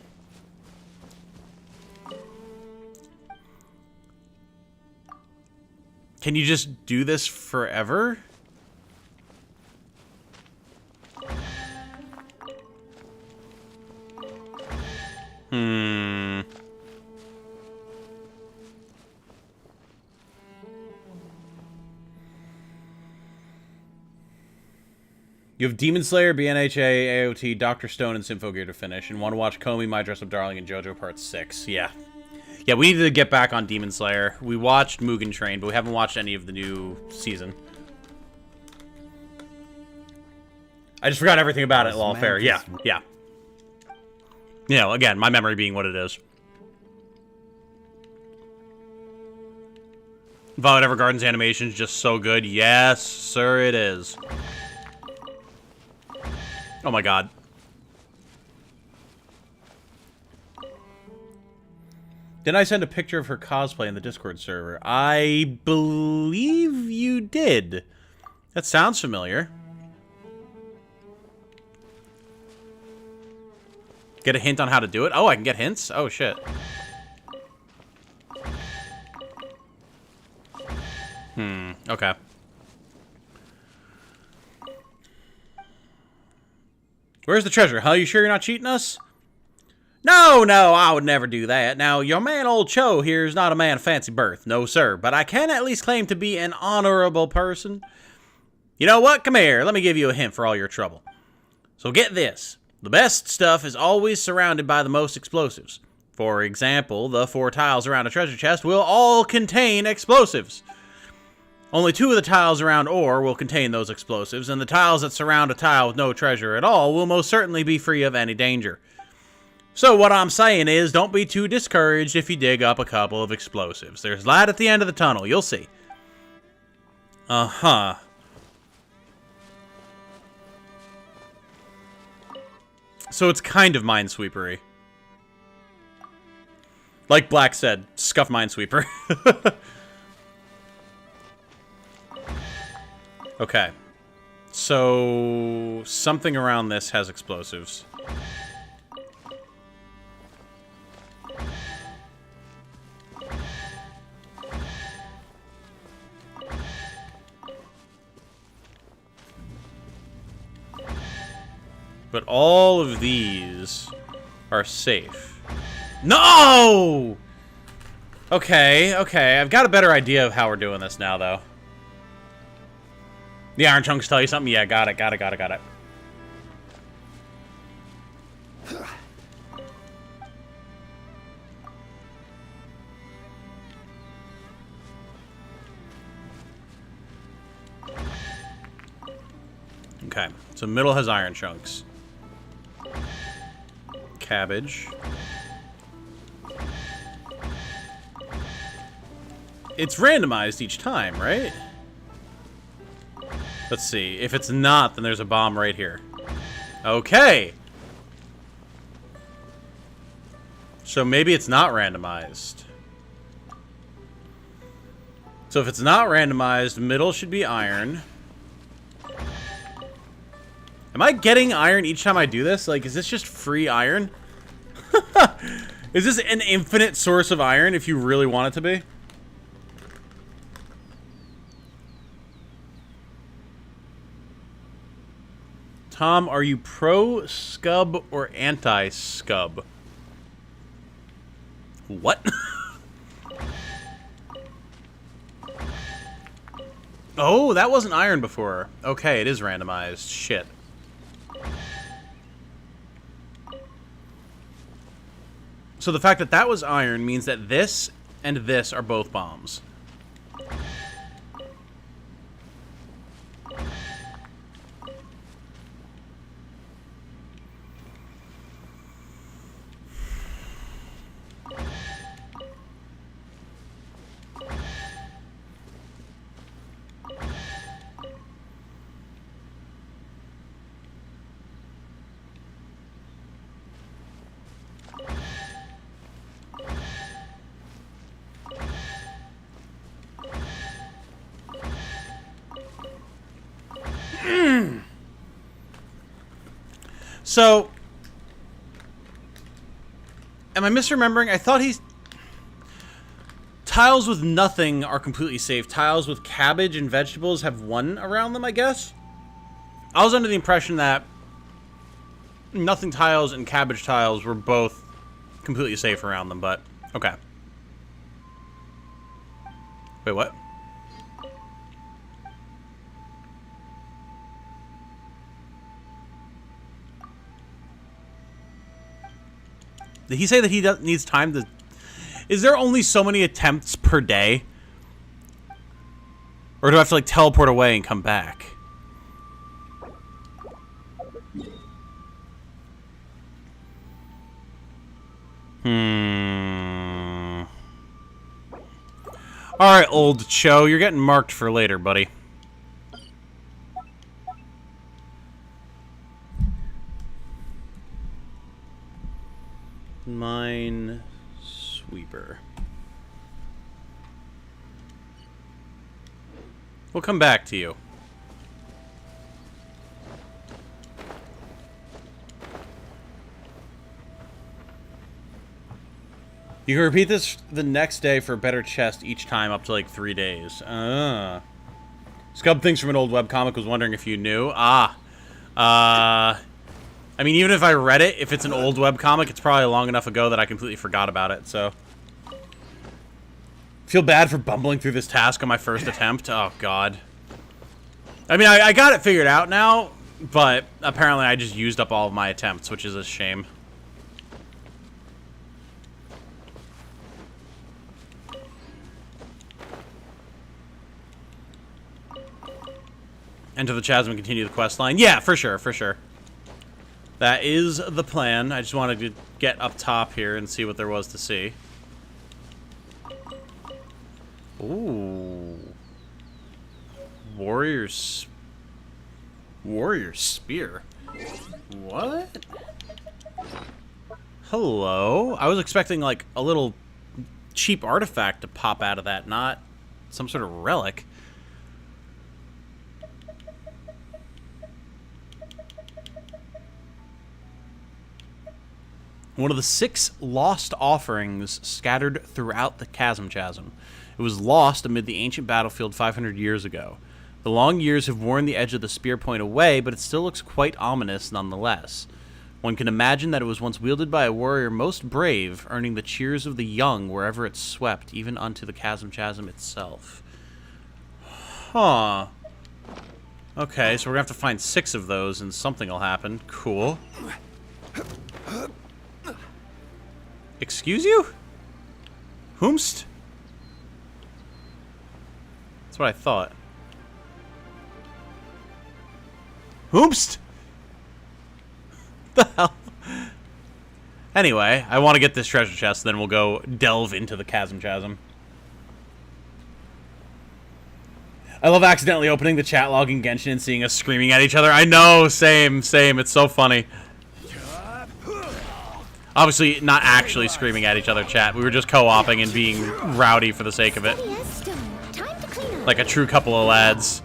Can you just do this forever? Hmm. You have Demon Slayer, BNHA, AOT, Dr. Stone, and Symphogear to finish, and want to watch Komi, My Dress Up Darling, and JoJo Part 6. Yeah. Yeah, we need to get back on Demon Slayer. We watched Mugen Train, but we haven't watched any of the new season. I just forgot everything about it, all fair. Yeah, yeah. You know, again, my memory being what it is. Violet Evergarden's animation is just so good. Yes, sir, it is. Oh my god. Didn't I send a picture of her cosplay in the Discord server? I believe you did. That sounds familiar. Get a hint on how to do it? Oh, I can get hints? Oh, shit. Okay. Where's the treasure? Huh? You sure you're not cheating us? No, I would never do that. Now, your man old Cho here is not a man of fancy birth. No, sir. But I can at least claim to be an honorable person. You know what? Come here. Let me give you a hint for all your trouble. So get this. The best stuff is always surrounded by the most explosives. For example, the 4 tiles around a treasure chest will all contain explosives. Only 2 of the tiles around ore will contain those explosives, and the tiles that surround a tile with no treasure at all will most certainly be free of any danger. So what I'm saying is, don't be too discouraged if you dig up a couple of explosives. There's light at the end of the tunnel, you'll see. Uh-huh. So it's kind of Minesweepery. Like Black said, scuff Minesweeper. Okay. So something around this has explosives. But all of these are safe. No! Okay. I've got a better idea of how we're doing this now, though. The iron chunks tell you something? Yeah, got it. Okay, so middle has iron chunks. Cabbage. It's randomized each time, right? Let's see. If it's not, then there's a bomb right here. Okay. So maybe it's not randomized. So if it's not randomized, middle should be iron. Am I getting iron each time I do this? Like, is this just free iron? Is this an infinite source of iron if you really want it to be? Tom, are you pro-scub or anti-scub? What? Oh, that wasn't iron before. Okay, it is randomized. Shit. So the fact that that was iron means that this and this are both bombs. So, Am I misremembering? I thought he's... Tiles with nothing are completely safe. Tiles with cabbage and vegetables have 1 around them, I guess? I was under the impression that nothing tiles and cabbage tiles were both completely safe around them, but okay. Wait, what? Did he say that he needs time to... Is there only so many attempts per day? Or do I have to, like, teleport away and come back? Alright, old Cho, you're getting marked for later, buddy. Mine sweeper. We'll come back to you. You can repeat this the next day for a better chest each time up to like 3 days. Scub Things from an old webcomic was wondering if you knew. I mean, even if I read it, if it's an old webcomic, it's probably long enough ago that I completely forgot about it, so. Feel bad for bumbling through this task on my first attempt. Oh, God. I mean, I got it figured out now, but apparently I just used up all of my attempts, which is a shame. Enter the Chasm and continue the quest line. Yeah, for sure, for sure. That is the plan. I just wanted to get up top here and see what there was to see. Ooh. Warrior Spear. What? Hello? I was expecting, like, a little cheap artifact to pop out of that, not some sort of relic. One of the 6 lost offerings scattered throughout the Chasm. It was lost amid the ancient battlefield 500 years ago. The long years have worn the edge of the spear point away, but it still looks quite ominous nonetheless. One can imagine that it was once wielded by a warrior most brave, earning the cheers of the young wherever it swept, even unto the Chasm itself. Huh. Okay, so we're gonna have to find 6 of those and something will happen. Cool. Excuse you? Whomst? That's what I thought. Whomst? The hell? Anyway, I want to get this treasure chest, then we'll go delve into the Chasm. I love accidentally opening the chat log in Genshin and seeing us screaming at each other. I know, same. It's so funny. Obviously, not actually screaming at each other, chat. We were just co-oping and being rowdy for the sake of it. Like a true couple of lads.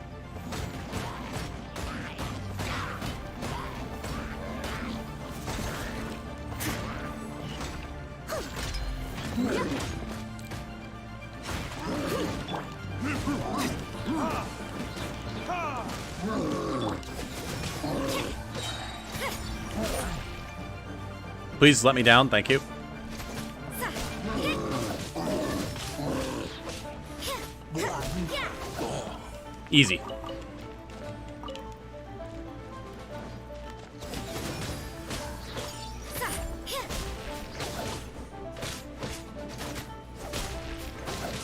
Please let me down, thank you. Easy.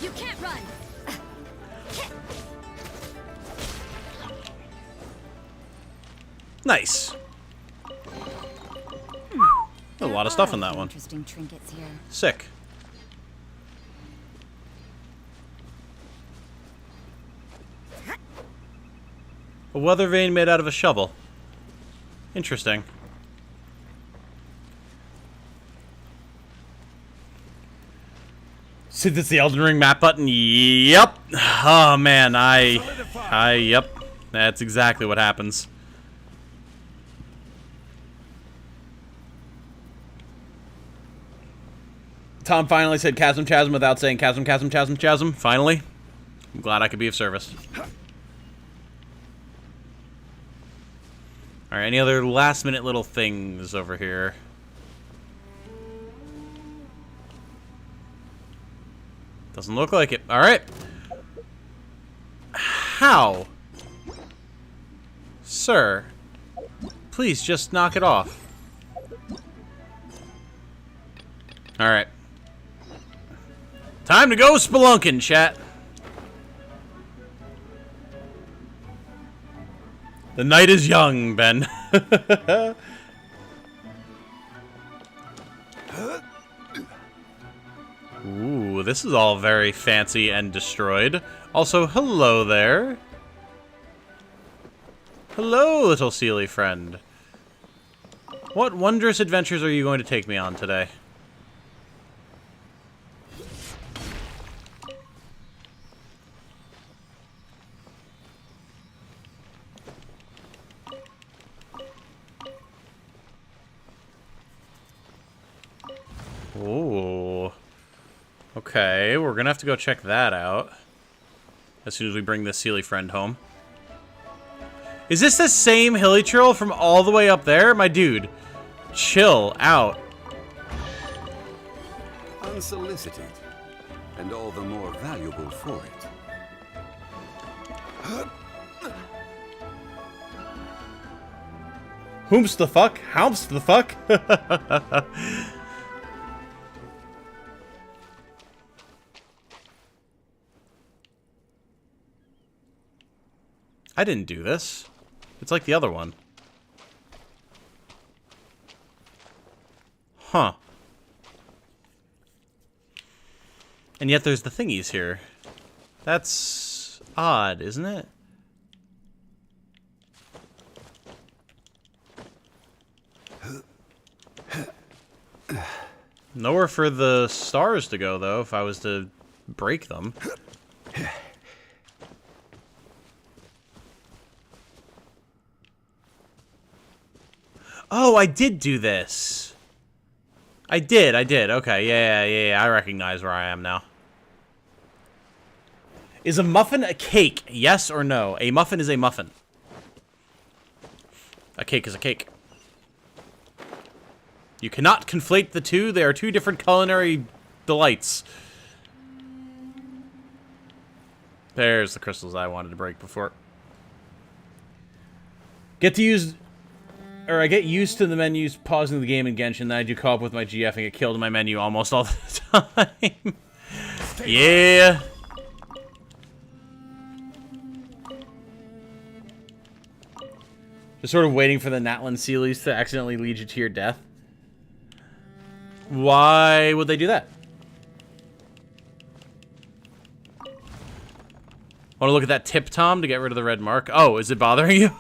You can't run. Nice. A lot of stuff in that one. Interesting trinkets here. Sick. A weather vane made out of a shovel. Interesting. See, this the Elden Ring map button? Yep. Oh man, yep. That's exactly what happens. Tom finally said Chasm Chasm without saying Chasm Chasm Chasm Chasm. Finally. I'm glad I could be of service. Alright, any other last minute little things over here? Doesn't look like it. Alright. How? Sir, please just knock it off. Alright. Time to go spelunking, chat. The night is young, Ben. Ooh, this is all very fancy and destroyed. Also, hello there. Hello, little Sealy friend. What wondrous adventures are you going to take me on today? Ooh. Okay, we're gonna have to go check that out as soon as we bring this Sealy friend home. Is this the same hilly trail from all the way up there? My dude, chill out. Unsolicited, and all the more valuable for it. Whomst the fuck? Howmst the fuck? I didn't do this. It's like the other one. Huh. And yet there's the thingies here. That's odd, isn't it? Nowhere for the stars to go, though, if I was to break them. Oh, I did do this. I did. Okay, yeah. I recognize where I am now. Is a muffin a cake? Yes or no? A muffin is a muffin. A cake is a cake. You cannot conflate the two. They are two different culinary delights. There's the crystals I wanted to break before. I get used to the menus pausing the game in Genshin, then I do co-op with my GF and get killed in my menu almost all the time. Yeah. Just sort of waiting for the Natlan Sealies to accidentally lead you to your death. Why would they do that? Want to look at that tip, Tom, to get rid of the red mark? Oh, is it bothering you?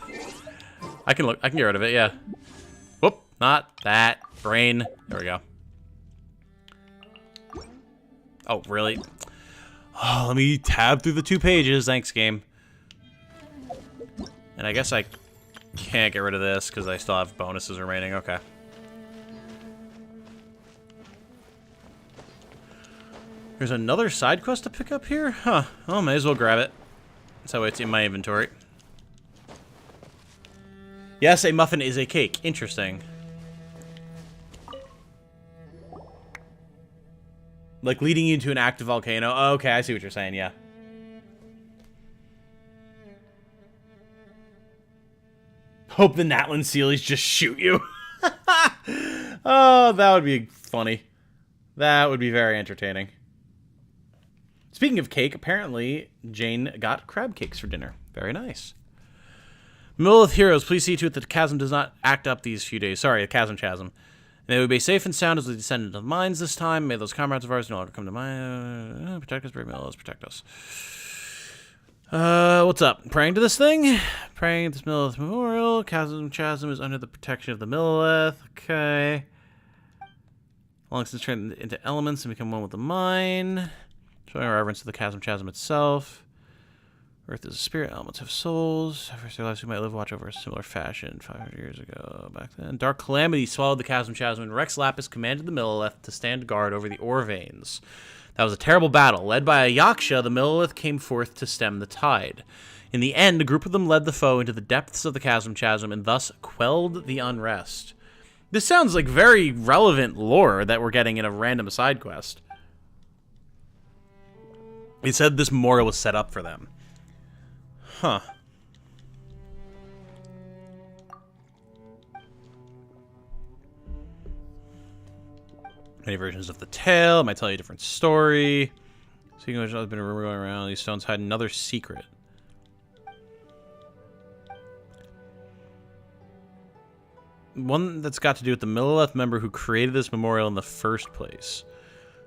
I can get rid of it, yeah. Whoop, not that. Brain. There we go. Oh, really? Oh, let me tab through the 2 pages. Thanks, game. And I guess I can't get rid of this because I still have bonuses remaining. Okay. There's another side quest to pick up here? Huh. Oh, may as well grab it. So it's in my inventory. Yes, a muffin is a cake. Interesting. Like leading you to an active volcano. Oh, okay, I see what you're saying, yeah. Hope the Natlan Sealies just shoot you. Oh, that would be funny. That would be very entertaining. Speaking of cake, apparently Jane got crab cakes for dinner. Very nice. Millith Heroes, please see to it that the Chasm does not act up these few days. Sorry, the Chasm. And they would be safe and sound as we descend into the mines this time. May those comrades of ours no longer come to mind. Protect us, brave Milliths, protect us. What's up? Praying to this thing? Praying at this Millith Memorial. Chasm is under the protection of the Millith. Okay. Long since turned into elements and become one with the mine. Showing our reverence to the Chasm itself. Earth is a spirit, elements have souls. First their lives we might live watch over a similar fashion 500 years ago. Back then, Dark Calamity swallowed the Chasm, and Rex Lapis commanded the Millelith to stand guard over the ore veins. That was a terrible battle. Led by a Yaksha, the Millelith came forth to stem the tide. In the end, a group of them led the foe into the depths of the Chasm and thus quelled the unrest. This sounds like very relevant lore that we're getting in a random side quest. He said this memorial was set up for them. Huh. Many versions of the tale. It might tell you a different story. Speaking of which, there's been a rumor going around. These stones hide another secret. One that's got to do with the Millelith member who created this memorial in the first place.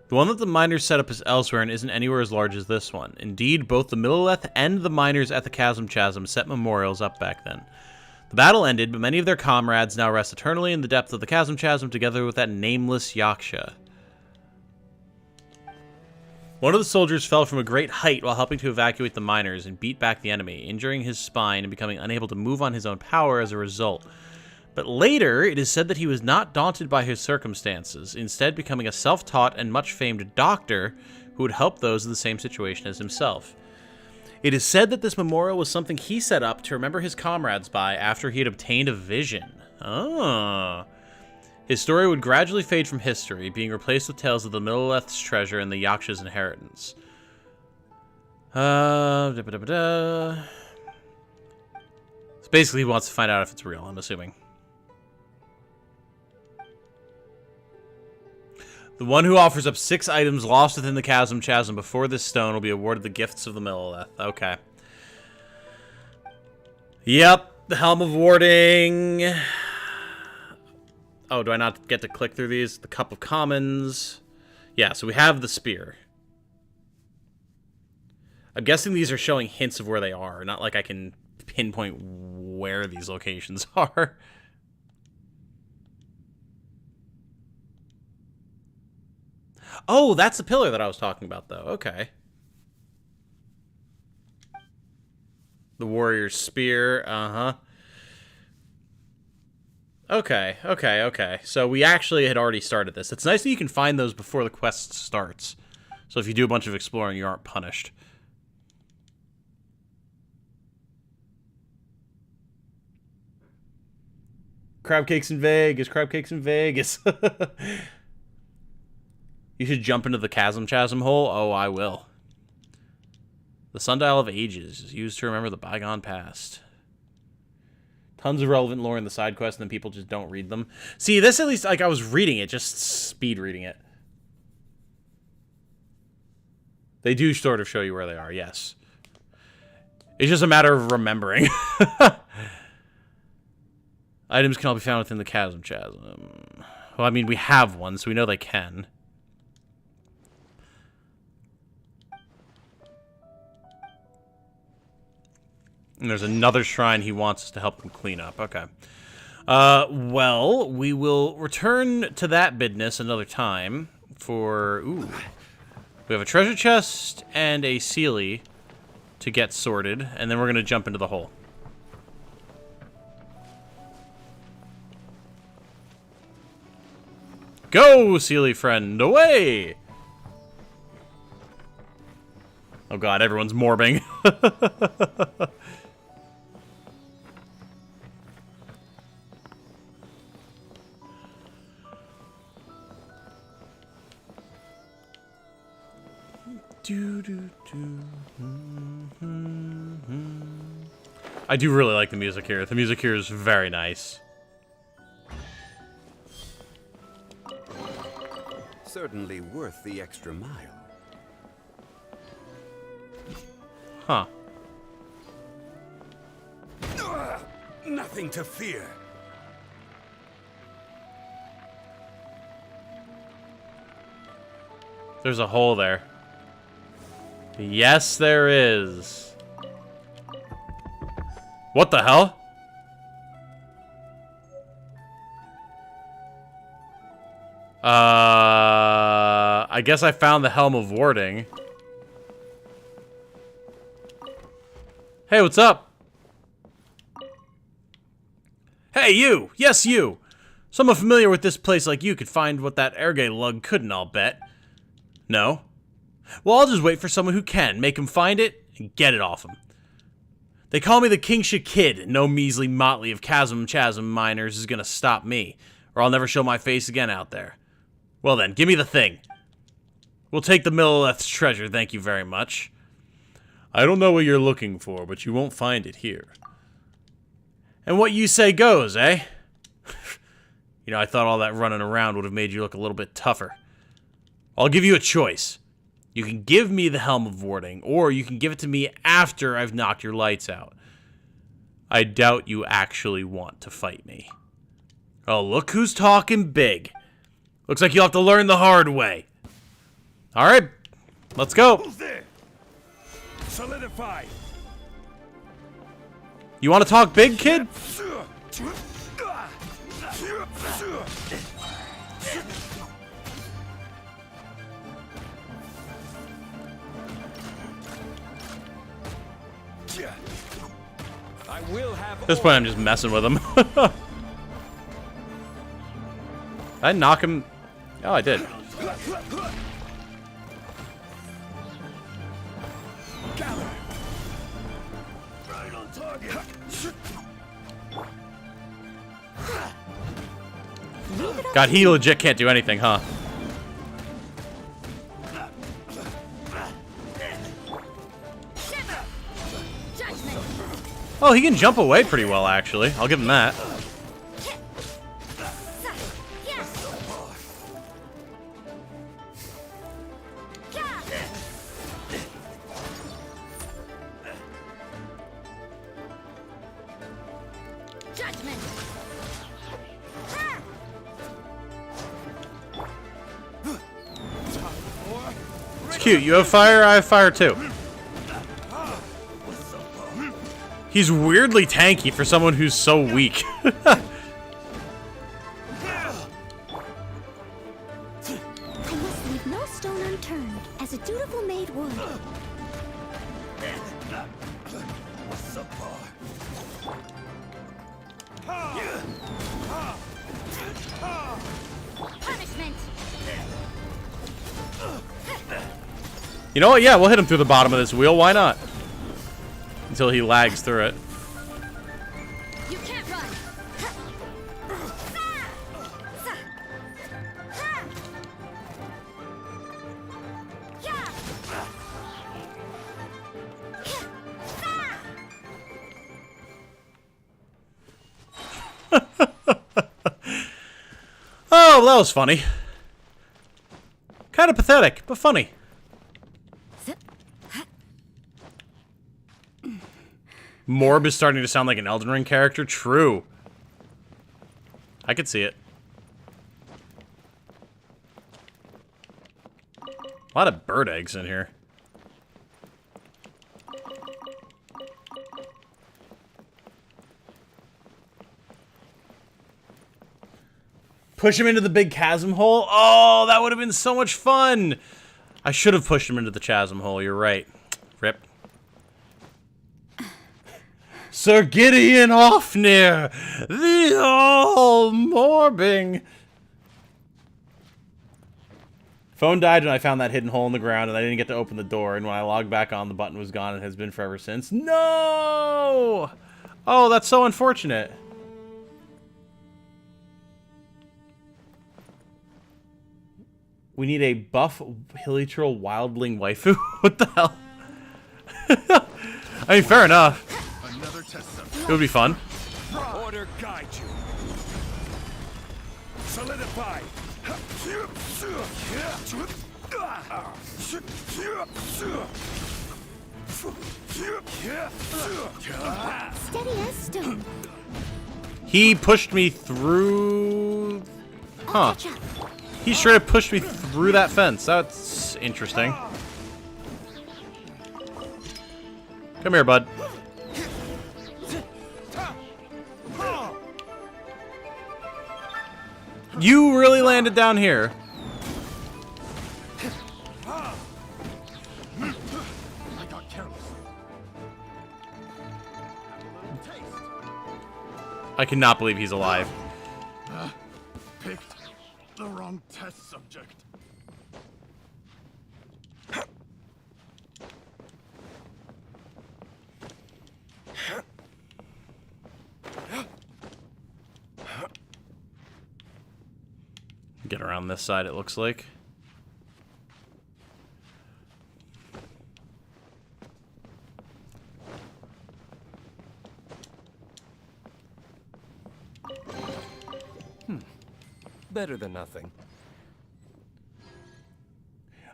The one that the miners set up is elsewhere and isn't anywhere as large as this one. Indeed, both the Millelith and the miners at the Chasm set memorials up back then. The battle ended, but many of their comrades now rest eternally in the depth of the Chasm together with that nameless Yaksha. One of the soldiers fell from a great height while helping to evacuate the miners and beat back the enemy, injuring his spine and becoming unable to move on his own power as a result. But later, it is said that he was not daunted by his circumstances, instead becoming a self-taught and much-famed doctor who would help those in the same situation as himself. It is said that this memorial was something he set up to remember his comrades by after he had obtained a vision. Ah. His story would gradually fade from history, being replaced with tales of the Millelith's treasure and the Yaksha's inheritance. So basically he wants to find out if it's real, I'm assuming. The one who offers up 6 items lost within the Chasm before this stone will be awarded the gifts of the Millelith. Okay. Yep, the Helm of Warding. Oh, do I not get to click through these? The Cup of Commons. Yeah, so we have the spear. I'm guessing these are showing hints of where they are, not like I can pinpoint where these locations are. Oh, that's the pillar that I was talking about, though. Okay. The warrior's spear. Uh-huh. Okay. So we actually had already started this. It's nice that you can find those before the quest starts. So if you do a bunch of exploring, you aren't punished. Crab cakes in Vegas. Crab cakes in Vegas. You should jump into the Chasm hole. Oh, I will. The Sundial of Ages is used to remember the bygone past. Tons of relevant lore in the side quests, and then people just don't read them. See, this at least, like, I was reading it, just speed reading it. They do sort of show you where they are, yes. It's just a matter of remembering. Items can all be found within the Chasm. Well, I mean, we have one, so we know they can. And there's another shrine he wants us to help him clean up. Okay. Well, we will return to that business another time for... Ooh. We have a treasure chest and a Sealy to get sorted, and then we're going to jump into the hole. Go, Sealy friend, away! Oh god, everyone's morbing. I do really like the music here. The music here is very nice. Certainly worth the extra mile. Huh. Nothing to fear. There's a hole there. Yes, there is. What the hell? I guess I found the Helm of Warding. Hey, what's up? Hey, you! Yes, you! Someone familiar with this place like you could find what that Erge lug couldn't, I'll bet. No? Well, I'll just wait for someone who can, make him find it, and get it off him. They call me the Kingsha Kid, and no measly motley of Chasm miners is gonna stop me, or I'll never show my face again out there. Well then, give me the thing. We'll take the Millileth's treasure, thank you very much. I don't know what you're looking for, but you won't find it here. And what you say goes, eh? You know, I thought all that running around would have made you look a little bit tougher. I'll give you a choice. You can give me the Helm of Warding, or you can give it to me after I've knocked your lights out. I doubt you actually want to fight me. Oh, look who's talking big. Looks like you'll have to learn the hard way. Alright, let's go. Who's there? Solidify. You want to talk big, kid? I will have At this point, I'm just messing with him. Did I knock him? Oh, I did. Right on target. God, he legit can't do anything, huh? Oh, he can jump away pretty well, actually. I'll give him that. It's cute. You have fire, I have fire too. He's weirdly tanky for someone who's so weak. I must leave no stone unturned, as a dutiful maid would. Punishment. You know what? Yeah, we'll hit him through the bottom of this wheel. Why not? Until he lags through it. You can't run. Oh, that was funny. Kind of pathetic, but funny. Morb is starting to sound like an Elden Ring character. True. I could see it. A lot of bird eggs in here. Push him into the big chasm hole? Oh, that would have been so much fun! I should have pushed him into the chasm hole, you're right. Rip. Sir Gideon Offnir, the all-morbing. Phone died when I found that hidden hole in the ground, and I didn't get to open the door, and when I logged back on, the button was gone and has been forever since. No! Oh, that's so unfortunate. We need a buff Hilichurl wildling waifu? What the hell? I mean, fair enough. Another test sub. It would be fun. Order guide you. Solidify. Steady as stone. He pushed me through... Huh. Catch up. He straight up pushed me through that fence. That's interesting. Come here, bud. You really landed down here. I got careless. I cannot believe he's alive. Picked the wrong test subject. Get around this side, it looks like. Better than nothing.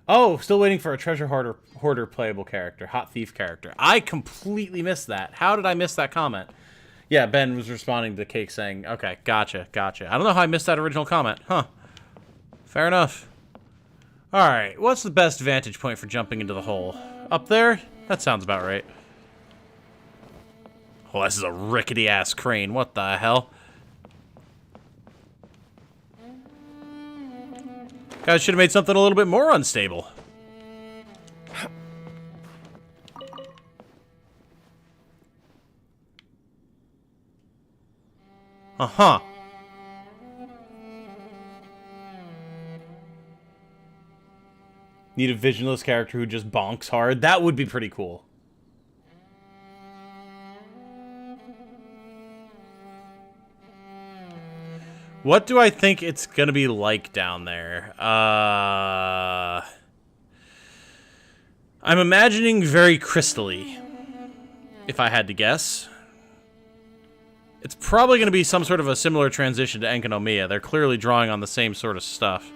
Oh, still waiting for a treasure hoarder playable character, hot thief character. I completely missed that. How did I miss that comment? Yeah, Ben was responding to Cake saying, okay, gotcha. I don't know how I missed that original comment. Huh. Fair enough. Alright, what's the best vantage point for jumping into the hole? Up there? That sounds about right. Oh, this is a rickety-ass crane. What the hell? Guys should have made something a little bit more unstable. Uh-huh. Need a visionless character who just bonks hard? That would be pretty cool. What do I think it's gonna be like down there? I'm imagining very crystally, if I had to guess. It's probably gonna be some sort of a similar transition to Enkanomiya. They're clearly drawing on the same sort of stuff.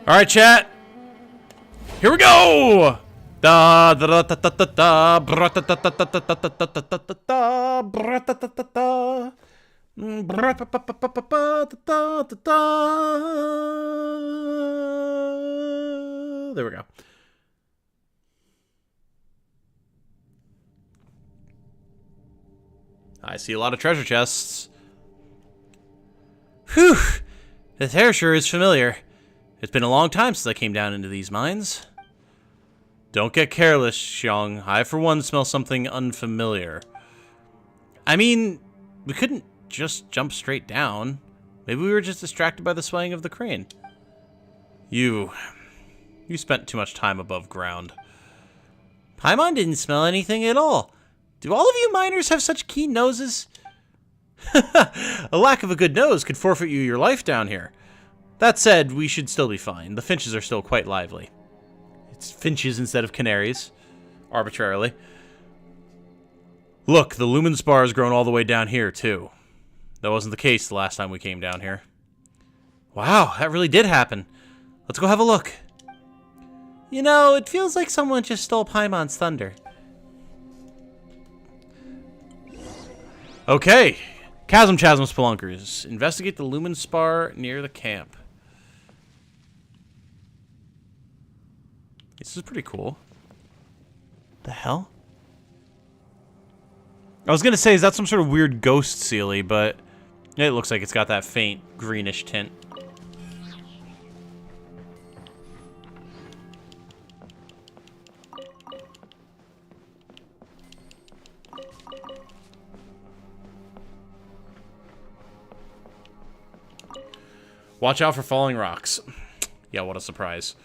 Alright, chat. Here we go! Da da da da da da da bra da da da da da da da da da da bra da da da da. There we go. I see a lot of treasure chests. Whew! This hair sure is familiar. It's been a long time since I came down into these mines. Don't get careless, Xiong. I, for one, smell something unfamiliar. I mean, we couldn't just jump straight down. Maybe we were just distracted by the swaying of the crane. You spent too much time above ground. Paimon didn't smell anything at all. Do all of you miners have such keen noses? A lack of a good nose could forfeit you your life down here. That said, we should still be fine. The finches are still quite lively. It's finches instead of canaries. Arbitrarily. Look, the lumen spar has grown all the way down here, too. That wasn't the case the last time we came down here. Wow, that really did happen. Let's go have a look. You know, it feels like someone just stole Paimon's thunder. Okay. Chasm Spelunkers. Investigate the lumen spar near the camp. This is pretty cool. The hell? I was gonna say, is that some sort of weird ghost sealy, but it looks like it's got that faint greenish tint. Watch out for falling rocks. Yeah, what a surprise.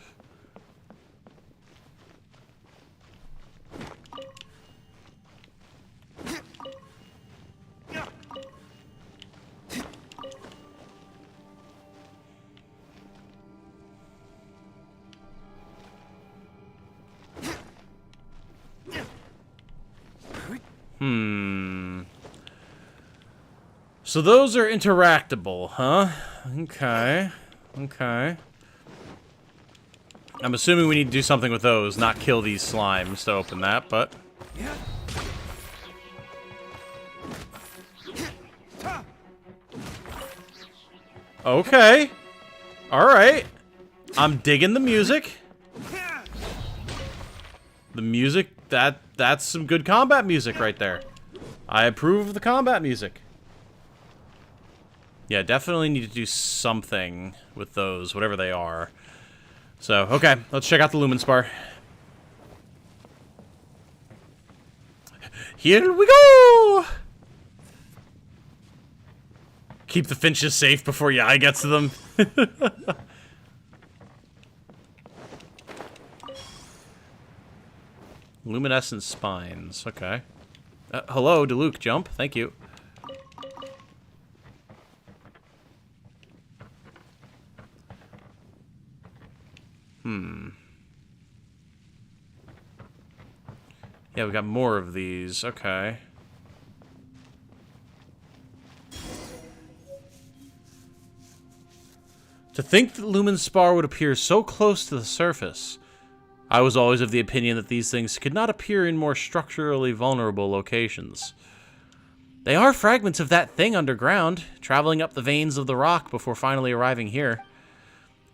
So those are interactable, huh? Okay. Okay. I'm assuming we need to do something with those, not kill these slimes to open that, but... Okay. Alright. I'm digging the music. The music, that's some good combat music right there. I approve of the combat music. Yeah, definitely need to do something with those, whatever they are. So, okay, let's check out the lumen spar. Here we go! Keep the finches safe before your eye gets to them. Luminescent spines. Okay. Hello, Diluc, jump. Thank you. Yeah, we got more of these. Okay. To think that lumen spar would appear so close to the surface. I was always of the opinion that these things could not appear in more structurally vulnerable locations. They are fragments of that thing underground, traveling up the veins of the rock before finally arriving here.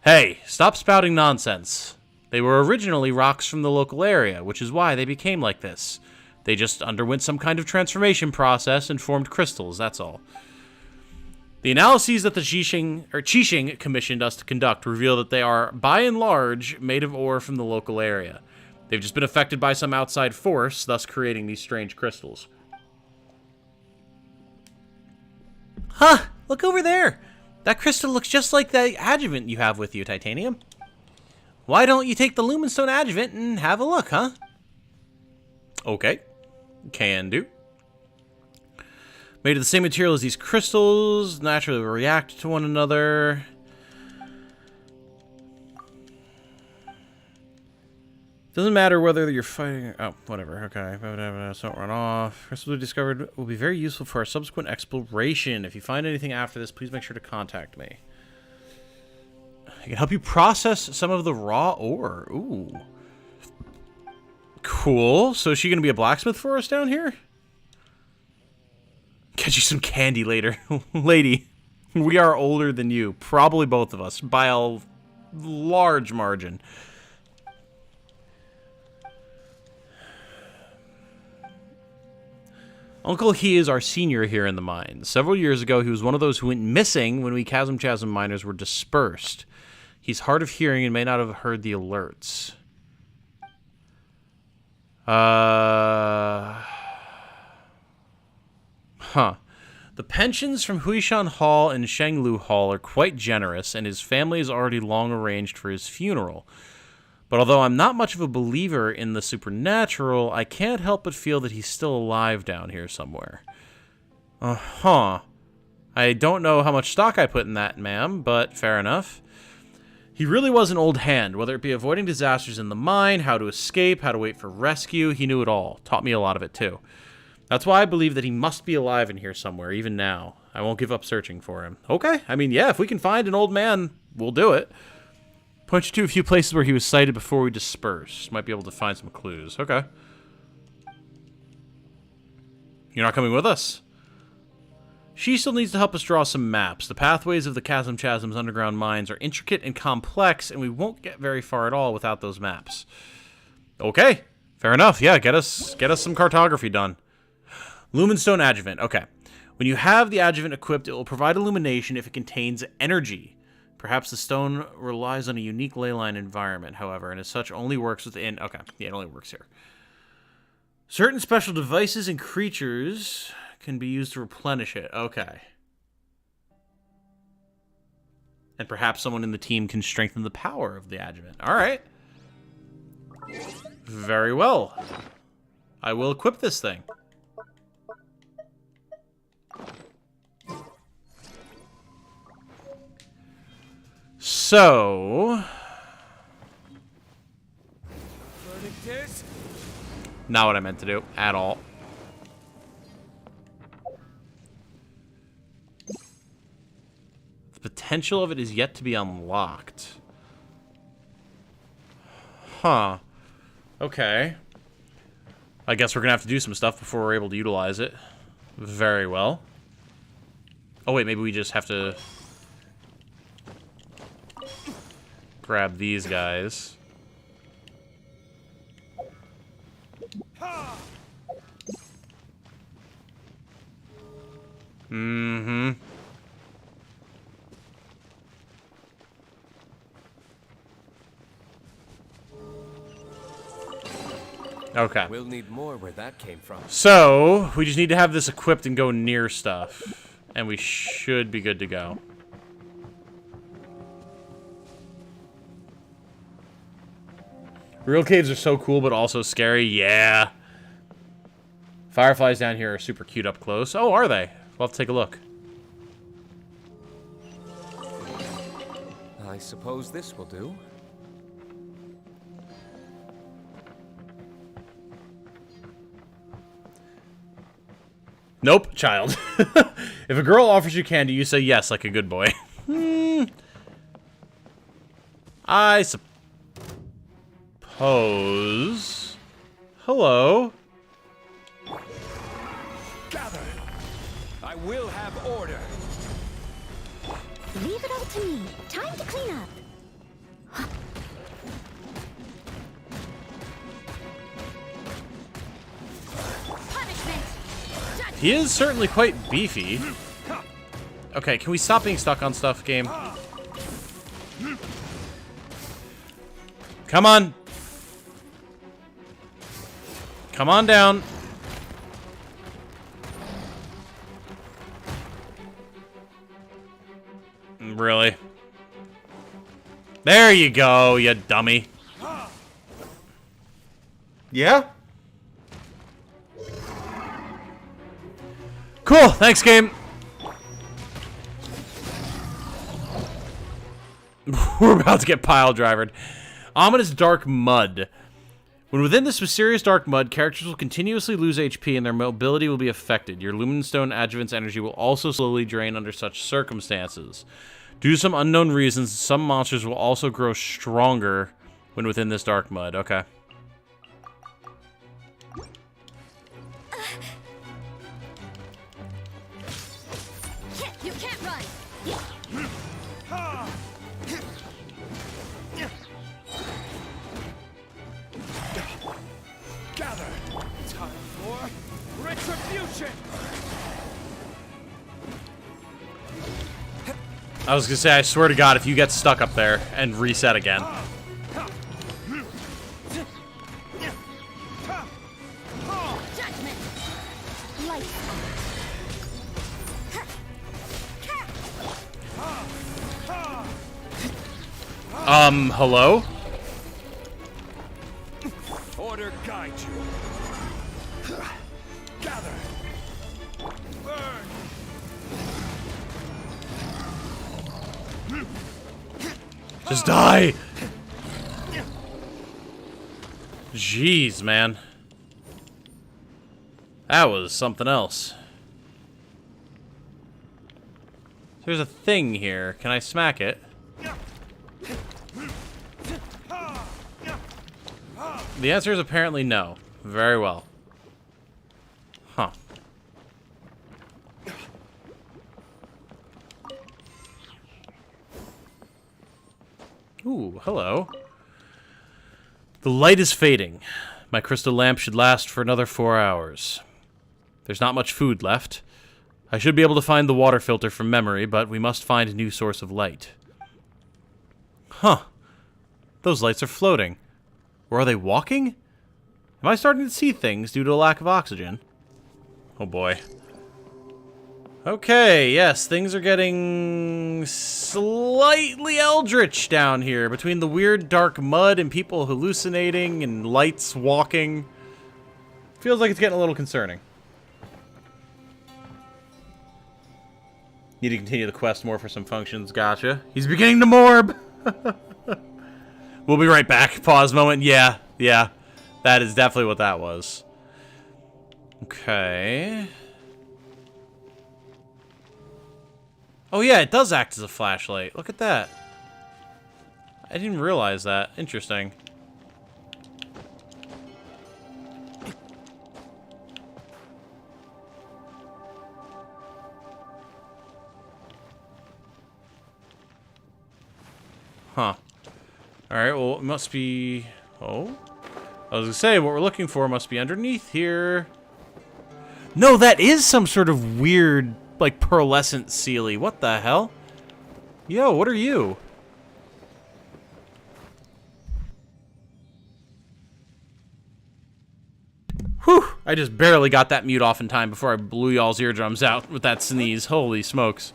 Hey, stop spouting nonsense. They were originally rocks from the local area, which is why they became like this. They just underwent some kind of transformation process and formed crystals, that's all. The analyses that the Qixing commissioned us to conduct reveal that they are, by and large, made of ore from the local area. They've just been affected by some outside force, thus creating these strange crystals. Huh, look over there. That crystal looks just like the adjuvant you have with you, Titanium. Why don't you take the Lumenstone adjuvant and have a look, huh? Okay. Can do. Made of the same material as these crystals, naturally react to one another. Doesn't matter whether you're fighting... Oh, whatever. Okay. Don't run off. Crystals we discovered will be very useful for our subsequent exploration. If you find anything after this, please make sure to contact me. I can help you process some of the raw ore. Ooh. Cool. So is she going to be a blacksmith for us down here? Get you some candy later. Lady, we are older than you. Probably both of us. By a large margin. Uncle He is our senior here in the mines. Several years ago, he was one of those who went missing when we Chasm miners were dispersed. He's hard of hearing and may not have heard the alerts. The pensions from Huishan Hall and Shenglu Hall are quite generous, and his family is already long arranged for his funeral. But although I'm not much of a believer in the supernatural, I can't help but feel that he's still alive down here somewhere. I don't know how much stock I put in that, ma'am, but fair enough. He really was an old hand, whether it be avoiding disasters in the mine, how to escape, how to wait for rescue, he knew it all. Taught me a lot of it, too. That's why I believe that he must be alive in here somewhere, even now. I won't give up searching for him. Okay, I mean, yeah, if we can find an old man, we'll do it. Point you to a few places where he was sighted before we disperse. Might be able to find some clues. Okay. You're not coming with us? She still needs to help us draw some maps. The pathways of the Chasm's underground mines are intricate and complex, and we won't get very far at all without those maps. Okay, fair enough. Yeah, get us some cartography done. Lumenstone adjuvant. Okay. When you have the adjuvant equipped, it will provide illumination if it contains energy. Perhaps the stone relies on a unique leyline environment, however, and as such only works within... Okay, yeah, it only works here. Certain special devices and creatures can be used to replenish it. Okay. And perhaps someone in the team can strengthen the power of the adjuvant. All right. Very well. I will equip this thing. So... Not what I meant to do, at all. The potential of it is yet to be unlocked. Huh. Okay. I guess we're gonna have to do some stuff before we're able to utilize it. Very well. Oh wait, maybe we just have to... grab these guys. Mm-hmm. Okay. We'll need more where that came from. So, we just need to have this equipped and go near stuff. and we should be good to go. Real caves are so cool, but also scary. Yeah. Fireflies down here are super cute up close. Oh, are they? We'll have to take a look. I suppose this will do. Nope, child. If a girl offers you candy, you say yes like a good boy. I suppose. Hello. Gather! I will have order. Leave it all to me. Time to clean up. Punishment. He is certainly quite beefy. Okay, can we stop being stuck on stuff, game? Come on. Come on down. Really? There you go, you dummy. Yeah? Cool, thanks, game. We're about to get pile drivered. Ominous dark mud. When within this mysterious dark mud, characters will continuously lose HP and their mobility will be affected. Your Luminstone Adjuvant's energy will also slowly drain under such circumstances. Due to some unknown reasons, some monsters will also grow stronger when within this dark mud. Okay. You can't run. Gather! Time for retribution! I was gonna say, I swear to God, if you get stuck up there and reset again. Judgment. Light. Hello? Order guide you. Gather! Burn! Just die! Jeez, man. That was something else. There's a thing here. Can I smack it? The answer is apparently no. Very well. Huh. Ooh, hello. The light is fading. My crystal lamp should last for another 4 hours. There's not much food left. I should be able to find the water filter from memory, but we must find a new source of light. Huh. Those lights are floating. Or are they walking? Am I starting to see things due to a lack of oxygen? Oh boy. Okay, yes, things are getting slightly eldritch down here. Between the weird dark mud and people hallucinating and lights walking. Feels like it's getting a little concerning. Need to continue the quest more for some functions. Gotcha. He's beginning to morb! We'll be right back. Pause moment. Yeah. That is definitely what that was. Okay. Oh yeah, it does act as a flashlight. Look at that. I didn't realize that. Interesting. Huh. Alright, well, it must be... Oh? I was gonna say, what we're looking for must be underneath here. No, that is some sort of weird, like, pearlescent sealy. What the hell? Yo, what are you? Whew! I just barely got that mute off in time before I blew y'all's eardrums out with that sneeze. Holy smokes.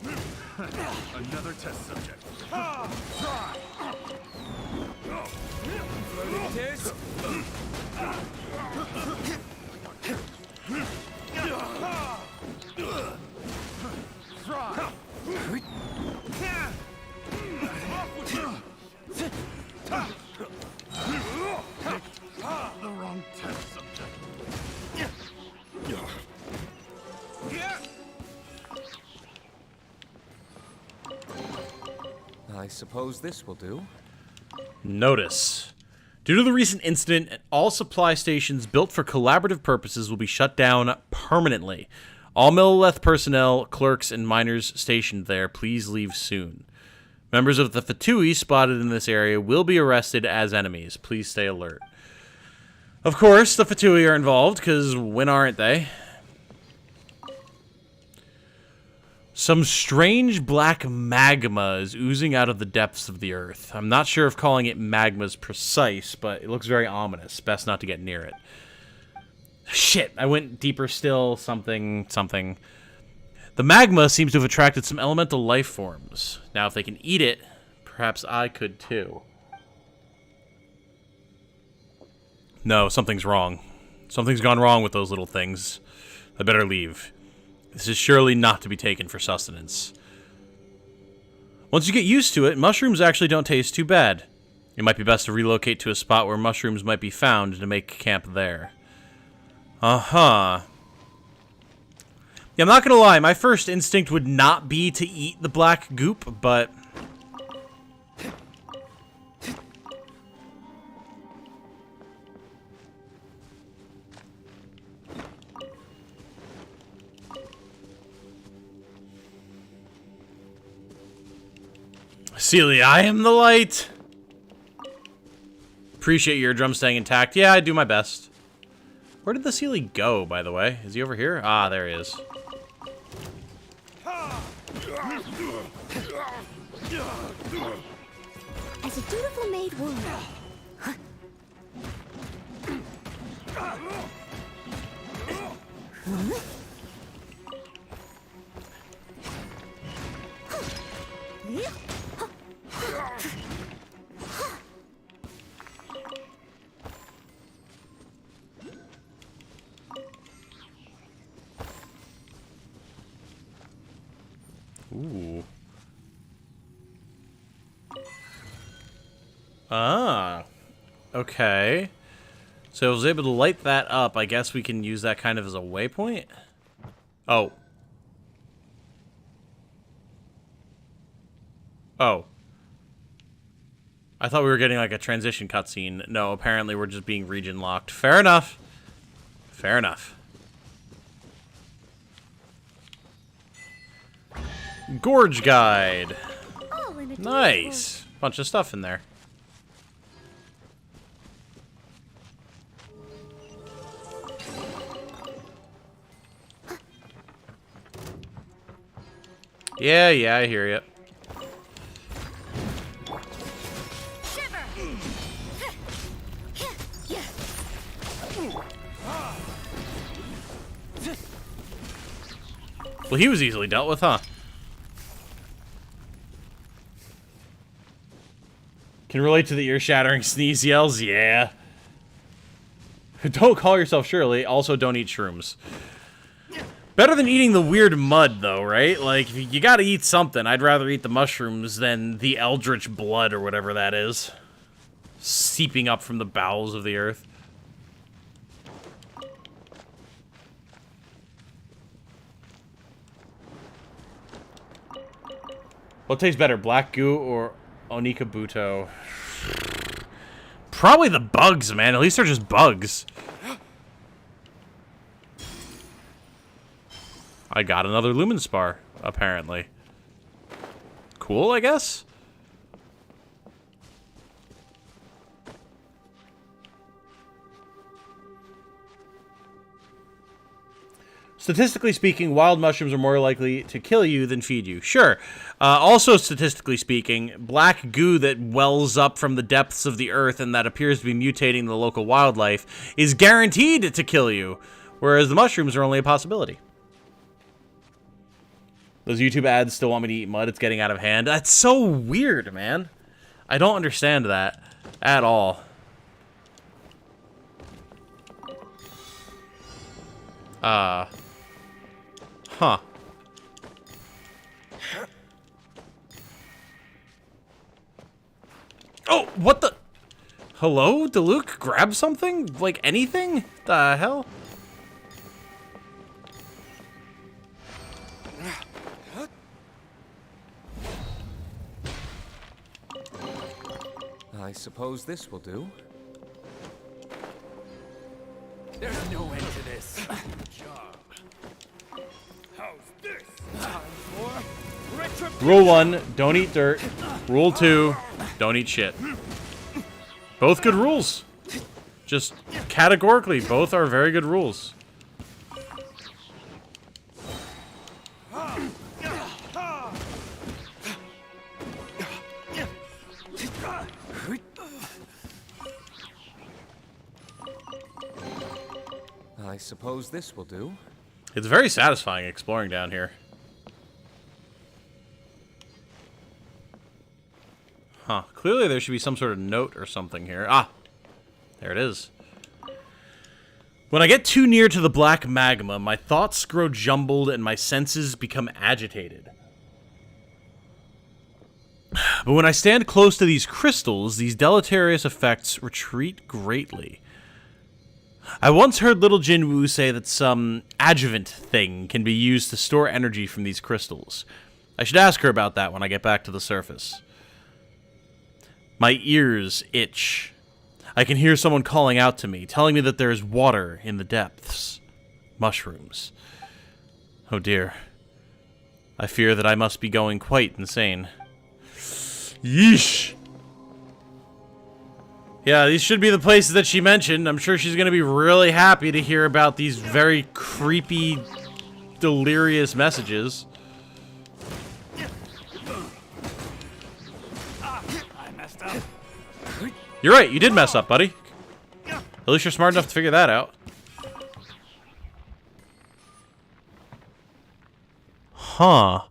Another test subject. The wrong test subject. I suppose this will do. Notice. Due to the recent incident, all supply stations built for collaborative purposes will be shut down permanently. All Millilith personnel, clerks, and miners stationed there, please leave soon. Members of the Fatui spotted in this area will be arrested as enemies. Please stay alert. Of course, the Fatui are involved, because when aren't they? Some strange black magma is oozing out of the depths of the earth. I'm not sure if calling it magma is precise, but it looks very ominous. Best not to get near it. Shit, I went deeper still, something. The magma seems to have attracted some elemental life forms. Now, if they can eat it, perhaps I could too. No, something's wrong. Something's gone wrong with those little things. I better leave. This is surely not to be taken for sustenance. Once you get used to it, mushrooms actually don't taste too bad. It might be best to relocate to a spot where mushrooms might be found to make camp there. Uh-huh. Yeah, I'm not gonna lie, my first instinct would not be to eat the black goop, but... Celia, I am the light! Appreciate your drum staying intact. Yeah, I do my best. Where did the Sealy go, by the way? Is he over here? Ah, there he is. As a dutiful maid would. Ooh. Ah. Okay. So I was able to light that up. I guess we can use that kind of as a waypoint? Oh. Oh. I thought we were getting like a transition cutscene. No, apparently we're just being region locked. Fair enough. Fair enough. Gorge guide. All in a Nice. Bunch of stuff in there. Yeah, I hear you. Well, he was easily dealt with, huh? Can relate to the ear-shattering sneeze yells? Yeah. Don't call yourself Shirley. Also, don't eat shrooms. Better than eating the weird mud, though, right? Like, if you gotta eat something, I'd rather eat the mushrooms than the eldritch blood or whatever that is. Seeping up from the bowels of the earth. What tastes better, black goo or onikabuto? Probably the bugs, man. At least they're just bugs. I got another lumen spar, apparently. Cool, I guess? Statistically speaking, wild mushrooms are more likely to kill you than feed you. Sure. Also, statistically speaking, black goo that wells up from the depths of the earth and that appears to be mutating the local wildlife is guaranteed to kill you, whereas the mushrooms are only a possibility. Those YouTube ads still want me to eat mud. It's getting out of hand. That's so weird, man. I don't understand that at all. Huh. Oh, what the? Hello? Did Luke grab something? Like anything? The hell? I suppose this will do. There's no end to this. How's this? Time for retribution. Rule 1, don't eat dirt. Rule 2, don't eat shit. Both good rules. Just categorically, both are very good rules. I suppose this will do. It's very satisfying exploring down here. Huh. Clearly there should be some sort of note or something here. Ah! There it is. When I get too near to the black magma, my thoughts grow jumbled and my senses become agitated. But when I stand close to these crystals, these deleterious effects retreat greatly. I once heard little Jinwoo say that some adjuvant thing can be used to store energy from these crystals. I should ask her about that when I get back to the surface. My ears itch. I can hear someone calling out to me, telling me that there is water in the depths. Mushrooms. Oh dear. I fear that I must be going quite insane. Yeesh! Yeah, these should be the places that she mentioned. I'm sure she's going to be really happy to hear about these very creepy, delirious messages. I messed up. You're right, you did mess up, buddy. At least you're smart enough to figure that out. Huh.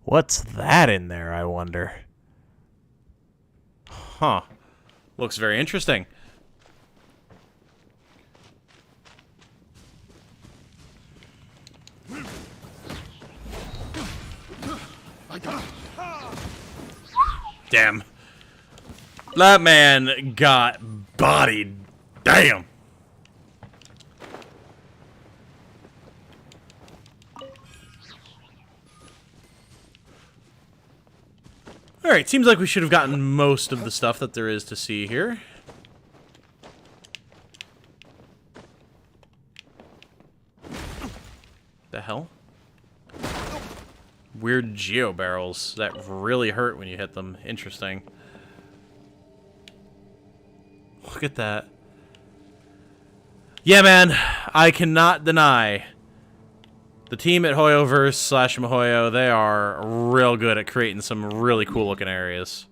What's that in there, I wonder? Huh. Looks very interesting. Damn. That man got bodied. Damn. Alright, seems like we should have gotten most of the stuff that there is to see here. The hell? Weird geo barrels that really hurt when you hit them. Interesting. Look at that. Yeah, man, I cannot deny the team at Hoyoverse / Mihoyo, they are real good at creating some really cool looking areas.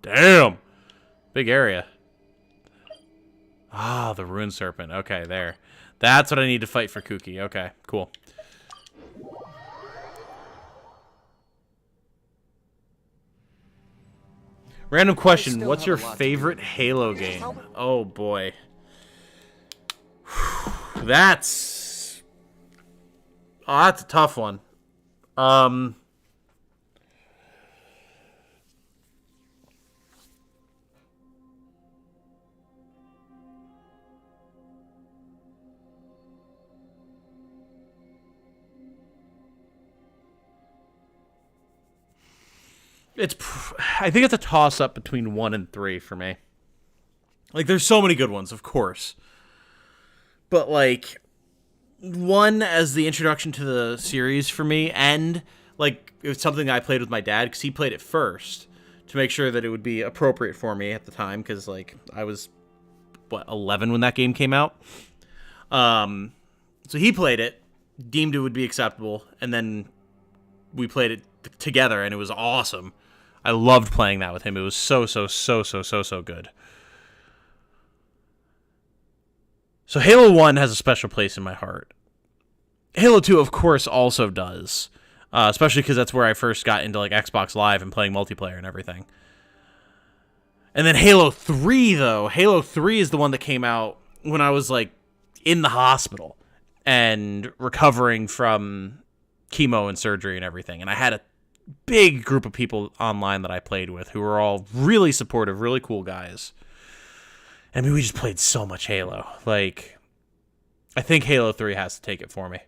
Damn! Big area. Ah, the Rune Serpent. Okay, there. That's what I need to fight for Kuki. Okay, cool. Random question. What's your favorite Halo game? Oh, boy. That's a tough one. I think it's a toss-up between 1 and 3 for me. Like, there's so many good ones, of course. But, like, 1 as the introduction to the series for me, and, like, it was something I played with my dad, because he played it first, to make sure that it would be appropriate for me at the time, because, like, I was, 11 when that game came out? So he played it, deemed it would be acceptable, and then we played it together, and it was awesome. I loved playing that with him. It was so good. So Halo 1 has a special place in my heart. Halo 2, of course, also does. Especially because that's where I first got into like Xbox Live and playing multiplayer and everything. And then Halo 3, though. Halo 3 is the one that came out when I was like in the hospital and recovering from chemo and surgery and everything. And I had a big group of people online that I played with who were all really supportive, really cool guys. I mean, we just played so much Halo. Like, I think Halo 3 has to take it for me.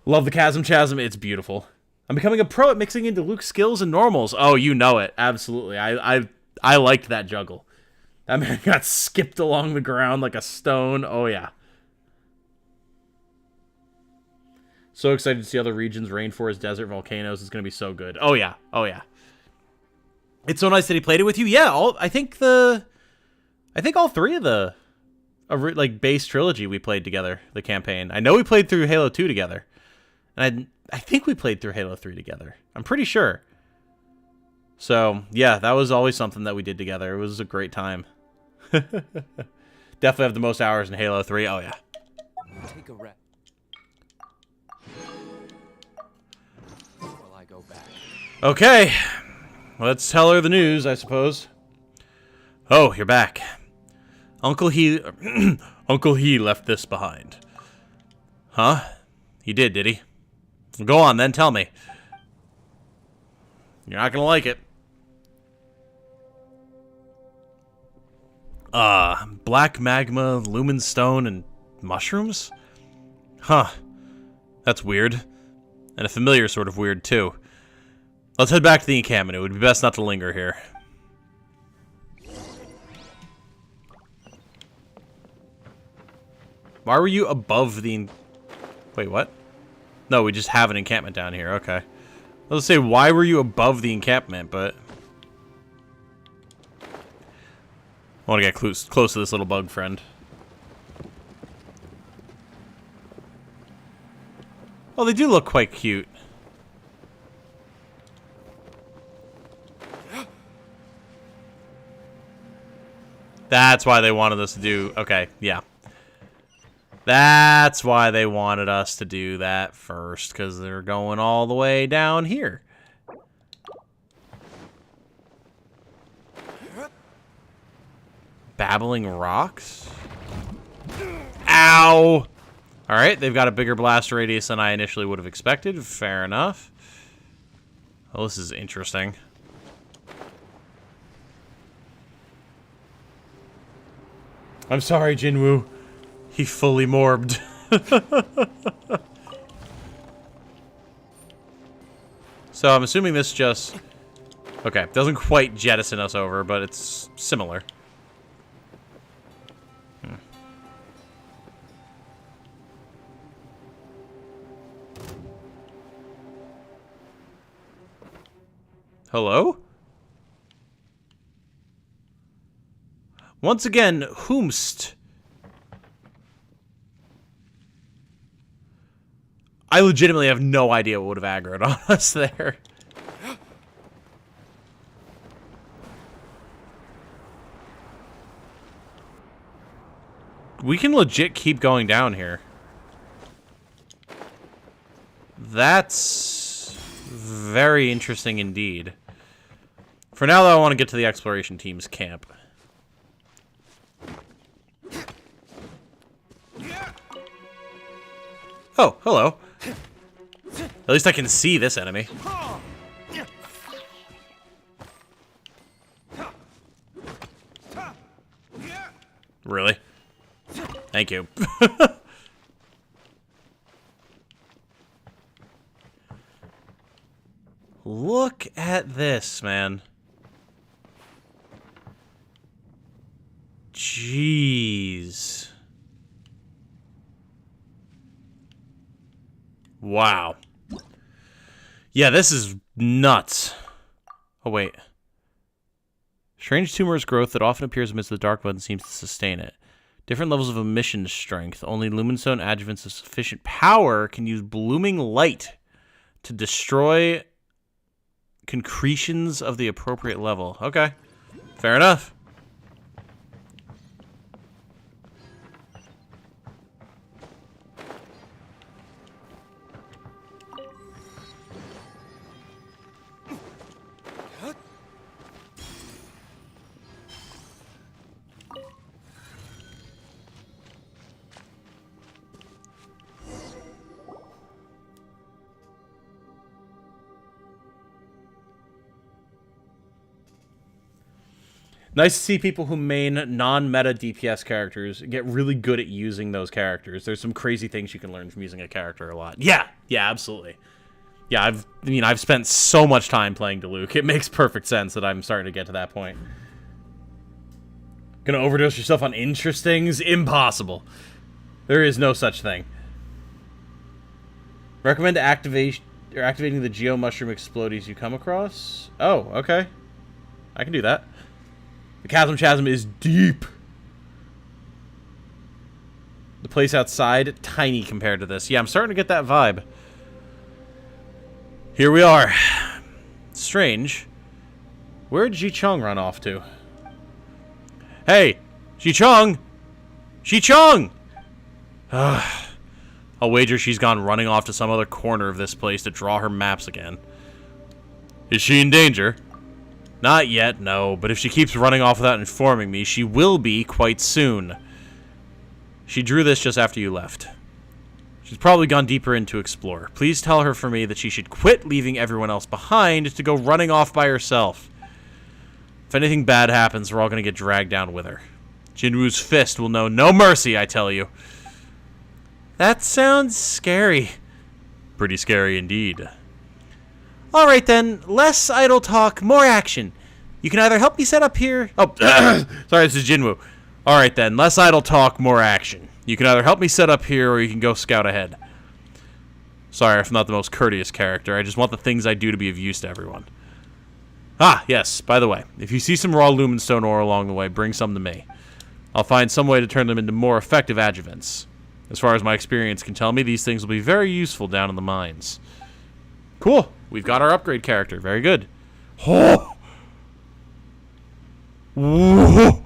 Love the Chasm. It's beautiful. I'm becoming a pro at mixing into Luke's skills and normals. Oh, you know it. Absolutely. I liked that juggle. That man got skipped along the ground like a stone. Oh, yeah. So excited to see other regions, rainforest, desert, volcanoes. It's going to be so good. Oh, yeah. It's so nice that he played it with you. Yeah, I think all three of the like base trilogy we played together, the campaign. I know we played through Halo 2 together. And I think we played through Halo 3 together. I'm pretty sure. So, yeah, that was always something that we did together. It was a great time. Definitely have the most hours in Halo 3. Oh, yeah. Take a rest. While I go back. Okay. Let's tell her the news, I suppose. Oh, you're back. Uncle He left this behind. Huh? He did he? Go on, then. Tell me. You're not gonna like it. Black magma, lumen stone, and mushrooms? Huh. That's weird. And a familiar sort of weird, too. Let's head back to the encampment. It would be best not to linger here. Why were you above the... Wait, what? No, we just have an encampment down here. Okay. Let's say, why were you above the encampment, but... I want to get close to this little bug friend. Oh, they do look quite cute. That's why they wanted us to do... Okay, yeah. That's why they wanted us to do that first, because they're going all the way down here. Babbling rocks? Ow! Alright, they've got a bigger blast radius than I initially would have expected. Fair enough. Well, this is interesting. I'm sorry, Jinwoo. He fully morbed. So I'm assuming this just... Okay, doesn't quite jettison us over, but it's similar. Hello? Once again, whomst? I legitimately have no idea what would have aggroed on us there. We can legit keep going down here. That's very interesting indeed. For now, though, I want to get to the exploration team's camp. Oh, hello. At least I can see this enemy. Really? Thank you. Look at this, man. Jeez. Wow. Yeah, this is nuts. Oh, wait. Strange tumorous growth that often appears amidst the dark mud and seems to sustain it. Different levels of emission strength. Only Lumenstone adjuvants of sufficient power can use blooming light to destroy concretions of the appropriate level. Okay. Fair enough. Nice to see people who main non-meta DPS characters get really good at using those characters. There's some crazy things you can learn from using a character a lot. Yeah, absolutely. Yeah, I've spent so much time playing Diluc. It makes perfect sense that I'm starting to get to that point. Gonna overdose yourself on interestings? Impossible. There is no such thing. Recommend activating the Geo Mushroom Explodies you come across? Oh, okay. I can do that. The Chasm is deep. The place outside, tiny compared to this. Yeah, I'm starting to get that vibe. Here we are. Strange. Where'd Ji-Chong run off to? Hey! Ji-Chong! Ji-Chong! I'll wager she's gone running off to some other corner of this place to draw her maps again. Is she in danger? Not yet, no, but if she keeps running off without informing me, she will be quite soon. She drew this just after you left. She's probably gone deeper in to explore. Please tell her for me that she should quit leaving everyone else behind to go running off by herself. If anything bad happens, we're all going to get dragged down with her. Jinwoo's fist will know no mercy, I tell you. That sounds scary. Pretty scary indeed. Alright then, less idle talk, more action. You can either help me set up here... Oh, sorry, this is Jinwoo. Alright then, less idle talk, more action. You can either help me set up here, or you can go scout ahead. Sorry if I'm not the most courteous character, I just want the things I do to be of use to everyone. Ah, yes, by the way, if you see some raw Lumenstone ore along the way, bring some to me. I'll find some way to turn them into more effective adjuvants. As far as my experience can tell me, these things will be very useful down in the mines. Cool. We've got our upgrade character. Very good. Oh! Whoa!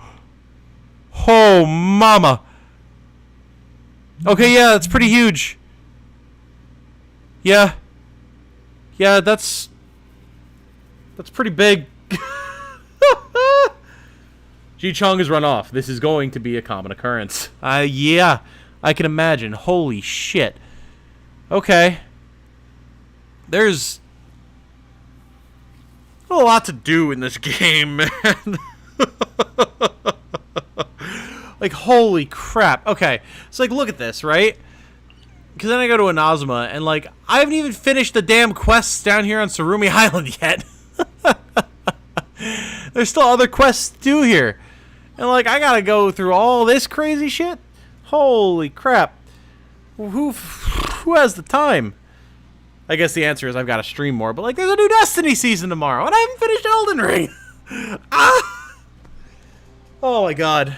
Oh, mama! Okay, yeah, that's pretty huge. Yeah. Yeah, that's pretty big. Ji-Chong has run off. This is going to be a common occurrence. Yeah, I can imagine. Holy shit. Okay. There's a lot to do in this game, man. Like, holy crap. Okay, so, like, look at this, right? Because then I go to Inazuma, and, like, I haven't even finished the damn quests down here on Surumi Island yet. There's still other quests to do here. And, like, I gotta go through all this crazy shit? Holy crap. Who has the time? I guess the answer is I've got to stream more, but, like, there's a new Destiny season tomorrow, and I haven't finished Elden Ring. Ah! Oh, my God.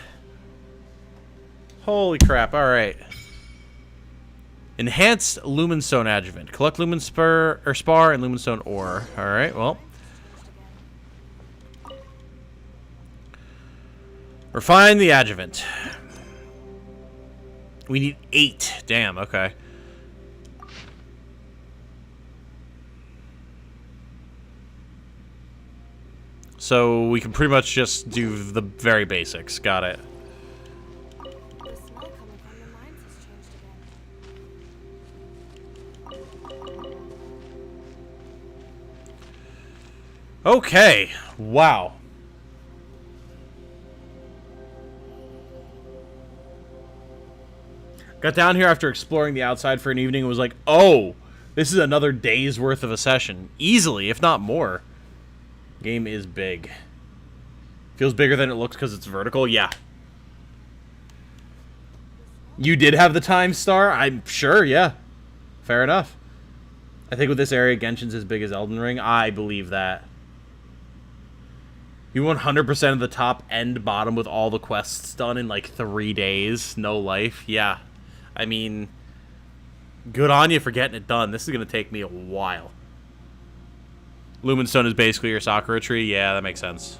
Holy crap. All right. Enhanced Lumenstone Adjuvant. Collect Spar and Lumenstone Ore. All right, well. Refine the Adjuvant. We need 8. Damn, okay. So we can pretty much just do the very basics. Got it. The smell coming from the mines has changed again. Okay. Wow. Got down here after exploring the outside for an evening and was like, oh, this is another day's worth of a session. Easily, if not more. Game is big. Feels bigger than it looks because it's vertical? Yeah. You did have the time star? I'm sure, yeah. Fair enough. I think with this area, Genshin's as big as Elden Ring. I believe that. You 100% of the top and bottom with all the quests done in like 3 days. No life. Yeah. I mean, good on you for getting it done. This is going to take me a while. Lumenstone is basically your Sakura tree. Yeah, that makes sense.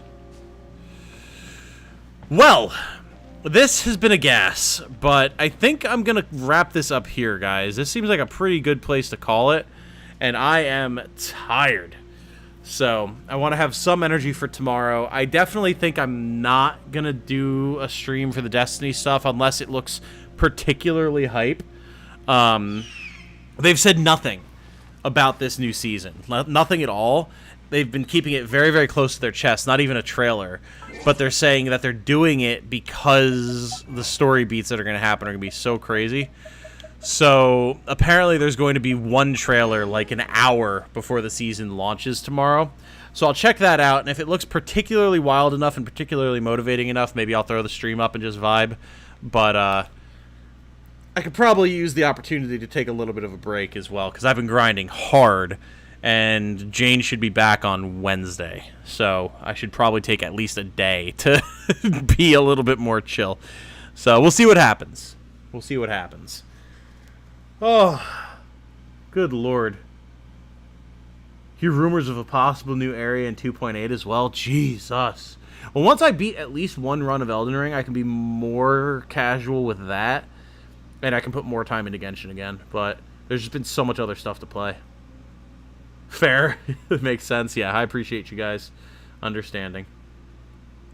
Well, this has been a gas, but I think I'm going to wrap this up here, guys. This seems like a pretty good place to call it, and I am tired. So, I want to have some energy for tomorrow. I definitely think I'm not going to do a stream for the Destiny stuff unless it looks particularly hype. They've said nothing about this new season. Nothing at all. They've been keeping it very, very close to their chest. Not even a trailer. But they're saying that they're doing it because the story beats that are going to happen are going to be so crazy. So, apparently there's going to be one trailer like an hour before the season launches tomorrow. So I'll check that out, and if it looks particularly wild enough and particularly motivating enough, maybe I'll throw the stream up and just vibe. But, I could probably use the opportunity to take a little bit of a break as well, because I've been grinding hard, and Jane should be back on Wednesday. So I should probably take at least a day to be a little bit more chill. So we'll see what happens. We'll see what happens. Oh, good lord. Hear rumors of a possible new area in 2.8 as well. Jesus. Well, once I beat at least one run of Elden Ring, I can be more casual with that. And I can put more time into Genshin again. But there's just been so much other stuff to play. Fair. It makes sense. Yeah, I appreciate you guys understanding.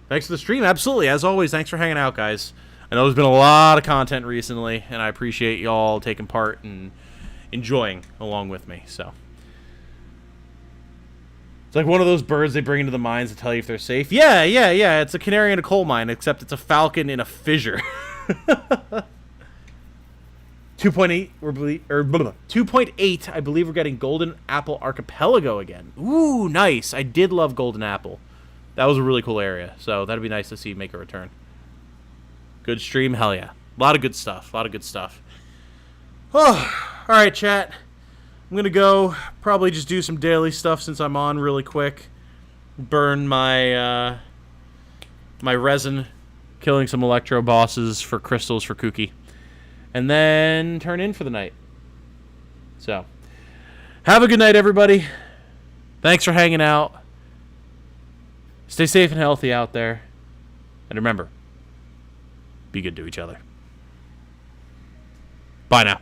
Thanks for the stream. Absolutely. As always, thanks for hanging out, guys. I know there's been a lot of content recently, and I appreciate y'all taking part and enjoying along with me. So it's like one of those birds they bring into the mines to tell you if they're safe. Yeah. It's a canary in a coal mine, except it's a falcon in a fissure. 2.8, 2.8. I believe we're getting Golden Apple Archipelago again. Ooh, nice. I did love Golden Apple. That was a really cool area, so that'd be nice to see make a return. Good stream, hell yeah. A lot of good stuff. Oh, all right, chat. I'm gonna go probably just do some daily stuff since I'm on really quick. Burn my my resin, killing some electro bosses for crystals for Kuki, and then turn in for the night. So, have a good night, everybody. Thanks for hanging out. Stay safe and healthy out there, and remember, be good to each other. Bye now.